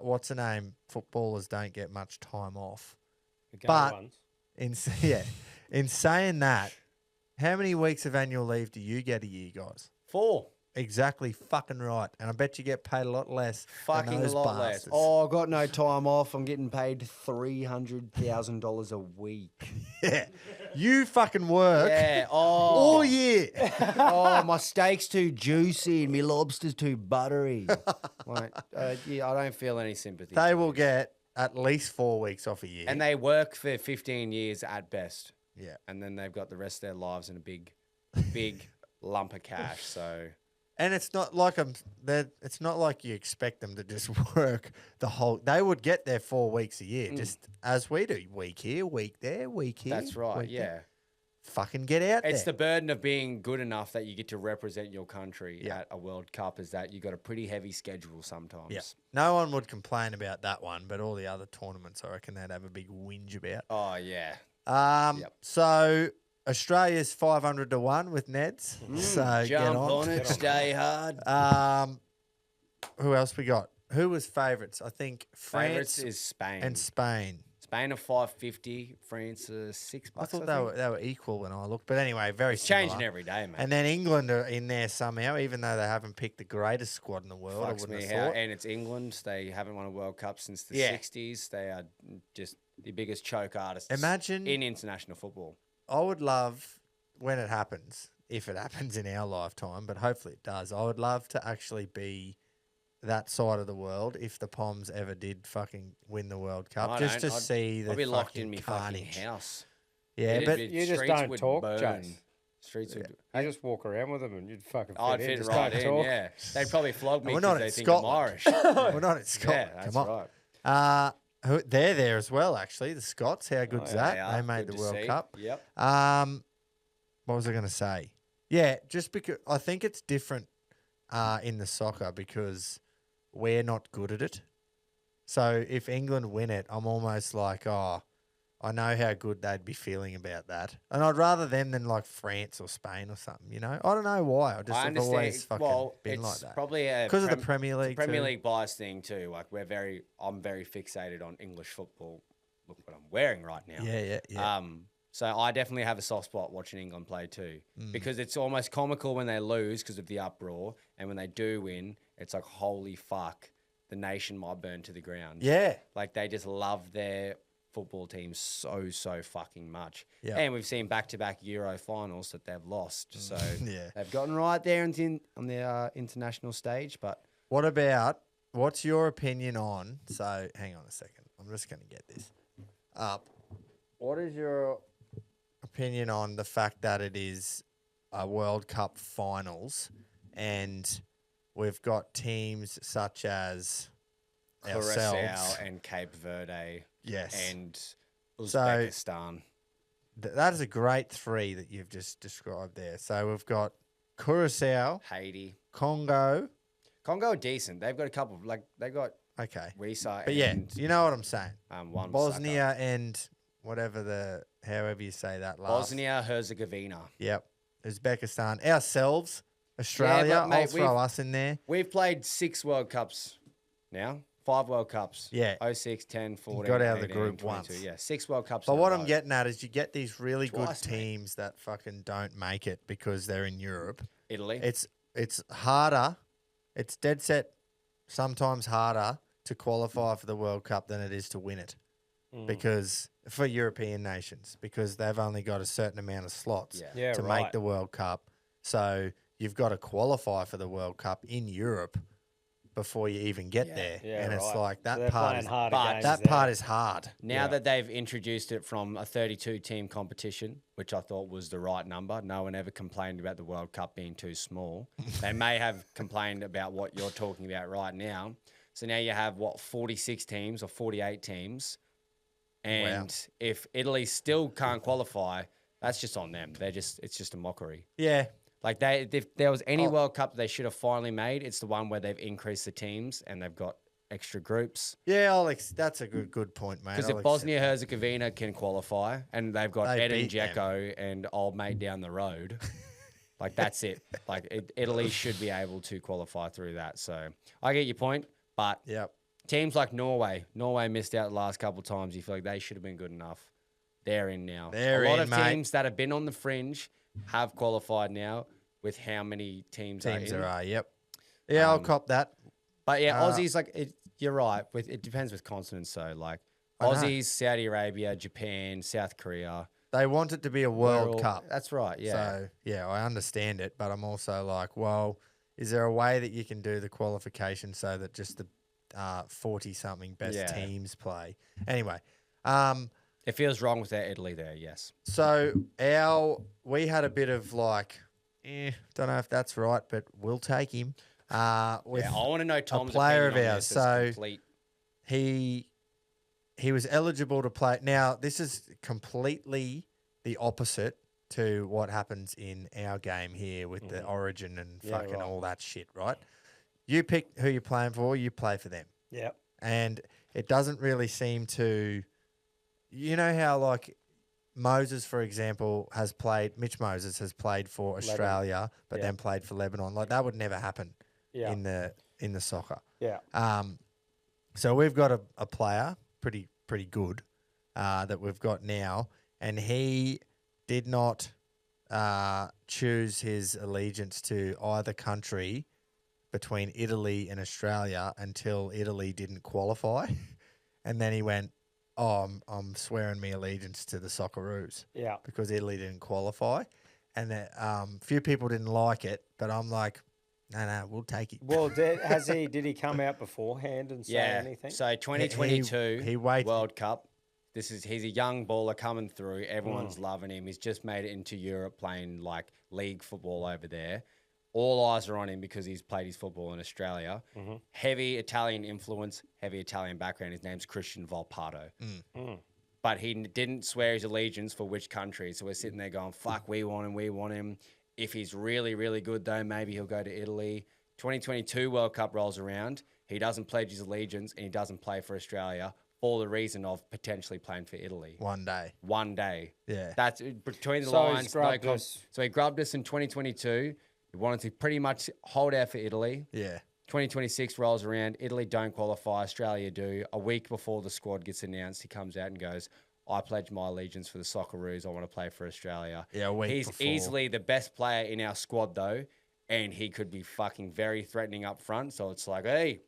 Speaker 1: what's the name? Footballers don't get much time off.
Speaker 3: The game
Speaker 1: But-
Speaker 3: ones.
Speaker 1: In saying that, how many weeks of annual leave do you get a year, guys?
Speaker 2: 4.
Speaker 1: Exactly, fucking right. And I bet you get paid a lot less.
Speaker 2: Fucking
Speaker 1: than those
Speaker 2: lot
Speaker 1: bastards.
Speaker 2: less.
Speaker 4: Oh, I got no time off. I'm getting paid $300,000 a week.
Speaker 1: Yeah. You fucking work
Speaker 2: Yeah.
Speaker 1: all
Speaker 2: Oh.
Speaker 1: year.
Speaker 4: Oh, my steak's too juicy and my lobster's too buttery.
Speaker 2: Like, yeah, I don't feel any sympathy.
Speaker 1: They
Speaker 2: for
Speaker 1: will
Speaker 2: you.
Speaker 1: get at least 4 weeks off a year.
Speaker 2: And they work for 15 years at best.
Speaker 1: yeah.
Speaker 2: And then they've got the rest of their lives in a big lump of cash. So
Speaker 1: And it's not like it's not like you expect them to just work the whole. They would get their 4 weeks a year, just as we do. Week here, week there, week here.
Speaker 2: that's right.
Speaker 1: week
Speaker 2: Yeah.
Speaker 1: there. Fucking get out
Speaker 2: It's the
Speaker 1: there.
Speaker 2: burden of being good enough that you get to represent your country
Speaker 1: Yeah.
Speaker 2: at a World Cup is that you got a pretty heavy schedule sometimes.
Speaker 1: Yeah. No one would complain about that one, but all the other tournaments, I reckon they'd have a big whinge about.
Speaker 2: Oh, yeah.
Speaker 1: Yep. So Australia's 500 to 1 with Neds. So get
Speaker 2: Jump
Speaker 1: on.
Speaker 2: on it, stay hard.
Speaker 1: Who else we got? Who was favourites? I think
Speaker 2: Favourites
Speaker 1: France
Speaker 2: is Spain.
Speaker 1: and Spain.
Speaker 2: Spain are $5.50, France are $6.
Speaker 1: I thought they were equal when I looked, but anyway, very
Speaker 2: It's
Speaker 1: similar.
Speaker 2: changing every day, man.
Speaker 1: And then England are in there somehow, even though they haven't picked the greatest squad in the world. I
Speaker 2: Fucks
Speaker 1: wouldn't
Speaker 2: me
Speaker 1: have
Speaker 2: how,
Speaker 1: thought.
Speaker 2: and it's England. They haven't won a World Cup since the
Speaker 1: Yeah.
Speaker 2: 60s. They are just the biggest choke artists
Speaker 1: Imagine-
Speaker 2: in international football.
Speaker 1: I would love when it happens, if it happens in our lifetime, but hopefully it does. I would love to actually be that side of the world if the Poms ever did fucking win the World Cup,
Speaker 2: I
Speaker 1: just to
Speaker 2: don't.
Speaker 1: see the
Speaker 2: I'd be locked
Speaker 1: fucking
Speaker 2: in my fucking
Speaker 1: carnage.
Speaker 2: house.
Speaker 1: Yeah,
Speaker 2: It'd
Speaker 1: but
Speaker 2: be-
Speaker 3: You just
Speaker 2: streets
Speaker 3: don't
Speaker 2: would
Speaker 3: talk,
Speaker 2: burn.
Speaker 3: Jace.
Speaker 2: Streets would.
Speaker 3: You just walk around with them and you'd fucking fit
Speaker 2: I'd
Speaker 3: in.
Speaker 2: fit
Speaker 3: Just
Speaker 2: right
Speaker 3: don't
Speaker 2: in.
Speaker 3: talk.
Speaker 2: Yeah, they'd probably flog me
Speaker 1: We're not
Speaker 2: because they
Speaker 1: in
Speaker 2: think I'm
Speaker 1: Scotland.
Speaker 2: Irish.
Speaker 1: we're not in Scotland.
Speaker 2: Yeah, that's
Speaker 1: Come on.
Speaker 2: right.
Speaker 1: They're there as well, actually. The Scots. How good's
Speaker 3: yeah,
Speaker 1: that? They made
Speaker 2: Good
Speaker 1: the
Speaker 2: to
Speaker 1: World
Speaker 2: see.
Speaker 1: Cup.
Speaker 2: Yep.
Speaker 1: What was I going to say? Yeah, just because I think it's different in the soccer because we're not good at it. So if England win it, I'm almost like, oh, I know how good they'd be feeling about that. And I'd rather them than like France or Spain or something, you know? I don't know why. I just
Speaker 2: I
Speaker 1: have
Speaker 2: understand.
Speaker 1: always fucking
Speaker 2: Well,
Speaker 1: been
Speaker 2: it's
Speaker 1: like that.
Speaker 2: probably
Speaker 1: Because of the Premier
Speaker 2: it's a
Speaker 1: League
Speaker 2: Premier
Speaker 1: too.
Speaker 2: League bias thing too. Like I'm very fixated on English football. Look what I'm wearing right now.
Speaker 1: Yeah.
Speaker 2: So I definitely have a soft spot watching England play too, because it's almost comical when they lose because of the uproar, and when they do win, it's like holy fuck, the nation might burn to the ground.
Speaker 1: Yeah.
Speaker 2: Like they just love their football team so fucking much.
Speaker 1: Yeah.
Speaker 2: And we've seen back-to-back Euro finals that they've lost. So
Speaker 1: Yeah.
Speaker 2: they've gotten right there on the international stage, but
Speaker 1: What's your opinion on, so hang on a second. I'm just going to get this up. What is your opinion on the fact that it is a World Cup finals and we've got teams such as ourselves?
Speaker 2: Curacao and Cape Verde
Speaker 1: Yes.
Speaker 2: and Uzbekistan.
Speaker 1: That is a great three that you've just described there. So we've got Curacao,
Speaker 2: Haiti.
Speaker 1: Congo.
Speaker 2: Congo are decent. They've got a couple, like, they got
Speaker 1: Okay.
Speaker 2: Risa
Speaker 1: But yeah,
Speaker 2: and
Speaker 1: you know what I'm saying.
Speaker 2: one
Speaker 1: Bosnia and however you say that last.
Speaker 2: Bosnia, Herzegovina.
Speaker 1: Yep. Uzbekistan. Ourselves, Australia.
Speaker 2: but mate,
Speaker 1: I'll throw us in there.
Speaker 2: We've played 6 World Cups now. 5 World Cups.
Speaker 1: Yeah.
Speaker 2: 06, 10, 14,
Speaker 1: got out of the
Speaker 2: 18,
Speaker 1: group
Speaker 2: 22.
Speaker 1: once.
Speaker 2: Yeah, 6 World Cups.
Speaker 1: But
Speaker 2: in a
Speaker 1: what
Speaker 2: row.
Speaker 1: I'm getting at is you get these really
Speaker 2: Twice,
Speaker 1: good
Speaker 2: mate.
Speaker 1: teams that fucking don't make it because they're in Europe.
Speaker 2: Italy.
Speaker 1: It's harder. It's dead set sometimes harder to qualify for the World Cup than it is to win it. Because for European nations, because they've only got a certain amount of slots
Speaker 3: Yeah,
Speaker 1: to
Speaker 3: right.
Speaker 1: make the World Cup. So you've got to qualify for the World Cup in Europe before you even get there.
Speaker 3: Yeah,
Speaker 1: and it's
Speaker 3: right.
Speaker 1: like
Speaker 3: So
Speaker 1: that
Speaker 3: they're
Speaker 1: part
Speaker 3: playing
Speaker 1: is
Speaker 3: harder games
Speaker 1: that
Speaker 3: there.
Speaker 1: part is hard.
Speaker 2: Now that they've introduced it from a 32-team competition, which I thought was the right number, no one ever complained about the World Cup being too small. They may have complained about what you're talking about right now. So now you have, 46 teams or 48 teams. And if Italy still can't qualify, that's just on them. It's just a mockery.
Speaker 1: Yeah.
Speaker 2: Like if there was any World Cup they should have finally made, it's the one where they've increased the teams and they've got extra groups.
Speaker 1: Yeah, Alex, that's a good point, mate.
Speaker 2: Because if Bosnia-Herzegovina can qualify and they've got
Speaker 1: They
Speaker 2: Ed and
Speaker 1: beat them.
Speaker 2: Dzeko and old mate down the road, like that's it. Like Italy should be able to qualify through that. So I get your point, but teams like Norway missed out the last couple of times. You feel like they should have been good enough. They're in now.
Speaker 1: They're
Speaker 2: a lot
Speaker 1: in,
Speaker 2: of
Speaker 1: mate.
Speaker 2: teams that have been on the fringe have qualified now with how many teams are in.
Speaker 1: there are. Yep. Yeah, I'll cop that.
Speaker 2: But yeah, Aussies, you're right. It depends with continents. So like Aussies, Saudi Arabia, Japan, South Korea.
Speaker 1: They want it to be a World Cup.
Speaker 2: That's right. Yeah.
Speaker 1: So yeah, I understand it, but I'm also like, well, is there a way that you can do the qualification so that just the 40-something best teams play? Anyway,
Speaker 2: it feels wrong without Italy there. Yes.
Speaker 1: so we had a bit of like, don't know if that's right, but we'll take him. With
Speaker 2: I want to know Tom's
Speaker 1: a player
Speaker 2: opinion
Speaker 1: of
Speaker 2: on
Speaker 1: ours.
Speaker 2: this. It's
Speaker 1: So
Speaker 2: complete.
Speaker 1: he was eligible to play. Now this is completely the opposite to what happens in our game here with the Origin and fucking all that shit, right? You pick who you're playing for, you play for them.
Speaker 3: Yep.
Speaker 1: And it doesn't really seem to, you know how like Moses, for example, Mitch Moses has played for Australia, but then played for Lebanon. Like that would never happen in the soccer.
Speaker 3: Yeah.
Speaker 1: So we've got a player, pretty good, that we've got now, and he did not choose his allegiance to either country between Italy and Australia until Italy didn't qualify. And then he went, I'm swearing me allegiance to the Socceroos.
Speaker 3: Yeah.
Speaker 1: Because Italy didn't qualify. And a few people didn't like it, but I'm like, no, we'll take it.
Speaker 3: Well, did he come out beforehand and say anything?
Speaker 2: So 2022
Speaker 1: he waited.
Speaker 2: World Cup. He's a young baller coming through. Everyone's loving him. He's just made it into Europe playing like league football over there. All eyes are on him because he's played his football in Australia. Heavy Italian influence, heavy Italian background. His name's Cristian Volpato. But he didn't swear his allegiance for which country. So we're sitting there going, fuck, we want him. If he's really, really good, though, maybe he'll go to Italy. 2022 World Cup rolls around. He doesn't pledge his allegiance and he doesn't play for Australia for the reason of potentially playing for Italy.
Speaker 1: One day. Yeah.
Speaker 2: That's between the
Speaker 3: So
Speaker 2: lines.
Speaker 3: us.
Speaker 2: So he grubbed us in 2022. He wanted to pretty much hold out for Italy.
Speaker 1: Yeah.
Speaker 2: 2026 rolls around. Italy don't qualify. Australia do. A week before the squad gets announced, he comes out and goes, I pledge my allegiance for the Socceroos. I want to play for Australia.
Speaker 1: Yeah, a week
Speaker 2: He's
Speaker 1: before.
Speaker 2: easily the best player in our squad, though, and he could be fucking very threatening up front. So it's like, hey,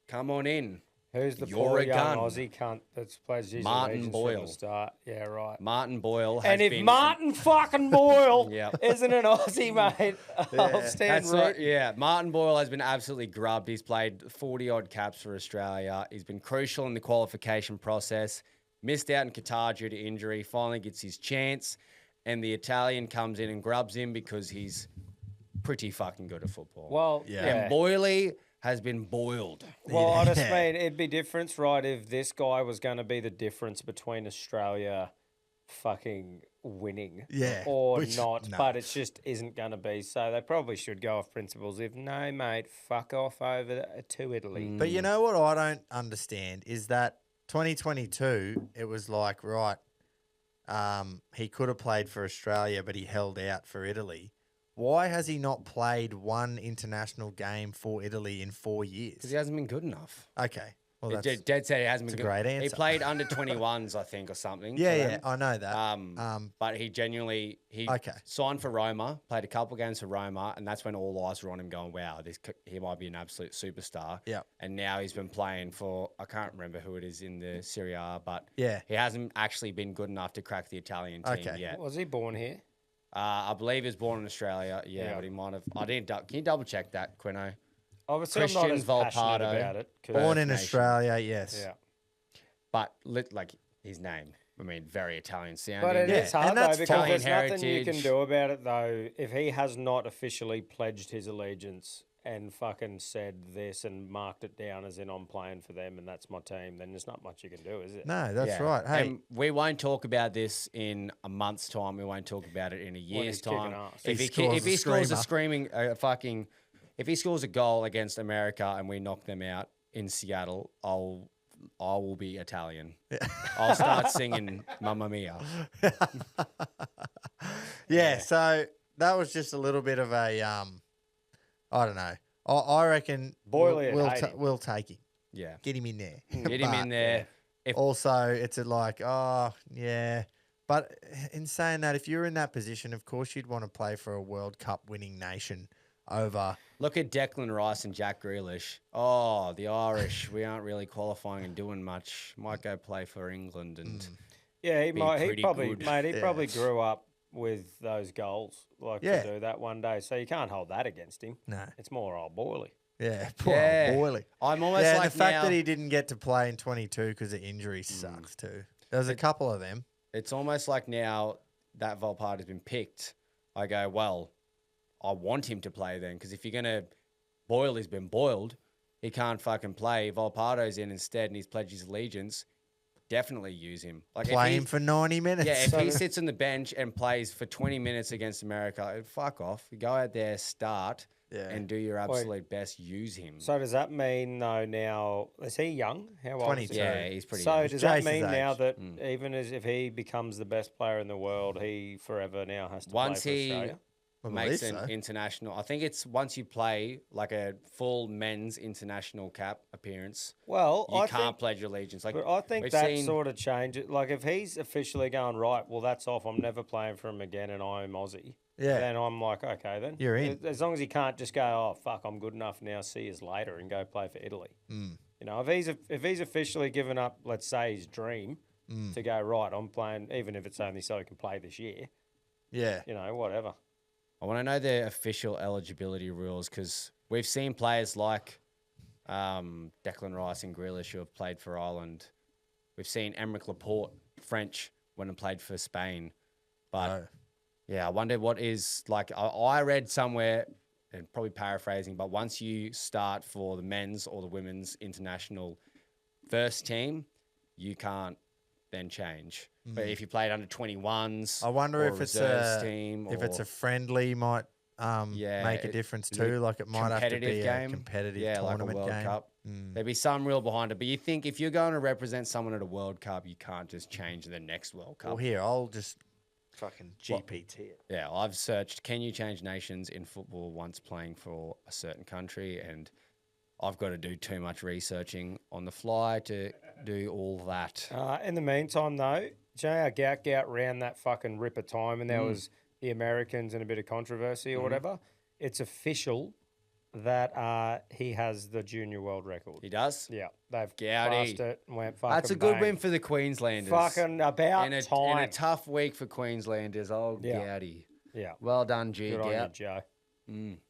Speaker 2: come on in.
Speaker 3: Who's the
Speaker 2: You're
Speaker 3: poor
Speaker 2: a
Speaker 3: young
Speaker 2: gun.
Speaker 3: Aussie cunt that's pledged his
Speaker 2: Martin
Speaker 3: allegiance
Speaker 2: Boyle.
Speaker 3: from the start? Yeah, right.
Speaker 2: Martin Boyle has
Speaker 3: And if
Speaker 2: been...
Speaker 3: Martin fucking Boyle
Speaker 2: Yeah.
Speaker 3: isn't an Aussie, mate, I'll stand
Speaker 2: That's
Speaker 3: right.
Speaker 2: right. Yeah, Martin Boyle has been absolutely grubbed. He's played 40-odd caps for Australia. He's been crucial in the qualification process. Missed out in Qatar due to injury. Finally gets his chance. And the Italian comes in and grubs him because he's pretty fucking good at football.
Speaker 3: Well,
Speaker 1: Yeah.
Speaker 2: And Boyley has been boiled.
Speaker 3: Well, I just mean it'd be different, right, if this guy was going to be the difference between Australia fucking winning or not,
Speaker 1: no.
Speaker 3: but it just isn't going to be. So they probably should go off principles. If no, mate, fuck off over to Italy.
Speaker 1: But you know what I don't understand is that 2022, it was like, right, he could have played for Australia, but he held out for Italy. Why has he not played one international game for Italy in 4 years?
Speaker 2: Because he hasn't been good enough.
Speaker 1: Okay. Well, that's
Speaker 2: Dead said he hasn't been
Speaker 1: a
Speaker 2: good.
Speaker 1: great
Speaker 2: He
Speaker 1: answer.
Speaker 2: played under 21s, I think, or something.
Speaker 1: yeah,
Speaker 2: for
Speaker 1: yeah,
Speaker 2: them.
Speaker 1: I know that.
Speaker 2: But he genuinely
Speaker 1: Okay.
Speaker 2: signed for Roma, played a couple of games for Roma, and that's when all eyes were on him, going, "Wow, he might be an absolute superstar."
Speaker 1: Yeah.
Speaker 2: And now he's been playing for, I can't remember who it is in the Serie A, but
Speaker 1: Yeah.
Speaker 2: he hasn't actually been good enough to crack the Italian team
Speaker 1: Okay.
Speaker 2: yet.
Speaker 3: Was he born here?
Speaker 2: I believe he was born in Australia. Yeah,
Speaker 3: Yeah.
Speaker 2: but he might have. I didn't. Can you double check that, Quino?
Speaker 3: Obviously, I'm not
Speaker 2: Cristian
Speaker 3: as passionate
Speaker 2: Volpato.
Speaker 3: about it. 'cause-
Speaker 1: Born in
Speaker 2: Nation.
Speaker 1: Australia, yes.
Speaker 3: Yeah.
Speaker 2: But like his name, I mean, very Italian sounding.
Speaker 3: But it
Speaker 1: Yeah,
Speaker 3: is hard,
Speaker 1: and
Speaker 3: though,
Speaker 1: that's
Speaker 3: because
Speaker 2: fine.
Speaker 3: there's nothing you can
Speaker 2: Heritage.
Speaker 3: do about it, though. If he has not officially pledged his allegiance and fucking said this and marked it down as in I'm playing for them and that's my team, then there's not much you can do, is it?
Speaker 1: No, that's
Speaker 2: Yeah.
Speaker 1: right. Hey,
Speaker 2: And we won't talk about this in a month's time. We won't talk about it in a year's
Speaker 3: he's kicking
Speaker 2: time.
Speaker 3: ass.
Speaker 2: If
Speaker 1: He
Speaker 2: he
Speaker 1: scores
Speaker 2: if
Speaker 1: a
Speaker 2: he scores a
Speaker 1: screamer.
Speaker 2: if he scores a goal against America and we knock them out in Seattle, I will be Italian. I'll start singing Mamma Mia.
Speaker 1: yeah, so that was just a little bit of a, I don't know. I reckon
Speaker 3: Boyley would hate him.
Speaker 1: we'll take him.
Speaker 2: Yeah.
Speaker 1: Get him in there.
Speaker 2: Get him in
Speaker 1: But
Speaker 2: there. If
Speaker 1: Also, it's like, oh, yeah. But in saying that, if you're in that position, of course you'd want to play for a World Cup winning nation over.
Speaker 2: Look at Declan Rice and Jack Grealish. Oh, the Irish, we aren't really qualifying and doing much. Might go play for England and
Speaker 3: Yeah, he
Speaker 2: Be
Speaker 3: might. He
Speaker 2: pretty
Speaker 3: probably,
Speaker 2: good.
Speaker 3: mate. He
Speaker 1: Yeah.
Speaker 3: probably grew up with those goals, like
Speaker 1: Yeah.
Speaker 3: to do that one day. So you can't hold that against him.
Speaker 1: No.
Speaker 3: It's more old Boyley.
Speaker 1: Yeah, poor
Speaker 2: Yeah.
Speaker 1: old Boyley.
Speaker 2: I'm almost
Speaker 1: Yeah, and
Speaker 2: like
Speaker 1: the fact
Speaker 2: now,
Speaker 1: that he didn't get to play in 22 because of injury sucks too. There was a couple of them.
Speaker 2: it's almost like now that Volpato has been picked, I go, well, I want him to play then because if you're gonna boil, he's been boiled. He can't fucking play. Volpato's in instead, and he's pledged his allegiance. Definitely use him. Like if
Speaker 1: Play
Speaker 2: he-
Speaker 1: him for 90 minutes.
Speaker 2: Yeah, if he sits on the bench and plays for 20 minutes against America, fuck off. Go out there, start,
Speaker 1: Yeah.
Speaker 2: and do your absolute best. Use him.
Speaker 3: So does that mean though now? Is he young? How old? Is
Speaker 1: 22.
Speaker 3: he?
Speaker 2: Yeah, he's pretty
Speaker 3: So
Speaker 2: young.
Speaker 3: does that
Speaker 1: Jason's
Speaker 3: mean now
Speaker 1: age.
Speaker 3: that even as if he becomes the best player in the world, he forever now has to
Speaker 2: Once
Speaker 3: play for
Speaker 2: he
Speaker 3: Australia?
Speaker 1: I
Speaker 2: makes
Speaker 1: believe
Speaker 2: an
Speaker 1: so.
Speaker 2: international, I think it's once you play like a full men's international cap appearance,
Speaker 3: Well,
Speaker 2: you
Speaker 3: I
Speaker 2: can't
Speaker 3: think,
Speaker 2: pledge allegiance. Like
Speaker 3: but I think
Speaker 2: we've
Speaker 3: that
Speaker 2: seen-
Speaker 3: sort of changes. Like if he's officially going right, well, that's off. I'm never playing for him again, and I'm Aussie.
Speaker 1: Yeah.
Speaker 3: Then I'm like, okay, then
Speaker 1: You're in.
Speaker 3: As long as he can't just go, oh fuck, I'm good enough now. See you later, and go play for Italy.
Speaker 1: Mm.
Speaker 3: You know, if he's officially given up, let's say his dream to go right, I'm playing, even if it's only so he can play this year.
Speaker 1: Yeah.
Speaker 3: You know, whatever.
Speaker 2: I want to know the official eligibility rules because we've seen players like Declan Rice and Grealish who have played for Ireland. We've seen Emeric Laporte, French, went and played for Spain. But
Speaker 1: Oh.
Speaker 2: yeah, I wonder what is like. I read somewhere, and probably paraphrasing, but once you start for the men's or the women's international first team, you can't then change. But if you played under 21s,
Speaker 1: I wonder
Speaker 2: or
Speaker 1: if it's
Speaker 2: reserves
Speaker 1: a
Speaker 2: team,
Speaker 1: if it's
Speaker 2: or-
Speaker 1: a friendly might
Speaker 2: Yeah,
Speaker 1: make a
Speaker 2: it-
Speaker 1: difference
Speaker 2: the
Speaker 1: too. Like it might have to
Speaker 2: competitive
Speaker 1: be
Speaker 2: game,
Speaker 1: a competitive
Speaker 2: yeah, like a
Speaker 1: tournament
Speaker 2: World
Speaker 1: game.
Speaker 2: Cup. There'd be some real behind it, but you think if you're going to represent someone at a World Cup, you can't just change the next World Cup.
Speaker 1: Well, here I'll just fucking GPT it.
Speaker 2: Yeah, I've searched, can you change nations in football once playing for a certain country? And I've got to do too much researching on the fly to do all that.
Speaker 3: In the meantime, though, do you know how Gout ran that fucking rip of time and there was the Americans and a bit of controversy or whatever? It's official that he has the junior world record.
Speaker 2: He does?
Speaker 3: Yeah, they've
Speaker 2: Gouty.
Speaker 3: passed it and went fucking
Speaker 2: That's a good
Speaker 3: bang.
Speaker 2: win for the Queenslanders.
Speaker 3: Fucking about
Speaker 2: in a
Speaker 3: time.
Speaker 2: tough week for Queenslanders. Oh,
Speaker 3: Yeah.
Speaker 2: Gowdy.
Speaker 3: Yeah,
Speaker 2: Well done, G.
Speaker 3: good on you,
Speaker 2: Gout.
Speaker 3: Joe.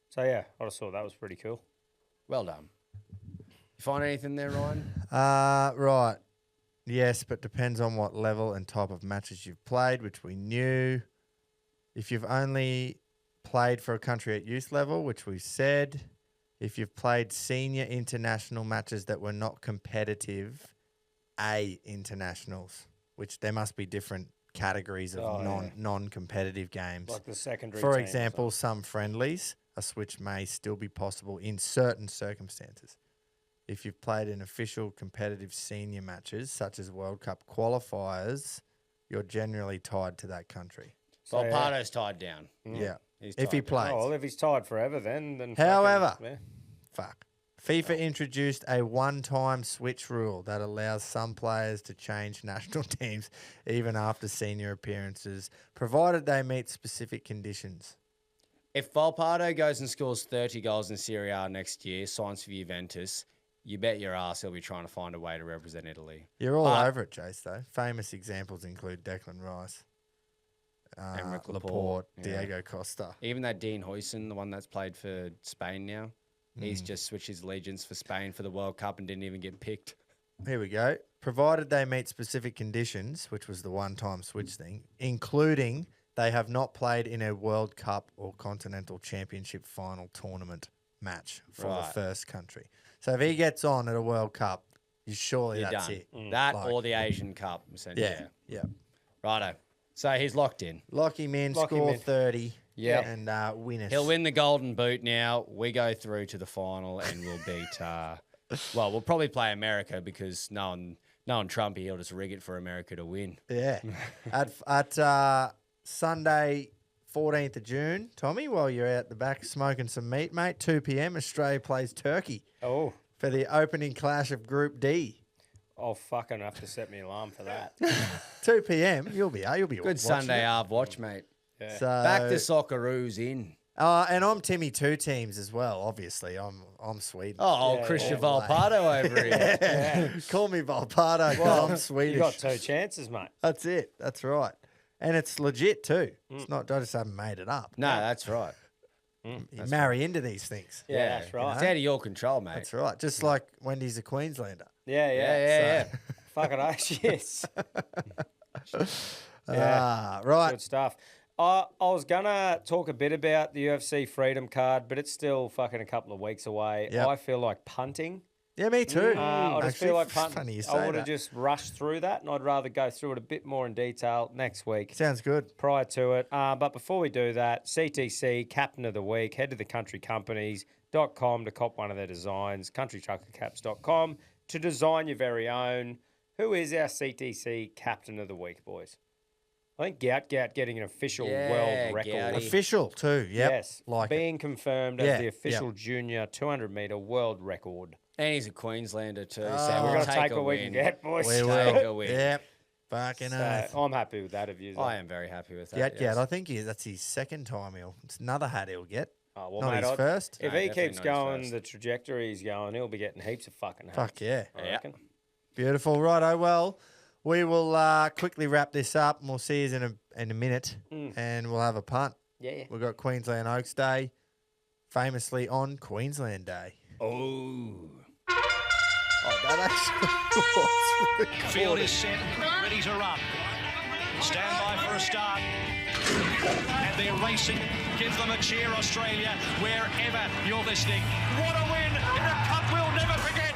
Speaker 3: So, yeah, I just thought that was pretty cool.
Speaker 2: Well done. You find anything there, Ryan?
Speaker 1: Right. Yes, but depends on what level and type of matches you've played, which we knew. If you've only played for a country at youth level, which we said. If you've played senior international matches that were not competitive, A internationals, which there must be different categories of non-competitive games.
Speaker 3: Like the secondary
Speaker 1: For
Speaker 3: team or
Speaker 1: example, some friendlies, a switch may still be possible in certain circumstances. If you've played in official competitive senior matches, such as World Cup qualifiers, you're generally tied to that country.
Speaker 3: So, yeah.
Speaker 2: Volpato's tied down.
Speaker 1: Yeah.
Speaker 2: He's
Speaker 1: If he
Speaker 2: tied down.
Speaker 1: plays.
Speaker 3: Oh, well, if he's tied forever, then fucking-
Speaker 1: However,
Speaker 3: yeah.
Speaker 1: Fuck. FIFA introduced a one-time switch rule that allows some players to change national teams even after senior appearances, provided they meet specific conditions.
Speaker 2: If Volpato goes and scores 30 goals in Serie A next year, signs for Juventus, you bet your ass he'll be trying to find a way to represent Italy.
Speaker 1: You're all
Speaker 2: But-
Speaker 1: over it, Jace, though. Famous examples include Declan Rice,
Speaker 2: Emeric
Speaker 1: Laporte,
Speaker 2: yeah.
Speaker 1: Diego Costa.
Speaker 2: Even that Dean Huijsen, the one that's played for Spain now, He's just switched his allegiance for Spain for the World Cup and didn't even get picked.
Speaker 1: Here we go. Provided they meet specific conditions, which was the one-time switch thing, including they have not played in a World Cup or Continental Championship final tournament match for the first country. So if he gets on at a World Cup, surely
Speaker 2: You're
Speaker 1: that's
Speaker 2: done.
Speaker 1: it.
Speaker 2: That or the Asian Cup. Essentially.
Speaker 1: Yeah.
Speaker 2: Righto. So he's locked in.
Speaker 1: Lock him in,
Speaker 3: Lock him
Speaker 1: score
Speaker 3: in.
Speaker 1: 30
Speaker 2: Yep.
Speaker 1: and win us.
Speaker 2: He'll win the Golden Boot now. We go through to the final and we'll beat... well, we'll probably play America because knowing Trumpy, he'll just rig it for America to win.
Speaker 1: Yeah. at Sunday, 14th of June, Tommy, while you're out the back smoking some meat, mate, 2 p.m, Australia plays Turkey
Speaker 3: Oh,
Speaker 1: for the opening clash of Group D.
Speaker 3: I'll fucking have to set me alarm for that.
Speaker 1: 2 p.m, you'll be
Speaker 2: Good
Speaker 1: watching
Speaker 2: Sunday
Speaker 1: it.
Speaker 2: half watch, mate.
Speaker 3: Yeah.
Speaker 1: So,
Speaker 2: Back to Socceroos in.
Speaker 1: and I'm Timmy two teams as well, obviously. I'm Sweden.
Speaker 2: Oh,
Speaker 3: Yeah,
Speaker 2: Cristian
Speaker 3: yeah.
Speaker 2: Volpato over here.
Speaker 1: Call me Volpato because I'm Swedish.
Speaker 3: You got 2 chances, mate.
Speaker 1: That's it. That's right. And it's legit too. It's not, I just haven't made it up.
Speaker 2: No, that's right.
Speaker 1: You marry into these things.
Speaker 3: Yeah, that's right.
Speaker 2: It's out of your control, mate.
Speaker 1: That's right. Just like Wendy's a Queenslander.
Speaker 3: Yeah. Fucking yes.
Speaker 1: Right.
Speaker 3: Good stuff. I was gonna talk a bit about the UFC Freedom card, but it's still fucking a couple of weeks away.
Speaker 1: Yep.
Speaker 3: I feel like punting.
Speaker 1: Yeah, me too.
Speaker 3: I just feel like punting.
Speaker 1: Funny you say
Speaker 3: I would
Speaker 1: that.
Speaker 3: have just rushed through that, and I'd rather go through it a bit more in detail next week.
Speaker 1: Sounds good.
Speaker 3: Prior to it. But before we do that, CTC Captain of the Week, head to the countrycompanies.com to cop one of their designs, countrytruckercaps.com to design your very own. Who is our CTC Captain of the Week, boys? I think Gout getting an official world record.
Speaker 2: Gouty.
Speaker 1: Official too. Yep.
Speaker 3: Yes,
Speaker 1: Like
Speaker 3: being confirmed
Speaker 1: Yeah,
Speaker 3: as the official junior 200-meter world record.
Speaker 2: And he's a Queenslander too.
Speaker 1: Oh.
Speaker 2: So
Speaker 1: We're
Speaker 2: we're
Speaker 3: We're
Speaker 2: going
Speaker 3: going
Speaker 2: to
Speaker 3: to take what we can get, boys.
Speaker 1: we
Speaker 2: Take
Speaker 1: will.
Speaker 2: a win.
Speaker 1: Yep. Fucking
Speaker 3: So,
Speaker 1: oath.
Speaker 3: I'm happy with that of you.
Speaker 2: I am very happy with that.
Speaker 1: Get.
Speaker 2: yes.
Speaker 1: I think that's his second time. It's another hat he'll get.
Speaker 3: Oh, well,
Speaker 1: Not
Speaker 3: mate,
Speaker 1: his first.
Speaker 3: If
Speaker 2: No,
Speaker 3: he
Speaker 2: definitely
Speaker 3: keeps
Speaker 2: not his
Speaker 3: going
Speaker 2: first.
Speaker 3: the trajectory he's going, he'll be getting heaps of fucking hate.
Speaker 1: Fuck yeah.
Speaker 3: I
Speaker 2: Yeah.
Speaker 3: reckon.
Speaker 1: Beautiful. Righto. Well, we will quickly wrap this up, and we'll see you in a minute, and we'll have a punt.
Speaker 3: Yeah.
Speaker 1: We've got Queensland Oaks Day, famously on Queensland Day.
Speaker 2: Oh.
Speaker 1: Oh, that actually was
Speaker 5: Field is set, ready to run. Stand by for a start. And they're racing. Give them a cheer, Australia, wherever you're listening. What a win in a cup we'll never forget.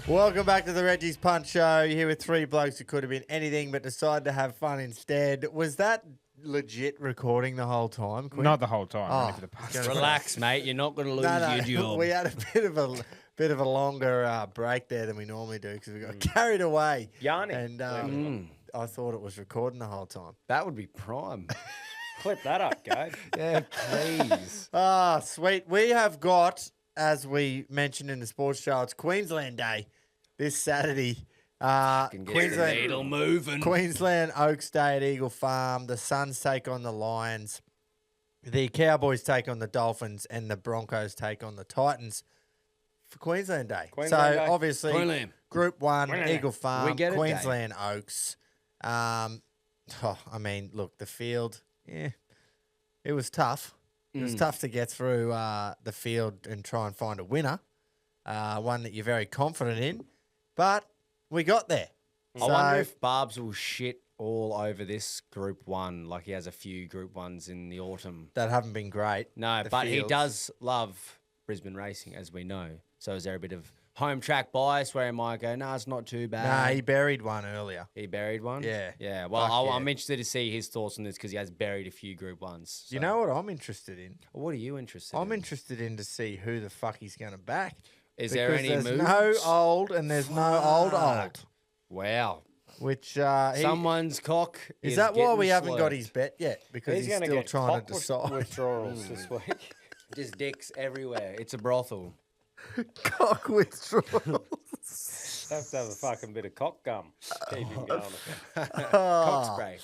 Speaker 1: Welcome back to the Reggies Punt Show. You're here with 3 blokes who could have been anything but decided to have fun instead. Was that legit recording the whole time, Quinn?
Speaker 6: Not the whole time.
Speaker 1: Oh,
Speaker 6: only for the past.
Speaker 2: Relax, mate. You're not going to lose
Speaker 1: No,
Speaker 2: your job.
Speaker 1: we had a bit of a longer break there than we normally do because we got carried away.
Speaker 3: Yarning.
Speaker 1: And I thought it was recording the whole time.
Speaker 2: That would be prime.
Speaker 3: Clip that up, Gabe.
Speaker 2: Yeah, please.
Speaker 1: Ah, sweet. We have got, as we mentioned in the sports show, it's Queensland Day this Saturday.
Speaker 2: Needle moving.
Speaker 1: Queensland Oaks Day at Eagle Farm. The Suns take on the Lions. The Cowboys take on the Dolphins, and the Broncos take on the Titans for Queensland Day.
Speaker 3: Queensland
Speaker 1: so
Speaker 3: Day.
Speaker 1: obviously,
Speaker 2: Queensland.
Speaker 1: Group 1,
Speaker 3: Queensland.
Speaker 1: Eagle Farm,
Speaker 2: We get a
Speaker 1: Queensland Oaks. I mean, look, the field, it was tough. It was tough to get through the field and try and find a winner, one that you're very confident in. But we got there.
Speaker 2: I wonder if Barbs will shit all over this Group 1, like he has a few Group 1s in the autumn.
Speaker 1: that haven't been great.
Speaker 2: No,
Speaker 1: the
Speaker 2: but he
Speaker 1: fields.
Speaker 2: does love Brisbane racing, as we know. So is there a bit of home track bias where he might go, no, it's not too
Speaker 1: Nah,
Speaker 2: bad?
Speaker 1: he buried one earlier.
Speaker 2: He buried one?
Speaker 1: Yeah.
Speaker 2: Yeah. Well,
Speaker 1: Fuck yeah.
Speaker 2: I'm interested to see his thoughts on this because he has buried a few Group 1s.
Speaker 1: You know what I'm interested in?
Speaker 2: What are you interested
Speaker 1: I'm
Speaker 2: in?
Speaker 1: interested in to see who the fuck he's going to back.
Speaker 2: Is there any
Speaker 1: there's
Speaker 2: moves?
Speaker 1: no old and there's no old.
Speaker 2: Wow.
Speaker 1: Which
Speaker 2: Someone's cock
Speaker 1: is that why we
Speaker 2: getting
Speaker 1: haven't got
Speaker 2: slurped.
Speaker 1: his bet yet? Because he's
Speaker 3: going to
Speaker 1: still
Speaker 3: get
Speaker 1: trying
Speaker 3: cock
Speaker 1: to decide.
Speaker 3: withdrawals this week.
Speaker 2: Just dicks everywhere. It's a brothel.
Speaker 1: Cock withdrawal.
Speaker 3: Have to have a fucking bit of cock gum. Keep him going.
Speaker 2: Cock spray.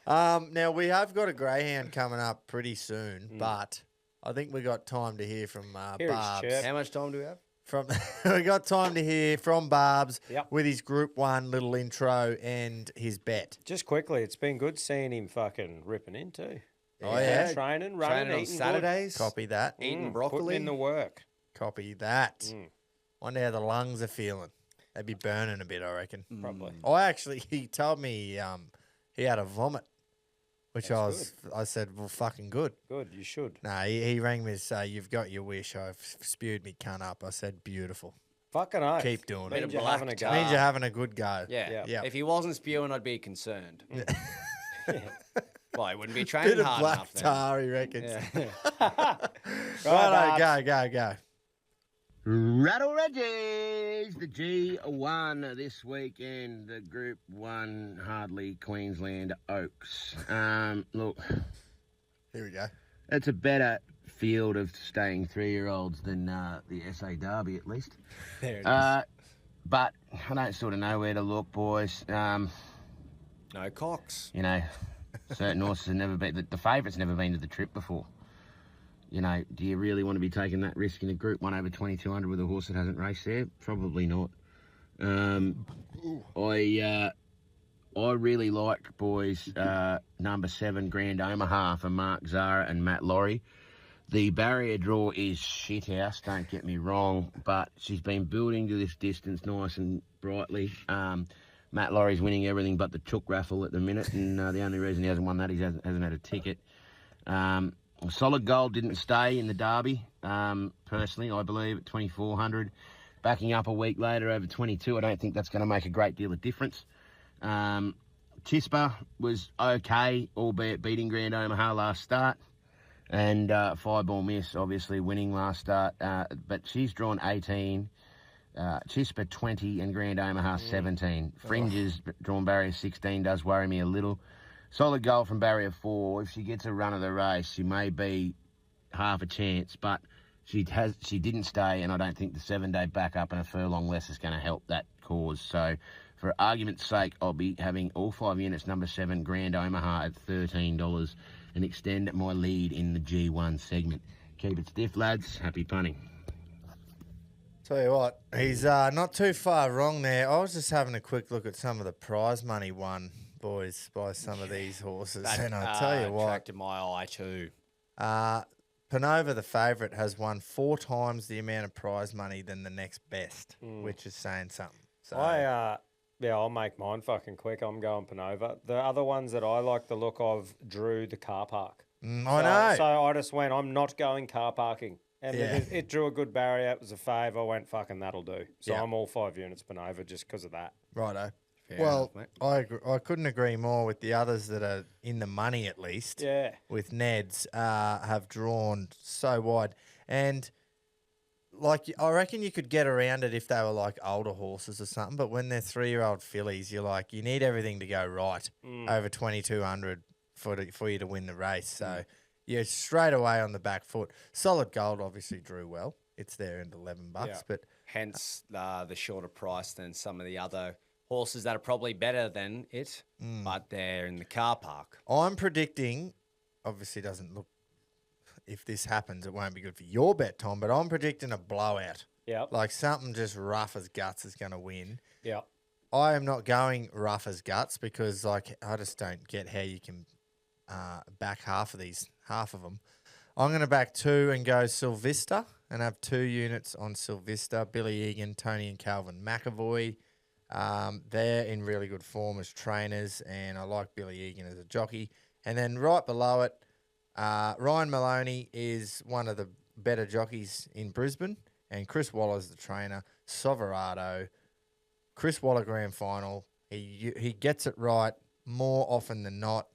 Speaker 1: Now we have got a greyhound coming up pretty soon, but I think we got time to hear from
Speaker 3: Here he's
Speaker 1: Barbs.
Speaker 3: chirp.
Speaker 2: How much time do we have?
Speaker 1: From we got time to hear from Barbs
Speaker 3: Yep.
Speaker 1: with his Group 1 little intro and his bet.
Speaker 3: Just quickly, it's been good seeing him fucking ripping in too.
Speaker 1: Oh, yeah.
Speaker 3: Training, running,
Speaker 2: Training on
Speaker 3: eating
Speaker 2: Saturdays.
Speaker 1: Copy that.
Speaker 2: Eating
Speaker 3: good.
Speaker 2: broccoli.
Speaker 3: Putting in the work.
Speaker 1: Copy that. Wonder how the lungs are feeling. They'd be burning a bit, I reckon.
Speaker 3: Probably.
Speaker 1: He told me he had a vomit, which I said, well, fucking good.
Speaker 3: Good, you should.
Speaker 1: No, he rang me to say, you've got your wish. I've spewed me cunt up. I said, beautiful.
Speaker 3: Fucking oath.
Speaker 1: Keep doing
Speaker 2: Bit
Speaker 1: it.
Speaker 2: of
Speaker 3: You're having a
Speaker 2: black
Speaker 3: go.
Speaker 1: Means you're having a good go.
Speaker 2: Yeah.
Speaker 1: Yeah.
Speaker 2: If he wasn't spewing, I'd be concerned. Well, he wouldn't be
Speaker 1: Bit
Speaker 2: training
Speaker 1: of
Speaker 2: hard
Speaker 1: black
Speaker 2: enough then.
Speaker 1: tar, he reckons.
Speaker 2: Yeah.
Speaker 1: Righto, go.
Speaker 6: Rattle Reggies, the G1 this weekend, the Group 1 Hardley Queensland Oaks. Look,
Speaker 1: Here we go.
Speaker 6: it's a better field of staying 3-year-olds than the SA Derby, at least.
Speaker 2: There it is.
Speaker 6: But I don't sort of know where to look, boys.
Speaker 2: No cocks.
Speaker 6: You know, certain horses have never been, the favourite's never been to the trip before. You know, do you really want to be taking that risk in a Group 1 over 2,200 with a horse that hasn't raced there? Probably not. I really like, boys, number 7, Grand Omaha for Mark Zara and Matt Laurie. The barrier draw is shithouse, don't get me wrong, but she's been building to this distance nice and brightly. Matt Laurie's winning everything but the Chook raffle at the minute, and the only reason he hasn't won that is he hasn't had a ticket. Solid Gold didn't stay in the Derby, personally, I believe, at 2,400. Backing up a week later over 22, I don't think that's going to make a great deal of difference. Chispa was okay, albeit beating Grand Omaha last start. And Fireball Miss, obviously, winning last start. But she's drawn 18, Chispa 20, and Grand Omaha 17. Fringes, drawn barrier 16, does worry me a little. Solid Gold from barrier 4. If she gets a run of the race, she may be half a chance, but she didn't stay, and I don't think the 7-day backup and a furlong less is going to help that cause. So, for argument's sake, I'll be having all 5 units, number 7, Grand Omaha at $13, and extend my lead in the G1 segment. Keep it stiff, lads. Happy punting.
Speaker 1: Tell you what, he's not too far wrong there. I was just having a quick look at some of the prize money won, boys, by some of these horses, and I'll tell you what.
Speaker 2: Attracted my eye too.
Speaker 1: Panova, the favourite, has won 4 times the amount of prize money than the next best, which is saying something. So
Speaker 3: I'll make mine fucking quick. I'm going Panova. The other ones that I like the look of drew the car park.
Speaker 1: I know.
Speaker 3: So I just went, I'm not going car parking. And it drew a good barrier. It was a fave. I went, fucking that'll do. So I'm all 5 units Panova just because of that.
Speaker 1: Righto.
Speaker 2: Fair
Speaker 1: Well,
Speaker 2: enough, mate.
Speaker 1: I couldn't agree more with the others that are in the money at least.
Speaker 3: Yeah.
Speaker 1: With Neds have drawn so wide. And like I reckon you could get around it if they were like older horses or something, but when they're 3-year-old fillies, you're like, you need everything to go right over 2,200 for you to win the race. So you're straight away on the back foot. Solid Gold obviously drew well. It's there at $11, but
Speaker 2: Hence the shorter price than some of the other horses that are probably better than it, but they're in the car park.
Speaker 1: I'm predicting, obviously doesn't look, if this happens, it won't be good for your bet, Tom, but I'm predicting a blowout.
Speaker 3: Yeah.
Speaker 1: Like something just rough as guts is going to win.
Speaker 3: Yeah.
Speaker 1: I am not going rough as guts because like I just don't get how you can back half of them. I'm going to back 2 and go Sylvester and have 2 units on Sylvester, Billy Egan, Tony and Calvin McAvoy. They're in really good form as trainers, and I like Billy Egan as a jockey. And then right below it, Ryan Maloney is one of the better jockeys in Brisbane, and Chris Waller's the trainer. Soverado, Chris Waller grand final. He gets it right more often than not.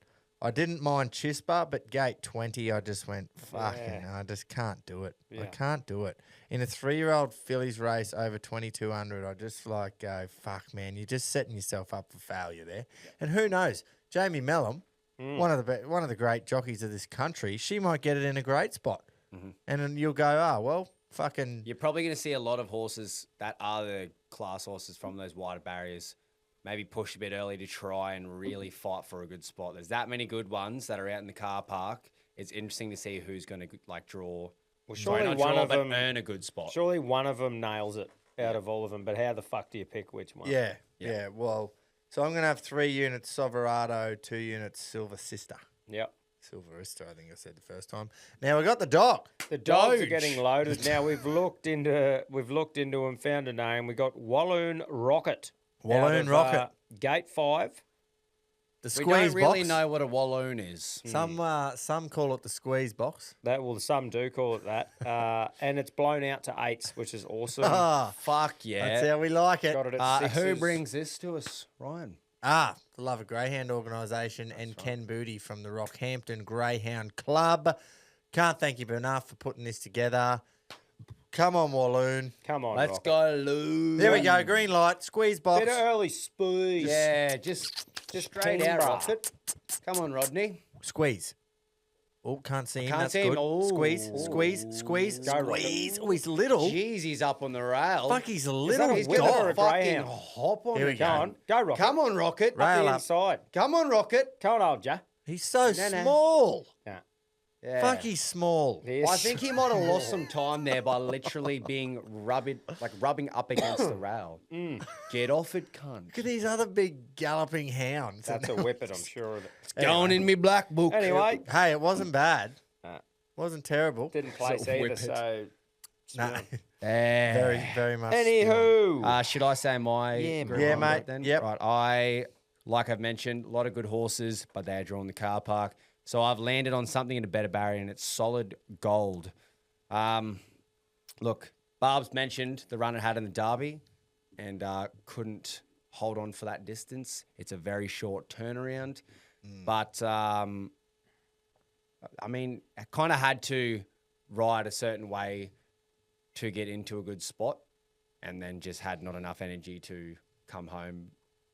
Speaker 1: I didn't mind Chispa, but gate 20, I just went, fucking, I just can't do it.
Speaker 3: Yeah.
Speaker 1: I can't do it. In a 3-year-old fillies race over 2,200, I just like go, fuck, man, you're just setting yourself up for failure there. Yeah. And who knows, Jamie Mellum, one of the great jockeys of this country, she might get it in a great spot. And then you'll go, well, fucking.
Speaker 2: You're probably going to see a lot of horses that are the class horses from those wider barriers maybe push a bit early to try and really fight for a good spot. There's that many good ones that are out in the car park. It's interesting to see who's going to like draw.
Speaker 3: Well, surely
Speaker 2: not
Speaker 3: one
Speaker 2: draw,
Speaker 3: of
Speaker 2: but
Speaker 3: them
Speaker 2: earn a good spot.
Speaker 3: Surely one of them nails it out of all of them. But how the fuck do you pick which one?
Speaker 1: Yeah. Well, so I'm going to have 3 units Soverado, 2 units Silver Sister.
Speaker 3: Yep.
Speaker 1: Silverista, I think I said the first time. Now we got the dog.
Speaker 3: The dogs are
Speaker 2: Doge.
Speaker 3: getting loaded. Now we've looked into them, found a name. We got Walloon Rocket.
Speaker 1: Walloon Rocket.
Speaker 3: Gate 5.
Speaker 1: The
Speaker 2: We
Speaker 1: squeeze
Speaker 2: don't really
Speaker 1: box.
Speaker 2: know what a walloon is.
Speaker 1: Some call it the squeeze box.
Speaker 3: Some do call it that. And it's blown out to 8s, which is awesome.
Speaker 1: Ah,
Speaker 2: Fuck yeah.
Speaker 1: that's how we like it.
Speaker 3: Got it at 6s.
Speaker 2: Who brings this to us, Ryan?
Speaker 1: The Love a Greyhound organisation and Ken Booty from the Rockhampton Greyhound Club. Can't thank you enough for putting this together. Come on, Walloon.
Speaker 3: Come on,
Speaker 2: Let's
Speaker 3: Rocket.
Speaker 2: go, Lou.
Speaker 1: There we go. Green light. Squeeze box.
Speaker 3: Bit of early squeeze.
Speaker 2: Yeah, just straight out,
Speaker 3: Timber.
Speaker 2: Rocket. Come on, Rodney.
Speaker 1: Squeeze. Oh, can't see him.
Speaker 2: Can't
Speaker 1: That's
Speaker 2: see him.
Speaker 1: good.
Speaker 2: Oh.
Speaker 1: Squeeze, squeeze, squeeze,
Speaker 3: Go, Rocket.
Speaker 1: squeeze. Oh, he's little.
Speaker 2: Jeez, he's up on the rail.
Speaker 1: Fuck, he's a little
Speaker 2: He's
Speaker 3: whip
Speaker 2: going
Speaker 3: it for
Speaker 2: to
Speaker 3: a
Speaker 2: fucking
Speaker 3: greyhound.
Speaker 2: hop on
Speaker 1: Here we
Speaker 2: it.
Speaker 1: go.
Speaker 3: Go on. Go, Rocket.
Speaker 2: Come on, Rocket.
Speaker 3: Up
Speaker 1: Rail
Speaker 3: the
Speaker 1: up.
Speaker 3: inside.
Speaker 2: Come on, Rocket.
Speaker 3: Come on, old ja.
Speaker 1: He's so
Speaker 2: No, no.
Speaker 1: small.
Speaker 3: Yeah.
Speaker 2: Yeah.
Speaker 1: Fuck, he's small.
Speaker 3: He is.
Speaker 2: I think he might have lost some time there by literally being rubbing up against the rail. Get off it, cunt.
Speaker 1: Look at these other big galloping hounds.
Speaker 3: That's a whippet, I'm sure of it.
Speaker 2: Going in me black book.
Speaker 3: Anyway,
Speaker 1: Hey, it wasn't bad.
Speaker 3: Nah.
Speaker 1: Wasn't terrible.
Speaker 3: didn't place either,
Speaker 2: whippet.
Speaker 3: so...
Speaker 1: No,
Speaker 2: Yeah.
Speaker 1: very, very much.
Speaker 3: Anywho.
Speaker 2: Should I say my group
Speaker 1: Yeah,
Speaker 2: on
Speaker 1: mate.
Speaker 2: that then?
Speaker 1: Yep.
Speaker 2: Right. Like I've mentioned, a lot of good horses, but they're drawing the car park. So I've landed on something in a better barrier, and it's solid gold. Look, Barb's mentioned the run it had in the Derby and couldn't hold on for that distance. It's a very short turnaround. But, I mean, I kind of had to ride a certain way to get into a good spot, and then just had not enough energy to come home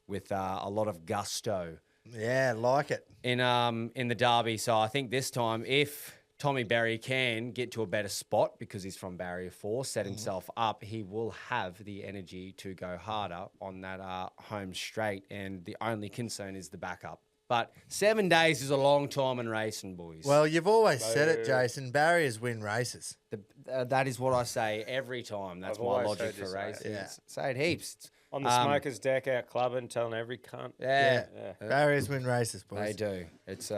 Speaker 2: with a lot of gusto
Speaker 1: Yeah, like it.
Speaker 2: in the Derby. So I think this time, if Tommy Berry can get to a better spot because he's from Barrier 4, set himself up, he will have the energy to go harder on that home straight. And the only concern is the backup. But 7 days is a long time in racing, boys.
Speaker 1: Well, you've always said it, Jason. Barriers win races.
Speaker 2: That is what I say every time. That's
Speaker 3: I've
Speaker 2: my
Speaker 3: always
Speaker 2: logic
Speaker 3: heard you
Speaker 2: for
Speaker 3: say it.
Speaker 2: racing.
Speaker 1: Yeah.
Speaker 2: Say it heaps.
Speaker 3: On the smokers deck out clubbing, telling every cunt.
Speaker 2: Yeah.
Speaker 1: Barriers win races,
Speaker 2: They
Speaker 1: boys.
Speaker 2: do. It's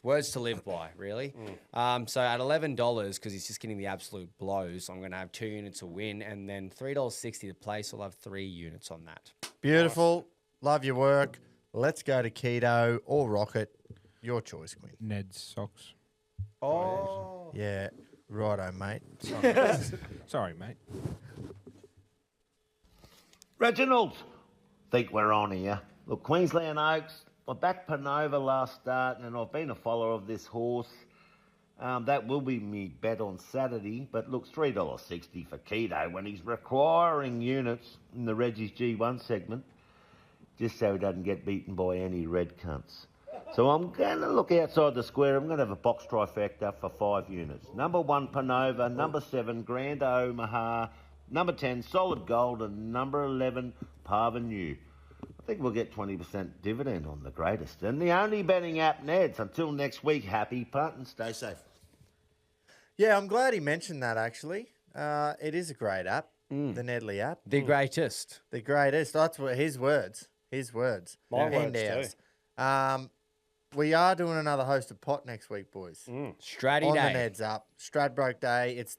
Speaker 2: words to live by, really. So at $11, because he's just getting the absolute blows, I'm going to have 2 units a win, and then $3.60 to place. I'll have 3 units on that.
Speaker 1: Beautiful. Love your work. Let's go to Keto or Rocket. Your choice, Queen.
Speaker 7: Ned's socks.
Speaker 2: Oh.
Speaker 1: Yeah, righto, mate.
Speaker 7: Sorry, mate.
Speaker 8: Reginald, think we're on here. Look, Queensland Oaks, I backed Panova last start, and I've been a follower of this horse. That will be me bet on Saturday, but look, $3.60 for Keto when he's requiring units in the Reggies G1 segment, just so he doesn't get beaten by any red cunts. So I'm going to look outside the square. I'm going to have a box trifecta for 5 units. Number 1, Panova. Number 7, Grand Omaha. Number 10, Solid Gold. And number 11, Parvenu. I think we'll get 20% dividend on the greatest. And the only betting app, Neds. Until next week, happy punt and stay safe.
Speaker 1: Yeah, I'm glad he mentioned that, actually. It is a great app, the Nedley app.
Speaker 2: The greatest.
Speaker 1: The greatest. That's what his words. His words.
Speaker 3: My
Speaker 1: And
Speaker 3: words
Speaker 1: ours. We are doing another hosted pot next week, boys.
Speaker 2: Stratty
Speaker 1: On
Speaker 2: Day.
Speaker 1: the Neds up. Stradbroke Day. It's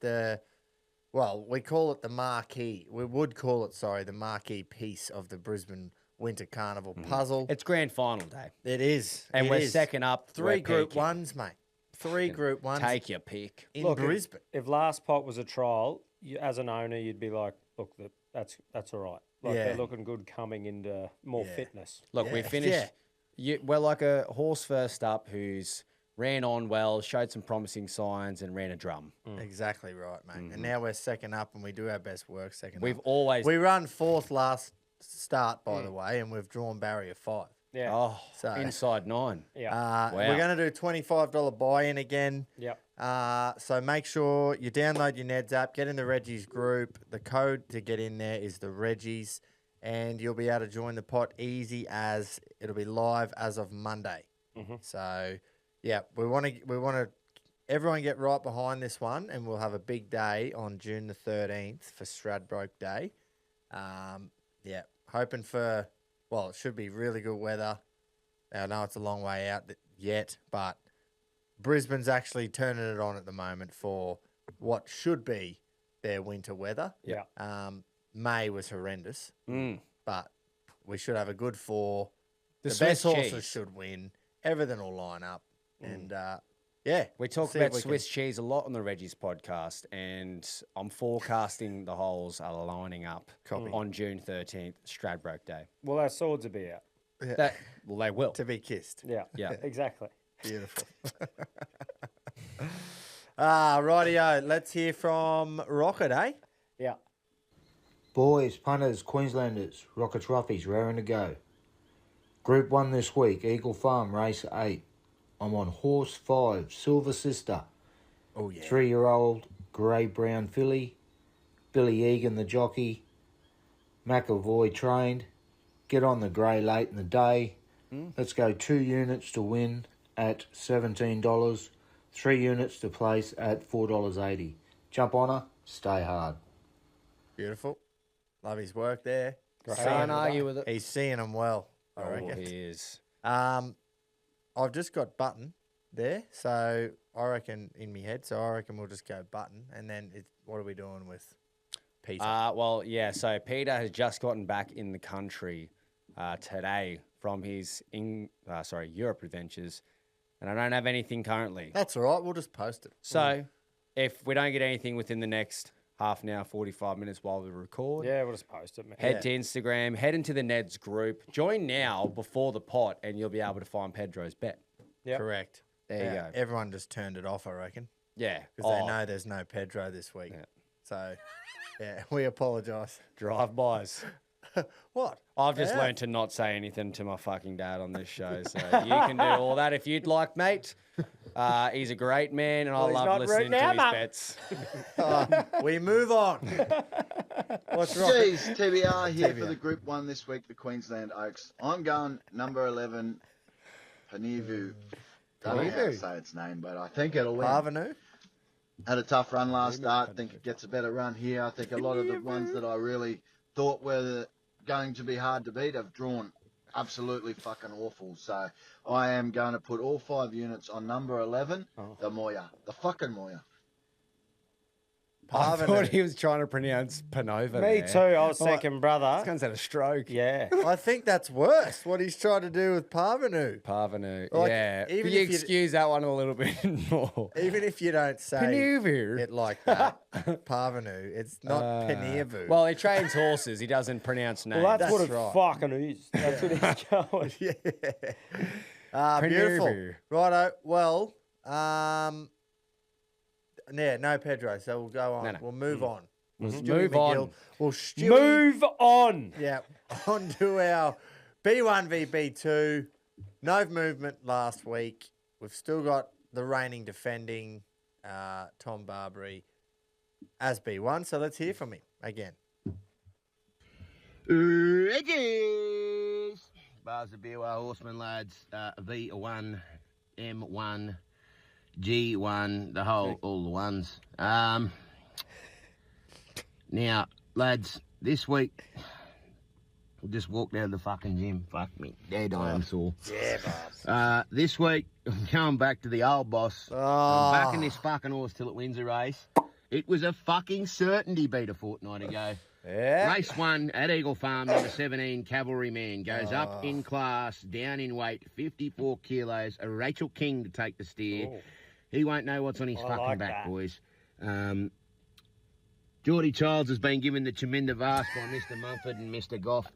Speaker 1: we call it the marquee. We would call it, the marquee piece of the Brisbane Winter Carnival puzzle.
Speaker 2: It's grand final day.
Speaker 1: It is.
Speaker 2: And
Speaker 1: It
Speaker 2: we're
Speaker 1: is.
Speaker 2: second up.
Speaker 1: 3
Speaker 2: we're
Speaker 1: Group
Speaker 2: peaking.
Speaker 1: 1s, mate. 3 Group 1s
Speaker 2: Take your pick.
Speaker 1: in
Speaker 3: Look,
Speaker 1: Brisbane.
Speaker 3: If last pot was a trial, as an owner, you'd be like, look, that's all right. Like,
Speaker 1: Yeah.
Speaker 3: they're looking good coming into more
Speaker 1: Yeah.
Speaker 3: fitness.
Speaker 2: Look, we
Speaker 1: Yeah.
Speaker 2: finished. We're like a horse first up who's ran on well, showed some promising signs, and ran a drum.
Speaker 1: Exactly right, mate. And now we're second up, and we do our best work second
Speaker 2: We've
Speaker 1: up.
Speaker 2: always.
Speaker 1: We run 4th last start, by the way, and we've drawn barrier 5.
Speaker 3: Yeah.
Speaker 2: Oh,
Speaker 1: So-
Speaker 2: inside 9.
Speaker 3: Yeah.
Speaker 2: Wow.
Speaker 1: We're going to do $25 buy-in again.
Speaker 3: Yep.
Speaker 1: So make sure you download your Neds app, get in the Reggies group. The code to get in there is the Reggies, and you'll be able to join the pot easy as it'll be live as of Monday. So, yeah, we want to everyone get right behind this one, and we'll have a big day on June the 13th for Stradbroke Day. Yeah, hoping for, it should be really good weather. I know it's a long way out yet, but Brisbane's actually turning it on at the moment for what should be their winter weather.
Speaker 3: Yeah.
Speaker 1: May was horrendous,
Speaker 2: Mm.
Speaker 1: but we should have a good 4.
Speaker 2: The
Speaker 1: The
Speaker 2: Swiss
Speaker 1: best horses
Speaker 2: cheese.
Speaker 1: should win. Everything will line up. And, yeah.
Speaker 2: We talk
Speaker 1: see if
Speaker 2: about
Speaker 1: we
Speaker 2: Swiss cheese a lot on the Reggies podcast, and I'm forecasting the holes are lining up on June 13th, Stradbroke Day.
Speaker 3: Well, our swords will be out.
Speaker 2: Well, they will.
Speaker 1: To be kissed.
Speaker 3: Yeah.
Speaker 2: Yeah.
Speaker 3: Exactly.
Speaker 1: Beautiful. Rightio. Let's hear from Rocket, eh?
Speaker 3: Yeah.
Speaker 9: Boys, punters, Queenslanders, Rockets Roughies, raring to go. Group 1 this week, Eagle Farm, race 8. I'm on horse 5, Silver Sister.
Speaker 1: Oh, yeah.
Speaker 9: 3-year-old, grey-brown filly. Billy Egan, the jockey. McAvoy trained. Get on the grey late in the day. Let's go 2 units to win at $17. 3 units to place at $4.80. Jump on her, stay hard.
Speaker 1: Beautiful. Love his work there.
Speaker 2: Can't argue with it.
Speaker 1: He's seeing them well, I
Speaker 2: Oh,
Speaker 1: reckon.
Speaker 2: he is.
Speaker 1: I've just got Button there, so I reckon in my head. So I reckon we'll just go Button, and then what are we doing with Peter?
Speaker 2: Well, yeah. So Peter has just gotten back in the country today from his Europe adventures, and I don't have anything currently.
Speaker 1: That's all right. We'll just post it.
Speaker 2: So if we don't get anything within the next half an hour, 45 minutes while we record,
Speaker 3: Yeah, we'll just post it, man.
Speaker 2: head to Instagram, head into the Neds group, join now before the pot, and you'll be able to find Pedro's bet.
Speaker 3: Yep.
Speaker 1: Correct.
Speaker 2: There you go.
Speaker 1: Everyone just turned it off, I reckon,
Speaker 2: Yeah.
Speaker 1: because they know there's no Pedro this week.
Speaker 2: Yeah.
Speaker 1: So, yeah, we apologise.
Speaker 2: Drive-bys.
Speaker 1: What?
Speaker 2: I've just
Speaker 1: Yeah.
Speaker 2: learned to not say anything to my fucking dad on this show, so you can do all that if you'd like, mate. He's a great man, and I
Speaker 3: he's
Speaker 2: love
Speaker 3: not
Speaker 2: listening
Speaker 3: rude
Speaker 2: to
Speaker 3: now,
Speaker 2: his
Speaker 3: mate.
Speaker 2: bets.
Speaker 1: We move on. What's wrong?
Speaker 10: Jeez, TBR here
Speaker 1: TBR.
Speaker 10: for the Group 1 this week, the Queensland Oaks. I'm going number 11, Panivu. Don't know how to say its name, but I think it'll win.
Speaker 1: Parvenu?
Speaker 10: Had a tough run last start. I think it gets a better run here. I think a lot of the ones that I really thought were going to be hard to beat have drawn absolutely fucking awful. So I am going to put all 5 units on number 11, the Moya. The fucking Moya.
Speaker 2: I
Speaker 1: Parvenu.
Speaker 2: thought he was trying to pronounce Panova.
Speaker 3: Me
Speaker 2: there.
Speaker 3: too. I was
Speaker 2: I'm like,
Speaker 3: thinking, brother.
Speaker 2: This gun's had a stroke.
Speaker 3: Yeah.
Speaker 1: I think that's worse, what he's trying to do with Parvenu.
Speaker 2: Parvenu.
Speaker 1: Like,
Speaker 2: yeah.
Speaker 1: even
Speaker 2: But you
Speaker 1: if you-
Speaker 2: excuse that one a little bit more.
Speaker 1: Even if you don't say
Speaker 2: Panova.
Speaker 1: it like that, Parvenu, it's not Panivu.
Speaker 2: Well, he trains horses. He doesn't pronounce names.
Speaker 3: Well, that's what it
Speaker 1: right.
Speaker 3: fucking is. That's what he's going.
Speaker 1: yeah. Beautiful.
Speaker 2: Panivu.
Speaker 1: Righto. Well, yeah, no Pedro, so we'll go on.
Speaker 2: No.
Speaker 1: We'll move on. We'll Stewie
Speaker 2: Move
Speaker 1: McGill.
Speaker 2: on.
Speaker 1: We'll Stewie,
Speaker 3: Move on.
Speaker 1: Yeah, on to our B1 v B2. No movement last week. We've still got the reigning defending Tom Barbary as B1, so let's hear from him again.
Speaker 6: Reggies! Bars of Beerwell Horseman, lads. V1, M1, G1, all the ones. Now, lads, this week, we just walked out of the fucking gym. Fuck me. Dead I am sore.
Speaker 1: Yeah, Barbs.
Speaker 6: This week, I'm going back to the old boss. I'm backing this fucking horse till it wins a race. It was a fucking certainty beat a fortnight ago.
Speaker 1: Yeah.
Speaker 6: Race 1 at Eagle Farm, number 17, Cavalryman. Goes up in class, down in weight, 54 kilos. A Rachel King to take the steer.
Speaker 3: Ooh.
Speaker 6: He won't know what's on his fucking
Speaker 3: like
Speaker 6: back,
Speaker 3: that.
Speaker 6: boys. Geordie Childs has been given the Chaminda Vast by Mr. Mumford and Mr. Goff.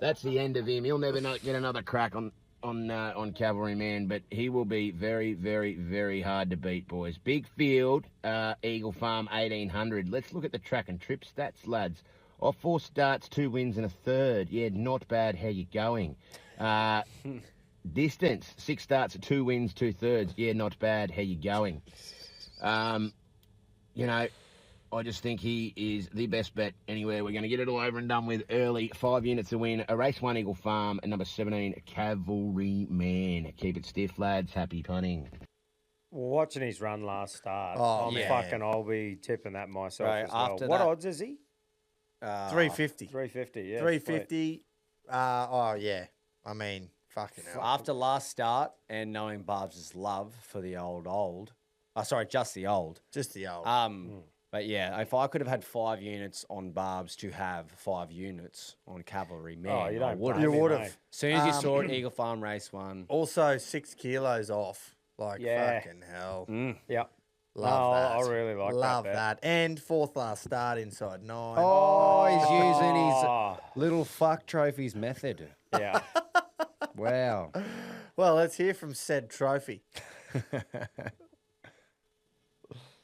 Speaker 6: That's the end of him. He'll never get another crack on Cavalryman, but he will be very, very, very hard to beat, boys. Big field, Eagle Farm, 1800. Let's look at the track and trip stats, lads. Off 4 starts, 2 wins and a third. Yeah, not bad. How you going? Distance, 6 starts, 2 wins, 2 thirds. Yeah, not bad. How you going? You know, I just think he is the best bet anywhere. We're going to get it all over and done with early. 5 units to win. A race 1 Eagle Farm and number 17 Cavalryman. Keep it stiff, lads. Happy punting.
Speaker 3: Well, watching his run last start, I'll be tipping that myself
Speaker 2: Right,
Speaker 3: as well.
Speaker 2: after
Speaker 3: What
Speaker 2: that-
Speaker 3: odds is he?
Speaker 1: 350.
Speaker 3: 350, yeah.
Speaker 1: 350. Oh, yeah. I mean, Fucking hell.
Speaker 2: After last start and knowing Barb's love for the old. Just the old.
Speaker 1: Just the old.
Speaker 2: But yeah, if I could have had 5 units on Barb's to have 5 units on Cavalry, man, I would have.
Speaker 1: You would have.
Speaker 2: As soon as you saw it, Eagle Farm Race 1.
Speaker 1: Also, 6 kilos off. Like, fucking hell.
Speaker 3: Yeah.
Speaker 1: Love that.
Speaker 3: I really like
Speaker 1: Love
Speaker 3: that.
Speaker 1: And 4th last start inside 9.
Speaker 2: Oh, he's using his little fuck trophies method.
Speaker 3: Yeah.
Speaker 2: Wow.
Speaker 1: Well, let's hear from said trophy.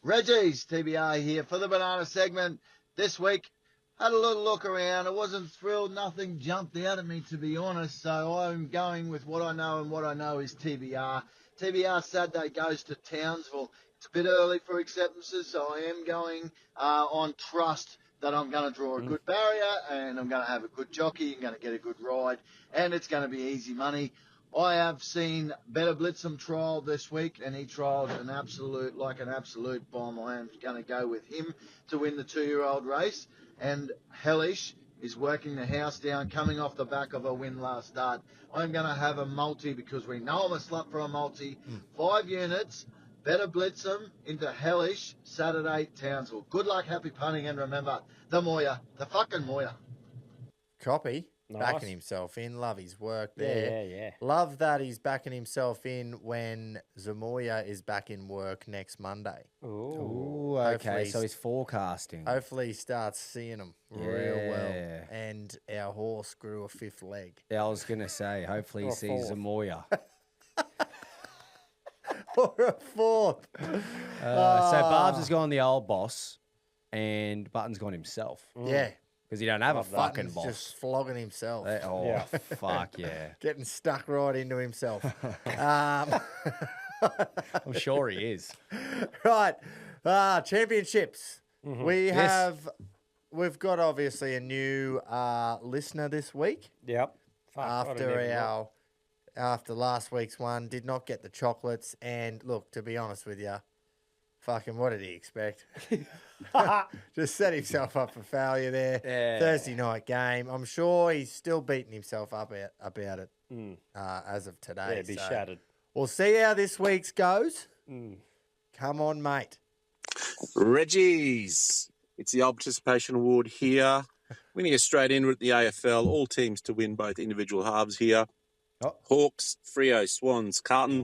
Speaker 10: Reggies, TBR here for the banana segment. This week, had a little look around. I wasn't thrilled. Nothing jumped out at me, to be honest. So I'm going with what I know, and what I know is TBR. TBR Saturday goes to Townsville. It's a bit early for acceptances, so I am going on trust that I'm going to draw a good barrier, and I'm going to have a good jockey, I'm going to get a good ride, and it's going to be easy money. I have seen Better Blitzum trial this week, and he trialled an absolute bomb. I am going to go with him to win the 2-year-old race. And Hellish is working the house down, coming off the back of a win last start. I'm going to have a multi because we know I'm a slut for a multi. 5 units, Better Blitzum into Hellish, Saturday, Townsville. Good luck, happy punting, and remember, the Moya, the fucking Moya.
Speaker 1: Copy.
Speaker 3: Nice.
Speaker 1: Backing himself in. Love his work there.
Speaker 3: Yeah.
Speaker 1: Love that he's backing himself in when Zamoya is back in work next Monday.
Speaker 2: Ooh, okay.
Speaker 1: Hopefully
Speaker 2: So he's forecasting.
Speaker 1: Hopefully he starts seeing them real well. And our horse grew a 5th leg.
Speaker 2: Yeah, I was going to say, hopefully he sees Zamoya.
Speaker 1: Or a 4th.
Speaker 2: So Barb's has gone the old boss and Button's gone himself.
Speaker 1: Yeah.
Speaker 2: Because you don't have a fucking
Speaker 1: Button's
Speaker 2: boss.
Speaker 1: just flogging himself.
Speaker 2: Fuck yeah.
Speaker 1: Getting stuck right into himself.
Speaker 2: I'm sure he is.
Speaker 1: Right. Championships. We've got obviously a new listener this week.
Speaker 3: Yep.
Speaker 1: After last week's one, did not get the chocolates. And look, to be honest with you, fucking what did he expect? Just set himself up for failure there.
Speaker 2: Yeah.
Speaker 1: Thursday night game. I'm sure he's still beating himself up about it as of today.
Speaker 3: Yeah, be shattered.
Speaker 1: We'll see how this week's goes. Come on, mate.
Speaker 11: Reggies. It's the old participation award here. We're going to get straight in with the AFL. All teams to win both individual halves here. Hawks, Freo, Swans, Carlton,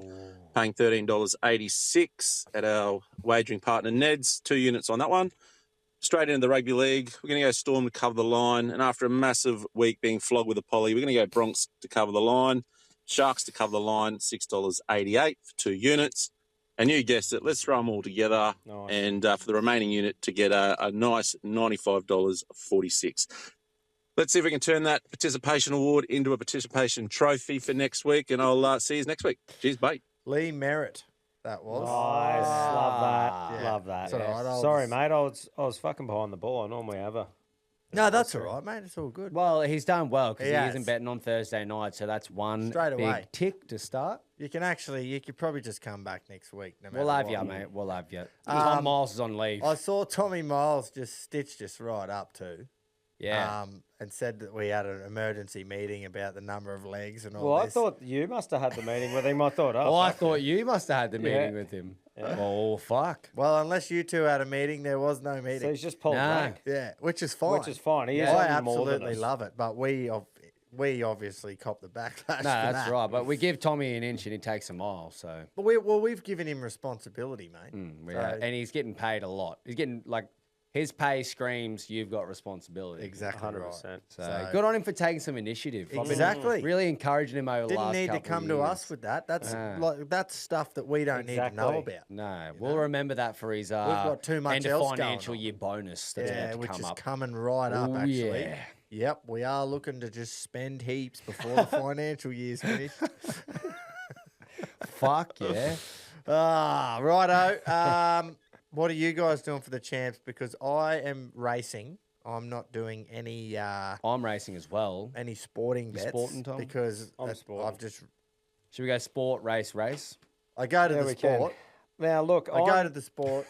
Speaker 11: paying $13.86 at our wagering partner Neds. 2 units on that one. Straight into the rugby league. We're going to go Storm to cover the line. And after a massive week being flogged with a poly, we're going to go Bronx to cover the line. Sharks to cover the line, $6.88 for 2 units. And you guessed it, let's throw them all together. Nice. And for the remaining unit to get a nice $95.46. Let's see if we can turn that participation award into a participation trophy for next week, and I'll see you next week. Cheers, mate.
Speaker 1: Lee Merritt, that was.
Speaker 3: Nice. Love that.
Speaker 1: Yeah.
Speaker 3: Love that.
Speaker 1: It's all right.
Speaker 3: Sorry, mate. I was fucking behind the ball. I normally have a.
Speaker 1: No, that's all right, mate. It's all good.
Speaker 2: Well, he's done well because he
Speaker 1: has.
Speaker 2: isn't betting on Thursday night, so that's one
Speaker 1: Straight away.
Speaker 2: big tick to start.
Speaker 1: You could probably just come back next week. No matter
Speaker 2: We'll have
Speaker 1: what.
Speaker 2: you, mate. We'll have you. Tom Miles is on leave.
Speaker 1: I saw Tommy Miles just stitched us right up too.
Speaker 2: Yeah.
Speaker 1: And said that we had an emergency meeting about the number of legs and all
Speaker 3: Well,
Speaker 1: this.
Speaker 3: I thought you must have had the meeting with him. I thought,
Speaker 2: I thought you must have had the meeting with him.
Speaker 3: Yeah.
Speaker 2: Oh, fuck.
Speaker 1: Well, unless you two had a meeting, there was no meeting.
Speaker 3: So he's just pulled rank.
Speaker 1: Yeah, which is fine.
Speaker 3: Which is fine. He is
Speaker 1: I
Speaker 3: on more than
Speaker 1: absolutely
Speaker 3: us.
Speaker 1: love it, but we obviously cop the backlash.
Speaker 2: No, that's right. But we give Tommy an inch and he takes a mile. So,
Speaker 1: But we've given him responsibility, mate.
Speaker 2: and he's getting paid a lot. He's getting his pay screams, you've got responsibility.
Speaker 1: Exactly
Speaker 3: 100%.
Speaker 1: right.
Speaker 2: So good on him for taking some initiative.
Speaker 1: Exactly.
Speaker 2: I've been really encouraging him over the last
Speaker 1: Didn't need to
Speaker 2: couple
Speaker 1: come
Speaker 2: of
Speaker 1: to
Speaker 2: years.
Speaker 1: us with that. That's stuff that we don't need to know about.
Speaker 2: No, we'll remember that for his
Speaker 1: got too much
Speaker 2: end of
Speaker 1: else going
Speaker 2: financial
Speaker 1: on.
Speaker 2: year bonus that's about to
Speaker 1: which
Speaker 2: come
Speaker 1: is
Speaker 2: up.
Speaker 1: coming right up,
Speaker 2: Ooh,
Speaker 1: actually.
Speaker 2: yeah.
Speaker 1: Yep, we are looking to just spend heaps before the financial year's finished.
Speaker 2: Fuck yeah.
Speaker 1: Righto. What are you guys doing for the champs? Because I am racing. I'm not doing any.
Speaker 2: I'm racing as well.
Speaker 1: Any sporting bets?
Speaker 2: Sporting, Tom?
Speaker 1: Because
Speaker 3: I'm sporting.
Speaker 1: I've just.
Speaker 2: Should we go sport, race?
Speaker 1: I go to the
Speaker 3: we can.
Speaker 1: sport.
Speaker 3: Now, look,
Speaker 1: I go to the sport.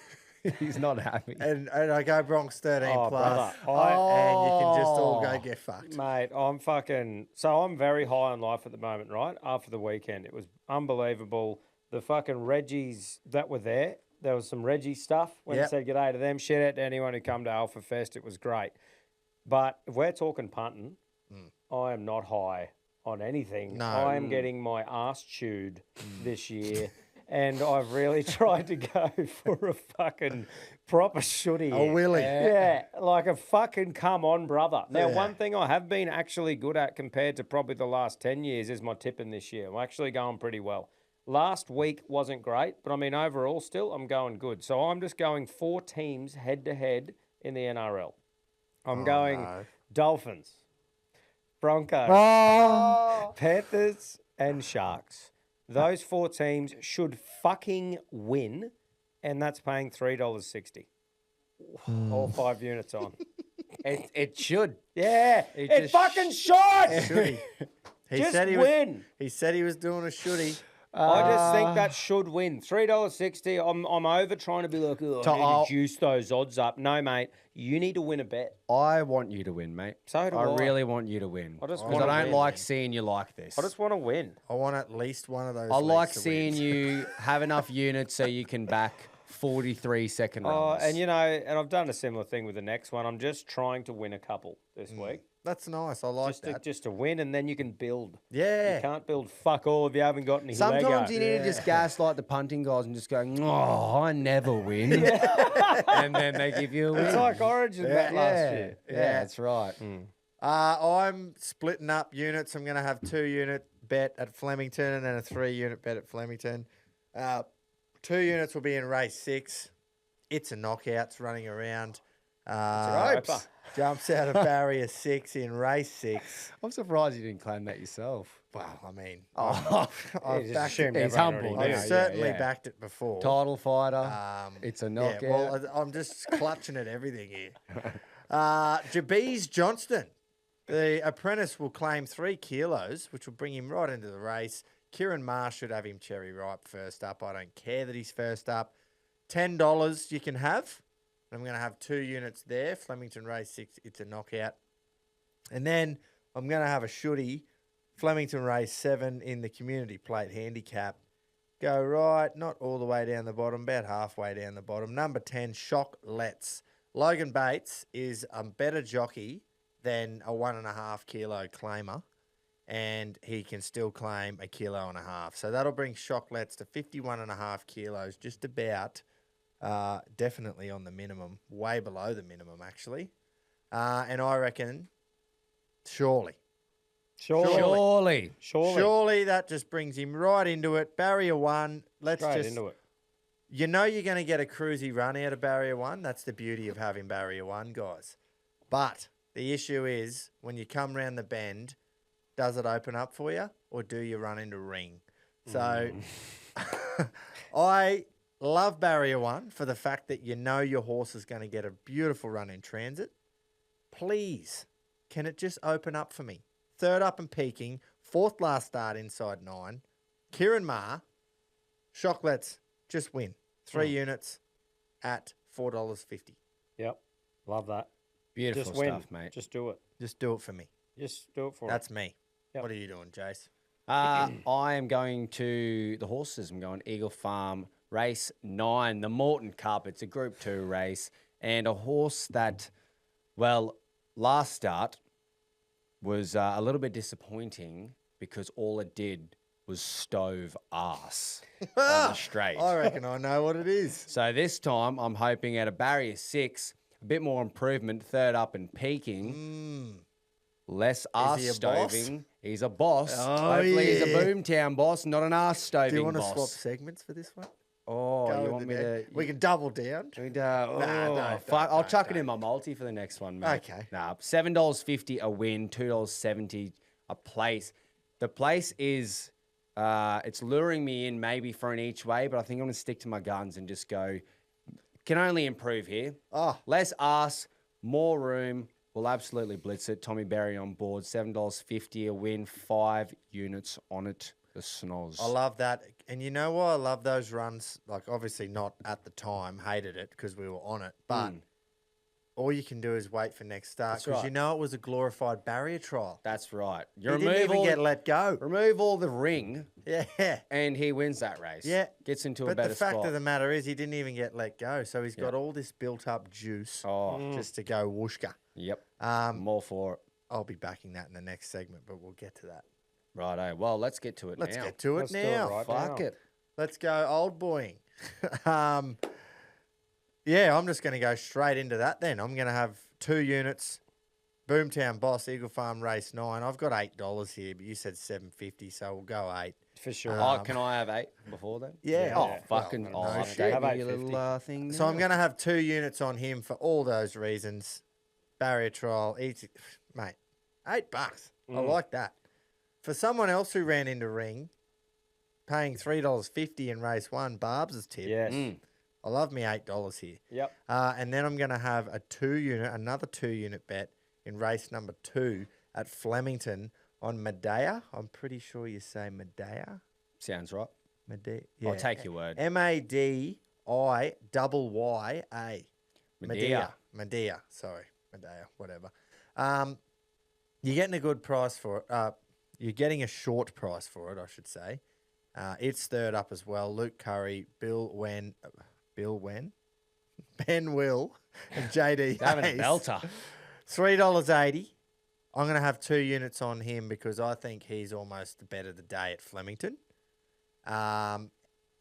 Speaker 2: He's not happy.
Speaker 1: And I go Bronx 13
Speaker 3: Oh,
Speaker 1: plus.
Speaker 3: brother,
Speaker 1: And you can just all go get fucked.
Speaker 3: Mate, I'm very high on life at the moment, right? After the weekend, it was unbelievable. The fucking Reggies that were there was some Reggie stuff. When I said g'day to them, shout out to anyone who come to Alpha Fest. It was great. But if we're talking punting, I am not high on anything.
Speaker 1: No.
Speaker 3: I am getting my ass chewed this year. And I've really tried to go for a fucking proper shooty.
Speaker 1: A willy.
Speaker 3: Yeah, like a fucking come on, brother. Now, one thing I have been actually good at compared to probably the last 10 years is my tipping this year. I'm actually going pretty well. Last week wasn't great, but I mean, overall still, I'm going good. So I'm just going 4 teams head-to-head in the NRL. I'm going Dolphins, Broncos, Panthers, and Sharks. Those 4 teams should fucking win, and that's paying $3.60. All 5 units on.
Speaker 2: It should.
Speaker 3: Yeah, it
Speaker 2: just
Speaker 3: fucking should.
Speaker 1: Should he?
Speaker 3: Just
Speaker 1: said he
Speaker 3: win.
Speaker 1: He said he was doing a shooty.
Speaker 3: I just think that should win. $3.60. I'm over trying to be like, I need to juice those odds up. No, mate. You need to win a bet.
Speaker 2: I want you to win, mate.
Speaker 3: So do I.
Speaker 2: I really want you to win.
Speaker 3: I just
Speaker 2: Because
Speaker 3: wanna
Speaker 2: I don't
Speaker 3: win.
Speaker 2: like seeing you like this.
Speaker 3: I just want to win.
Speaker 1: I want at least one of those.
Speaker 2: I like
Speaker 1: weeks to
Speaker 2: seeing
Speaker 1: win.
Speaker 2: you have enough units so you can back 43 second runs.
Speaker 3: And and I've done a similar thing with the next one. I'm just trying to win a couple this week.
Speaker 1: That's nice. I like that.
Speaker 3: Just to win, and then you can build.
Speaker 1: Yeah.
Speaker 3: You can't build fuck all if you haven't got any
Speaker 2: Sometimes
Speaker 3: Lego.
Speaker 2: you need to just gaslight the punting guys and just go, oh, I never win. And then they give you a win.
Speaker 3: It's like Origin that last year.
Speaker 2: Yeah, that's right.
Speaker 1: I'm splitting up units. I'm going to have 2-unit bet at Flemington and then a 3-unit bet at Flemington. 2 units will be in race 6. It's a knockouts running around. Jumps out of barrier 6 in race 6.
Speaker 2: I'm surprised you didn't claim that yourself.
Speaker 1: Well, I mean,
Speaker 3: I've backed it.
Speaker 2: He's humble.
Speaker 1: I've certainly backed it before.
Speaker 2: Title fighter. It's a knockout.
Speaker 1: Yeah, well, I'm just clutching at everything here. Jabeez Johnston, the apprentice, will claim 3 kilos, which will bring him right into the race. Kieran Marr should have him cherry ripe first up. I don't care that he's first up. $10 you can have. I'm going to have 2 units there. Flemington race 6, it's a knockout. And then I'm going to have a shooty. Flemington race 7 in the community plate handicap. Go right, not all the way down the bottom, about halfway down the bottom. Number 10, Shock Let's. Logan Bates is a better jockey than a 1.5 kilo claimer, and he can still claim a 1.5 kilos. So that'll bring Shock Let's to 51.5 kilos, just about. Definitely on the minimum, way below the minimum, actually. And I reckon, surely that just brings him right into it. Barrier 1, let's
Speaker 3: Straight
Speaker 1: just
Speaker 3: into it.
Speaker 1: You know you're going to get a cruisy run out of barrier 1. That's the beauty of having barrier 1, guys. But the issue is when you come round the bend, does it open up for you, or do you run into ring? So I love barrier 1 for the fact that you know your horse is going to get a beautiful run in transit. Please, can it just open up for me? 3rd up and peaking, 4th last start inside 9. Kieran Marr, Shock Let's, just win. 3 units at $4.50.
Speaker 3: Yep. Love that.
Speaker 2: Beautiful
Speaker 3: Just win.
Speaker 2: stuff, mate.
Speaker 3: Just do it.
Speaker 1: Just do it for me.
Speaker 3: Just do it for
Speaker 1: That's me.
Speaker 3: Yep.
Speaker 1: What are you doing, Jace?
Speaker 2: I am going to the horses. I'm going Eagle Farm race 9, the Morton Cup. It's a Group 2 race, and a horse that, well, last start was a little bit disappointing because all it did was stove ass on the straight.
Speaker 1: I reckon I know what it is.
Speaker 2: So this time I'm hoping at a barrier 6, a bit more improvement, 3rd up and peaking. Less ass
Speaker 1: he a
Speaker 2: stoving.
Speaker 1: boss?
Speaker 2: He's a boss.
Speaker 1: Oh,
Speaker 2: Hopefully he's a
Speaker 1: yeah.
Speaker 2: boomtown boss, not an ass stoving boss.
Speaker 1: Do you want to swap segments for this one?
Speaker 2: Oh,
Speaker 1: Go
Speaker 2: you
Speaker 1: with
Speaker 2: want
Speaker 1: the
Speaker 2: me
Speaker 1: deck.
Speaker 2: to?
Speaker 1: We can double down.
Speaker 2: No, fuck. I'll chuck it in my multi for the next one, mate.
Speaker 1: Okay.
Speaker 2: Nah, $7.50 a win, $2.70 a place. The place is, it's luring me in maybe for an each way, but I think I'm going to stick to my guns and just go, can only improve here.
Speaker 1: Oh.
Speaker 2: Less ass, more room. We'll absolutely blitz it. Tommy Berry on board, $7.50 a win, 5 units on it. The snoz.
Speaker 1: I love that. And you know why I love those runs? Like, obviously not at the time, hated it because we were on it. But all you can do is wait for next start because you know it was a glorified barrier trial.
Speaker 2: That's right.
Speaker 1: He didn't even get let go.
Speaker 2: Remove all the ring.
Speaker 1: Yeah.
Speaker 2: And he wins that race.
Speaker 1: Yeah.
Speaker 2: Gets into a
Speaker 1: But
Speaker 2: better
Speaker 1: the fact
Speaker 2: spot.
Speaker 1: of the matter is he didn't even get let go. So he's got all this built-up juice just to go whooshka.
Speaker 2: Yep. I'm all for it.
Speaker 1: I'll be backing that in the next segment, but we'll get to that.
Speaker 2: Righto. Well, let's get to it now.
Speaker 1: Let's get to it now.
Speaker 2: Fuck it.
Speaker 1: Let's go old boying. Yeah, I'm just going to go straight into that then. I'm going to have 2 units. Boomtown Boss, Eagle Farm Race 9. I've got $8 here, but you said $7.50, so we'll go 8.
Speaker 3: For sure.
Speaker 2: Can I have 8 before then?
Speaker 1: Yeah.
Speaker 2: Oh, fucking
Speaker 1: no shit.
Speaker 2: shit.
Speaker 3: Have
Speaker 2: Have a little
Speaker 3: 8.50.
Speaker 2: thing.
Speaker 1: So I'm going to have 2 units on him for all those reasons. Barrier trial, easy. Mate, $8. I like that. For someone else who ran into ring, paying $3.50 in race 1, Barb's tip.
Speaker 3: Yes.
Speaker 1: I love me $8 here.
Speaker 3: Yep.
Speaker 1: And then I'm going to have another 2 unit bet in race number 2 at Flemington on Medea. I'm pretty sure you say Medea.
Speaker 2: Sounds right.
Speaker 1: Medea.
Speaker 2: I'll take your word.
Speaker 1: Madiyaa. Medea. Sorry. Medea. Whatever. You're getting a good price for it. You're getting a short price for it, I should say. It's third up as well. Luke Curry, Ben Will, and JD
Speaker 2: Having a
Speaker 1: Hayes.
Speaker 2: belter.
Speaker 1: $3.80. I'm going to have 2 units on him because I think he's almost the bet of the day at Flemington. And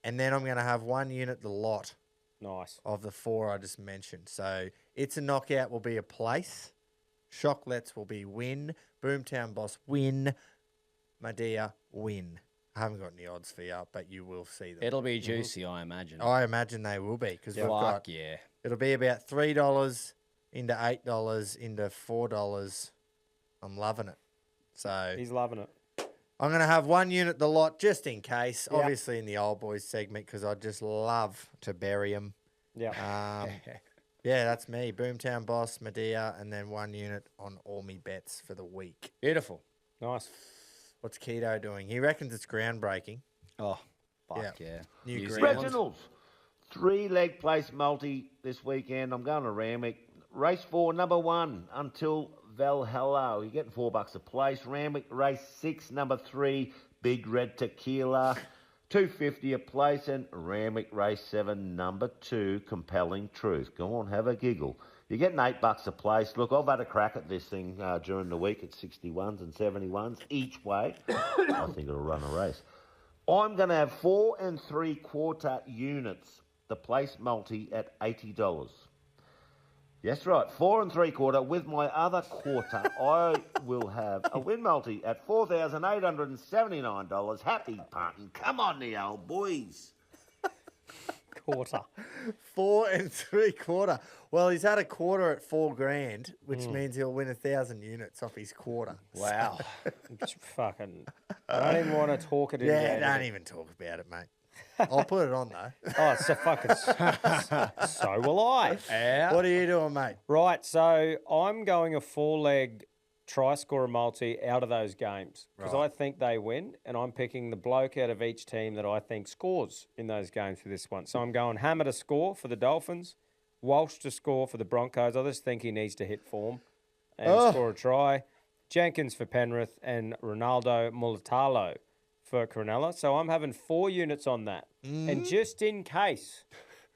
Speaker 1: then I'm going to have 1 unit the lot.
Speaker 3: Nice.
Speaker 1: Of the 4 I just mentioned. So It's a Knockout will be a place. Chocolates will be win. Boomtown Boss win. Medea win. I haven't got any odds for you, but you will see them.
Speaker 2: It'll be juicy, I imagine.
Speaker 1: I imagine they will be because we've got.
Speaker 2: Yeah.
Speaker 1: It'll be about $3 into $8 into $4. I'm loving it. So
Speaker 3: he's loving it.
Speaker 1: I'm going to have 1 unit the lot just in case, obviously in the old boys segment because I just love to bury them.
Speaker 3: Yeah.
Speaker 1: Yeah, that's me. Boomtown Boss, Medea, and then 1 unit on all me bets for the week.
Speaker 2: Beautiful.
Speaker 3: Nice.
Speaker 1: What's Keto doing? He reckons it's groundbreaking.
Speaker 2: Oh, fuck yeah.
Speaker 1: New
Speaker 8: Reginald, 3-leg place multi this weekend. I'm going to Ramwick. Race 4, number 1, until Valhalla. You're getting $4 a place. Ramwick, race 6, number 3, Big Red Tequila. $2.50 a place. And Ramwick, race 7, number 2, Compelling Truth. Go on, have a giggle. You're getting $8 a place. Look, I've had a crack at this thing during the week at 61s and 71s each way. I think it'll run a race. I'm going to have 4 3/4 units, the place multi at $80. Yes, right, 4 3/4. With my other quarter, I will have a win multi at $4,879. Happy punting. Come on, the old boys.
Speaker 3: Quarter.
Speaker 1: 4 3/4. Well, he's had a quarter at $4,000, which means he'll win 1,000 units off his quarter.
Speaker 2: Wow.
Speaker 3: Fucking. I don't even want to talk it in.
Speaker 1: Yeah, don't even talk about it, mate. I'll put it on though.
Speaker 3: Oh, it's so fucking. So will I.
Speaker 2: Yeah.
Speaker 1: What are you doing, mate?
Speaker 3: Right, so I'm going a 4-leg try scorer multi out of those games because I think they win, and I'm picking the bloke out of each team that I think scores in those games for this one. So I'm going Hammer to score for the Dolphins, Walsh to score for the Broncos. I just think he needs to hit form and score a try. Jenkins for Penrith and Ronaldo Mulatalo for Cronulla. So I'm having 4 units on that. And just in case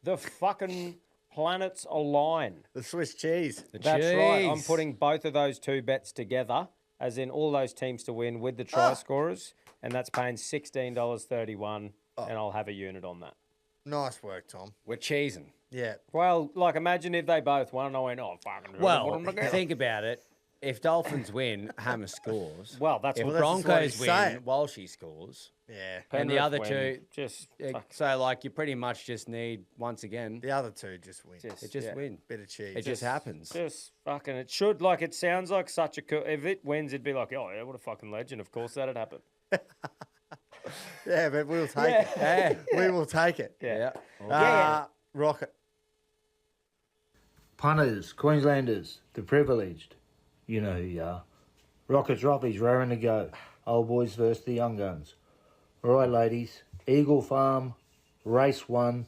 Speaker 3: the fucking planets align.
Speaker 1: The Swiss cheese.
Speaker 3: That's right. I'm putting both of those 2 bets together, as in all those teams to win with the try scorers, and that's paying $16.31, and I'll have a unit on that.
Speaker 1: Nice work, Tom.
Speaker 2: We're cheesing.
Speaker 1: Yeah.
Speaker 3: Well, like, imagine if they both won and I went, oh, fucking really put
Speaker 2: Well,
Speaker 3: them together.
Speaker 2: think about it. If Dolphins win, Hammer scores.
Speaker 3: Well, that's
Speaker 2: if
Speaker 3: what
Speaker 2: Broncos
Speaker 1: he's
Speaker 2: win,
Speaker 1: saying.
Speaker 2: Walshy scores.
Speaker 1: Yeah.
Speaker 2: And the
Speaker 3: Penrith
Speaker 2: other
Speaker 3: win.
Speaker 2: 2,
Speaker 3: Just
Speaker 2: so like you pretty much just need, once again,
Speaker 1: The other 2 just win.
Speaker 2: it just win.
Speaker 1: Bit of cheese.
Speaker 2: It just happens.
Speaker 3: Just fucking, it should, like, it sounds like such a cool, if it wins, it'd be like, oh, yeah, what a fucking legend. Of course that'd happen.
Speaker 1: Yeah, but we'll take it.
Speaker 2: Yeah.
Speaker 1: We will take it.
Speaker 3: Yeah.
Speaker 1: Rocket.
Speaker 9: Punters, Queenslanders, the privileged. You know who you are. Rockets, Roffies, raring to go. Old boys versus the young guns. All right, ladies. Eagle Farm, Race 1,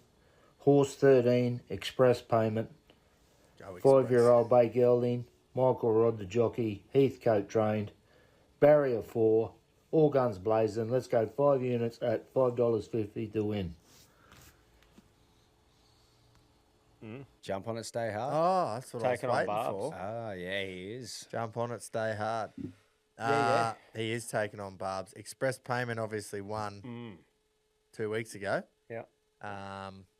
Speaker 9: Horse 13, Express Payment. 5-year-old bay gelding, Michael Rod the jockey, Heathcote trained, barrier 4, all guns blazing. Let's go 5 units at $5.50 to win.
Speaker 2: Jump on it, stay hard.
Speaker 1: Oh, that's what
Speaker 3: Taking
Speaker 1: I
Speaker 3: on
Speaker 1: was waiting
Speaker 3: Barbs.
Speaker 1: for.
Speaker 2: Ah, yeah, he is.
Speaker 1: Jump on it, stay hard.
Speaker 2: Yeah.
Speaker 1: He is taking on Barbs. Express Payment obviously won 2 weeks ago.
Speaker 3: Yeah.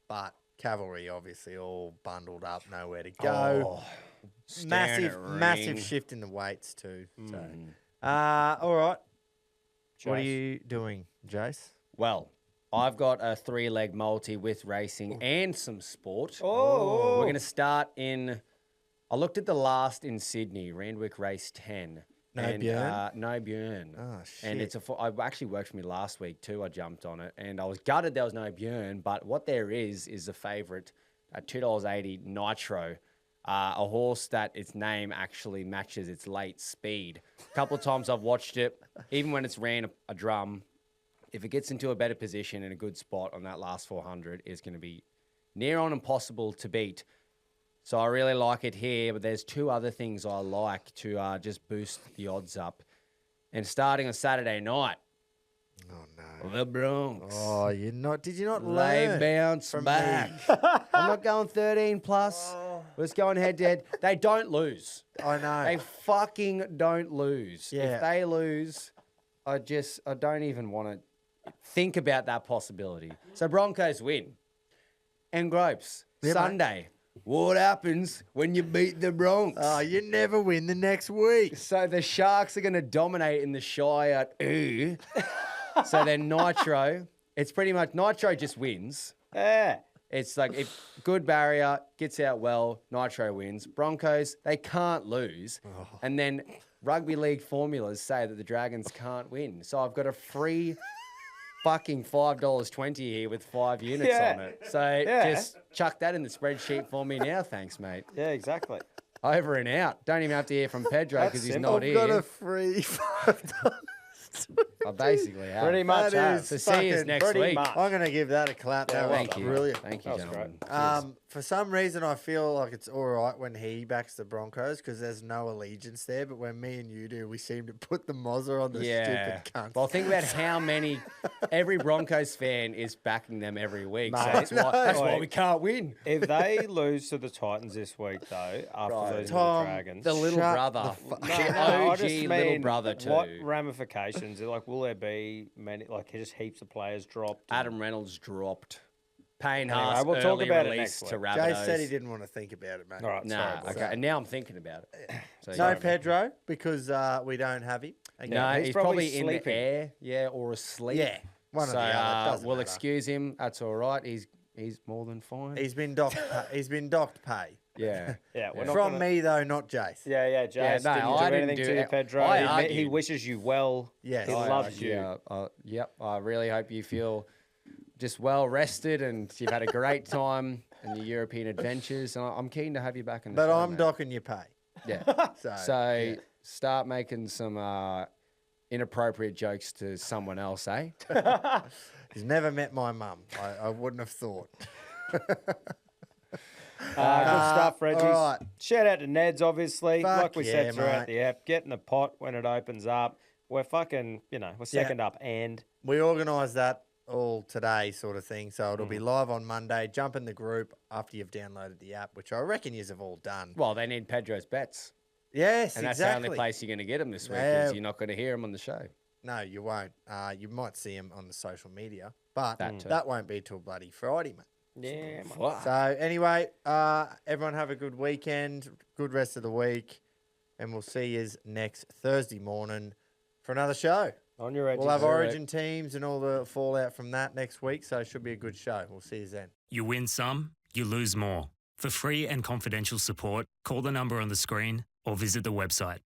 Speaker 1: But Cavalry obviously all bundled up, nowhere to go. Massive shift in the weights too. So, all right. What are you doing, Jace?
Speaker 2: Well, I've got a 3-leg multi with racing and some sport.
Speaker 3: Oh.
Speaker 2: We're going to start in... I looked at the last in Sydney, Randwick Race 10.
Speaker 1: No Björn?
Speaker 2: No Björn.
Speaker 1: Oh, shit.
Speaker 2: And it's I actually worked for me last week too. I jumped on it and I was gutted there was no Björn. But what there is a favourite at $2.80 Nitro. A horse that its name actually matches its late speed. A couple of times I've watched it, even when it's ran a drum, if it gets into a better position in a good spot on that last 400, it's going to be near on impossible to beat. So I really like it here, but there's 2 other things I like to just boost the odds up. And starting on Saturday night, the Broncos.
Speaker 1: Oh, did you not
Speaker 2: They
Speaker 1: learn?
Speaker 2: bounce
Speaker 1: from
Speaker 2: back.
Speaker 1: me?
Speaker 2: I'm not going 13 plus. Let's go head to head. They don't lose.
Speaker 1: I know.
Speaker 2: They fucking don't lose.
Speaker 1: Yeah.
Speaker 2: If they lose, I don't even want to think about that possibility. So Broncos win. And Gropes,
Speaker 1: Yeah,
Speaker 2: Sunday. What happens when you beat the Broncos?
Speaker 1: Oh, you never win the next week.
Speaker 2: So the Sharks are going to dominate in the Shire. So then Nitro, it's pretty much Nitro just wins.
Speaker 3: Yeah.
Speaker 2: It's like if good barrier, gets out well, Nitro wins. Broncos, they can't lose. And then rugby league formulas say that the Dragons can't win. So I've got a free fucking $5.20 here with 5 units on it. So just chuck that in the spreadsheet for me now, thanks, mate.
Speaker 3: Yeah, exactly.
Speaker 2: Over and out. Don't even have to hear from Pedro because he's
Speaker 3: simple.
Speaker 2: not
Speaker 1: I've got
Speaker 2: here.
Speaker 1: a free $5.
Speaker 2: I basically have.
Speaker 3: Pretty much.
Speaker 1: That is
Speaker 2: So see you
Speaker 1: fucking
Speaker 2: next week.
Speaker 3: much.
Speaker 1: I'm going to give that a clap. That was
Speaker 2: Thank you.
Speaker 1: brilliant.
Speaker 2: Thank you,
Speaker 3: That was
Speaker 2: gentlemen.
Speaker 1: For some reason, I feel like it's all right when he backs the Broncos because there's no allegiance there. But when me and you do, we seem to put the Mozza on the stupid cunts.
Speaker 2: Well, think about how many every Broncos fan is backing them every week. So
Speaker 3: Mate,
Speaker 2: that's why we can't win.
Speaker 3: If they lose to the Titans this week, though, after losing to the
Speaker 1: Tom,
Speaker 3: Dragons,
Speaker 2: The little
Speaker 1: Shut
Speaker 2: brother.
Speaker 1: the fuck
Speaker 2: The
Speaker 3: I
Speaker 2: OG
Speaker 3: just
Speaker 2: little
Speaker 3: mean,
Speaker 2: brother too.
Speaker 3: what ramifications? Like, will there be many? Like, just heaps of players dropped.
Speaker 2: Adam Reynolds dropped. Payne
Speaker 3: Anyway,
Speaker 2: Haas
Speaker 3: we'll talk
Speaker 2: early
Speaker 3: about it
Speaker 2: release
Speaker 3: next
Speaker 2: to
Speaker 3: week.
Speaker 2: Rabbitohs.
Speaker 1: Jay said he didn't want to think about it, mate.
Speaker 3: All right,
Speaker 2: Nah,
Speaker 3: sorry.
Speaker 2: okay. And now I'm thinking about it. So,
Speaker 1: No
Speaker 2: yeah.
Speaker 1: Pedro because we don't have him. Again.
Speaker 2: No,
Speaker 3: He's
Speaker 2: he's
Speaker 3: probably
Speaker 2: probably in the
Speaker 3: sleeping.
Speaker 2: air, or asleep.
Speaker 1: Yeah, one or
Speaker 2: so
Speaker 1: the other. Doesn't
Speaker 2: we'll
Speaker 1: matter.
Speaker 2: excuse him. That's all right. He's more than fine.
Speaker 1: He's been docked. He's been docked pay.
Speaker 2: Yeah.
Speaker 3: Yeah, we're not
Speaker 1: From
Speaker 3: gonna-
Speaker 1: me though, not Jace.
Speaker 3: Yeah, Jace
Speaker 2: no,
Speaker 3: didn't
Speaker 2: I
Speaker 3: do
Speaker 2: didn't
Speaker 3: anything
Speaker 2: do
Speaker 3: to you,
Speaker 2: it.
Speaker 3: Pedro.
Speaker 2: I
Speaker 3: He
Speaker 2: argued.
Speaker 3: wishes you well.
Speaker 1: Yes.
Speaker 3: He
Speaker 1: I
Speaker 3: loves you.
Speaker 2: Yep. I really hope you feel just well rested and you've had a great time in your European adventures. And I'm keen to have you back in the
Speaker 1: But
Speaker 2: show,
Speaker 1: I'm
Speaker 2: mate.
Speaker 1: docking your pay.
Speaker 2: Yeah.
Speaker 1: So, yeah.
Speaker 2: Start making some inappropriate jokes to someone else, eh?
Speaker 1: He's never met my mum. I wouldn't have thought.
Speaker 3: Good stuff, Reggies.
Speaker 1: all right.
Speaker 3: Shout out to Neds, obviously.
Speaker 1: Fuck
Speaker 3: like we
Speaker 1: yeah,
Speaker 3: said throughout
Speaker 1: mate.
Speaker 3: the app, get in the pot when it opens up. We're fucking, we're second up and.
Speaker 1: We organised that all today sort of thing. So it'll be live on Monday. Jump in the group after you've downloaded the app, which I reckon you have all done.
Speaker 2: Well, they need Pedro's bets.
Speaker 1: Yes,
Speaker 2: And that's
Speaker 1: exactly.
Speaker 2: the only place you're going to get him this week
Speaker 1: Yeah.
Speaker 2: because you're not going to hear him on the show.
Speaker 1: No, you won't. You might see him on the social media, but
Speaker 2: That too.
Speaker 1: that won't be till bloody Friday, mate.
Speaker 3: Yeah, mate.
Speaker 2: Fuck.
Speaker 1: So anyway, everyone have a good weekend, good rest of the week, and we'll see you next Thursday morning for another show.
Speaker 3: On your edge.
Speaker 1: We'll have Origin teams and all the fallout from that next week, so it should be a good show. We'll see you then.
Speaker 12: You win some, you lose more. For free and confidential support, call the number on the screen or visit the website